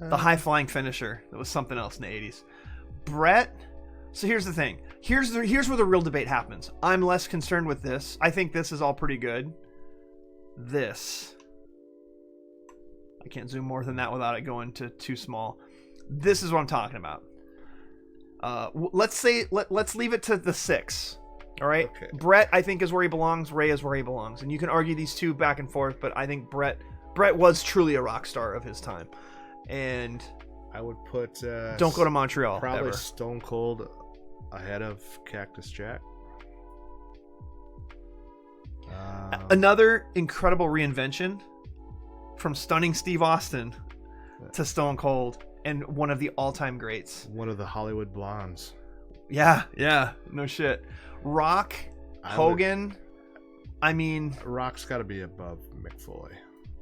The high-flying finisher. That was something else in the 80s. Brett. So here's the thing. Here's where the real debate happens. I'm less concerned with this. I think this is all pretty good. This. I can't zoom more than that without it going to too small. This is what I'm talking about. Let's leave it to the 6. All right. Okay. Brett, I think, is where he belongs. Ray is where he belongs, and you can argue these two back and forth. But I think Brett was truly a rock star of his time, and I would put. don't go to Montreal. Probably ever. Stone Cold ahead of Cactus Jack. Another incredible reinvention from stunning Steve Austin to Stone Cold, and one of the all-time greats. One of the Hollywood Blondes. Yeah, no shit. Rock, Hogan. Rock's got to be above Mick Foley.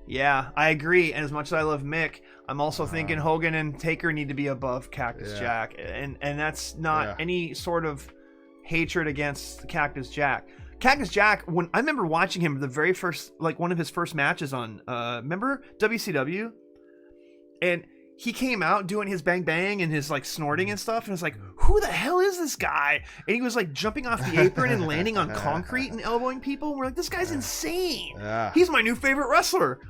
Yeah, I agree. And as much as I love Mick, I'm also thinking Hogan and Taker need to be above Cactus Jack, and that's not any sort of hatred against Cactus Jack. Cactus Jack, when I remember watching him the very first, like one of his first matches on, remember WCW, and he came out doing his bang bang and his like snorting and stuff, and it's like, who the hell is this guy? And he was like jumping off the apron and landing on concrete and elbowing people. And we're like, this guy's insane. Yeah. He's my new favorite wrestler.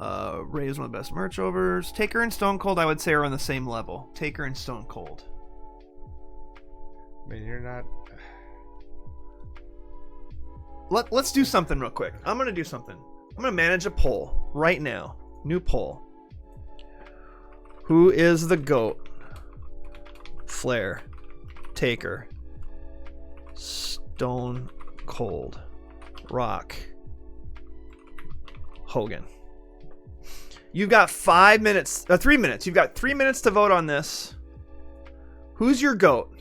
Ray is one of the best merch overs. Taker and Stone Cold, I would say, are on the same level. Taker and Stone Cold. I mean, you're not. Let's do something real quick. I'm going to do something. I'm going to manage a poll right now. New poll. Who is the GOAT? Flair, Taker, Stone Cold, Rock, Hogan. You've got 3 minutes. You've got 3 minutes to vote on this. Who's your GOAT?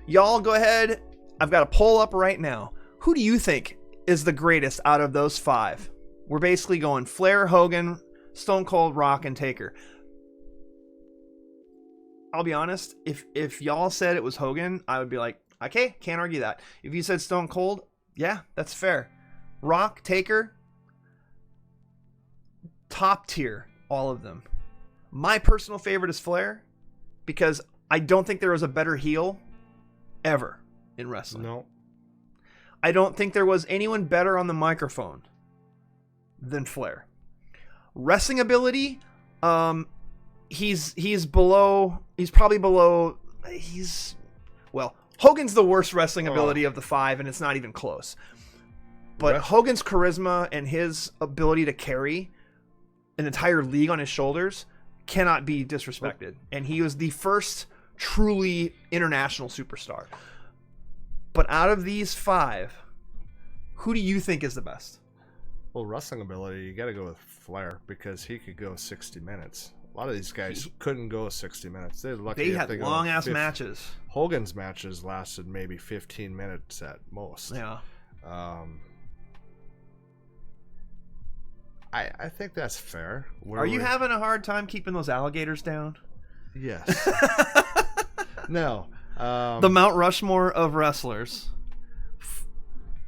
Y'all go ahead. I've got a poll up right now. Who do you think is the greatest out of those 5? We're basically going Flair, Hogan, Stone Cold, Rock, and Taker. I'll be honest, if y'all said it was Hogan, I would be like, okay, can't argue that. If you said Stone Cold, yeah, that's fair. Rock, Taker, top tier, all of them. My personal favorite is Flair, because I don't think there was a better heel ever in wrestling. No. I don't think there was anyone better on the microphone than Flair. Wrestling ability, he's probably below. Hogan's the worst wrestling ability of the 5, and it's not even close. But Hogan's charisma and his ability to carry an entire league on his shoulders cannot be disrespected. And he was the first truly international superstar. But out of these 5, who do you think is the best? Well, wrestling ability, you got to go with Flair because he could go 60 minutes. A lot of these guys couldn't go 60 minutes. They're lucky. They had long-ass matches. Hogan's matches lasted maybe 15 minutes at most. Yeah. I think that's fair. Are you having a hard time keeping those alligators down? Yes. No. The Mount Rushmore of wrestlers.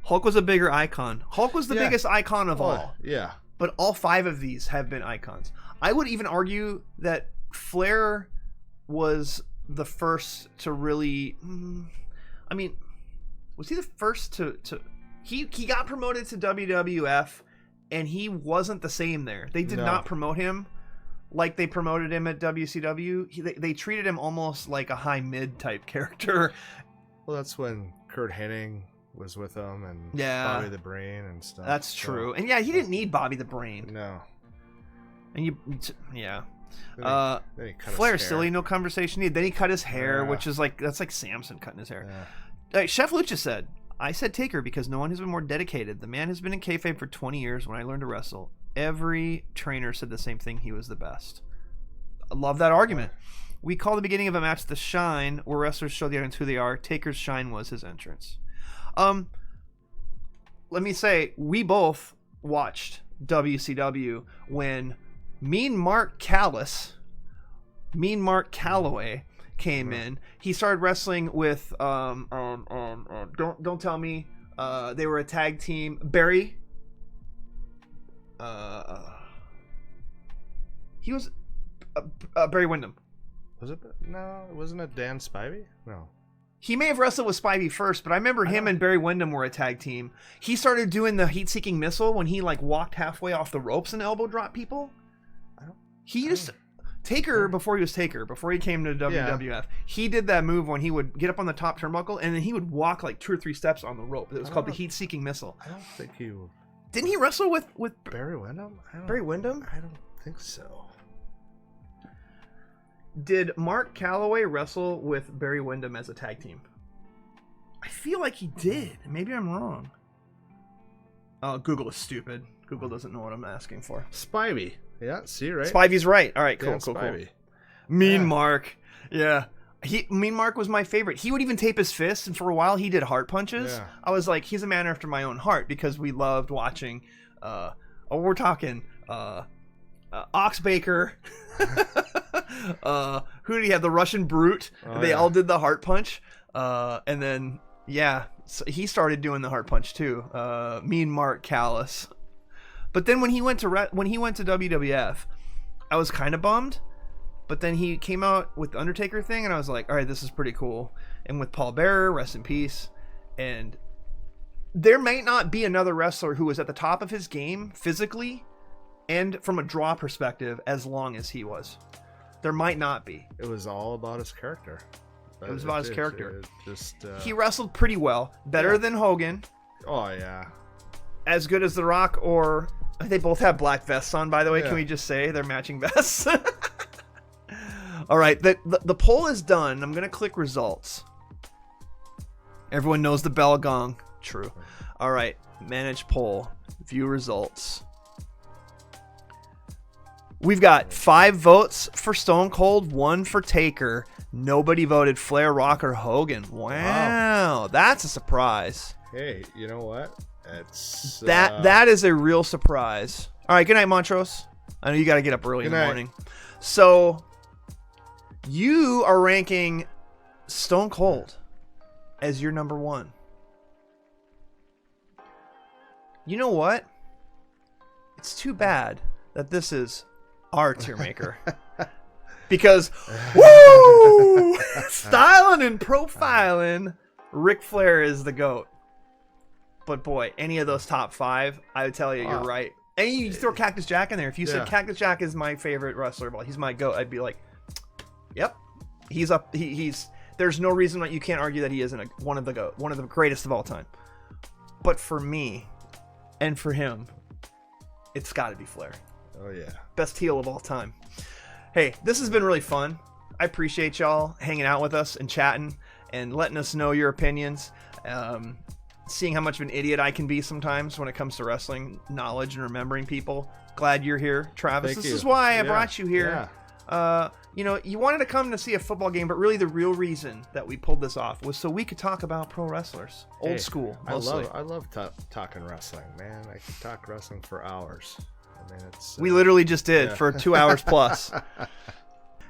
Hulk was a bigger icon. Hulk was the biggest icon of all. Yeah. But all 5 of these have been icons. I would even argue that Flair was the first to really... was he the first to... He got promoted to WWF, and he wasn't the same there. They did not promote him like they promoted him at WCW. They treated him almost like a high mid type character. Well, that's when Kurt Hennig was with him and Bobby the Brain and stuff. That's true. And yeah, he didn't need Bobby the Brain. No. And Then he cut Flair his hair. silly, no conversation needed. Then he cut his hair, which is that's like Samson cutting his hair. Chef Lucha said, I said Taker because no one has been more dedicated. The man has been in kayfabe for 20 years. When I learned to wrestle, every trainer said the same thing. He was the best. I love that argument. We call the beginning of a match the shine, where wrestlers show the audience who they are. Taker's shine was his entrance. Let me say, we both watched WCW when Mean Mark Calloway came in. He started wrestling with don't tell me they were a tag team. Barry he was Barry Windham. Was it? No, wasn't it Dan Spivey? No. He may have wrestled with Spivey first, but I remember him and Barry Windham were a tag team. He started doing the heat-seeking missile when he walked halfway off the ropes and elbow dropped people. Taker, before he came to WWF, he did that move when he would get up on the top turnbuckle and then he would walk like 2 or 3 steps on the rope. It was called the heat-seeking missile. I don't think he... Didn't he wrestle with Barry Windham? Barry Windham? I don't think so. Did Mark Calloway wrestle with Barry Windham as a tag team? I feel like he did. Maybe I'm wrong. Oh, Google is stupid. Google doesn't know what I'm asking for. Spivey. Yeah, see, right? Spivey's right. All right, cool. Mean Mark. Yeah. Mean Mark was my favorite. He would even tape his fists, and for a while he did heart punches. Yeah. I was like, he's a man after my own heart because we loved watching. We're talking Ox Baker. Who did he have? The Russian Brute. They all did the heart punch. And then so he started doing the heart punch too. Mean Mark Callis. But then when he went to WWF, I was kind of bummed. But then he came out with the Undertaker thing, and I was like, all right, this is pretty cool. And with Paul Bearer, rest in peace. And there might not be another wrestler who was at the top of his game physically and from a draw perspective as long as he was. There might not be. It was all about his character. It was about his character. He wrestled pretty well. Better than Hogan. Oh, yeah. As good as The Rock, or... They both have black vests on, by the way. Yeah. Can we just say they're matching vests? All right, the poll is done. I'm going to click results. Everyone knows the bell gong. True. All right, manage poll. View results. We've got 5 votes for Stone Cold, 1 for Taker. Nobody voted Flair, Rock, or Hogan. Wow. That's a surprise. Hey, you know what? It's that is a real surprise. All right, good night, Montrose. I know you got to get up early in the morning. So you are ranking Stone Cold as your number 1. You know what? It's too bad that this is our Tiermaker. Because, woo! Styling and profiling, Ric Flair is the GOAT. But boy, any of those top 5, I would tell you, you're right. And you throw Cactus Jack in there. If you said Cactus Jack is my favorite wrestler, well, he's my GOAT, I'd be like, yep, he's up. He's. There's no reason that you can't argue that he isn't one of the GOAT, one of the greatest of all time. But for me, and for him, it's got to be Flair. Oh yeah, best heel of all time. Hey, this has been really fun. I appreciate y'all hanging out with us and chatting and letting us know your opinions. Seeing how much of an idiot I can be sometimes when it comes to wrestling knowledge and remembering people. Glad you're here, Travis. This is why I brought you here. Yeah. You wanted to come to see a football game, but really the real reason that we pulled this off was so we could talk about pro wrestlers, old school. Mostly. I love talking wrestling, man. I can talk wrestling for hours. I mean, we literally just did for 2 hours plus.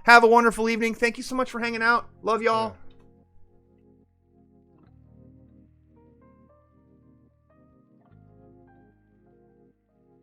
Have a wonderful evening. Thank you so much for hanging out. Love y'all.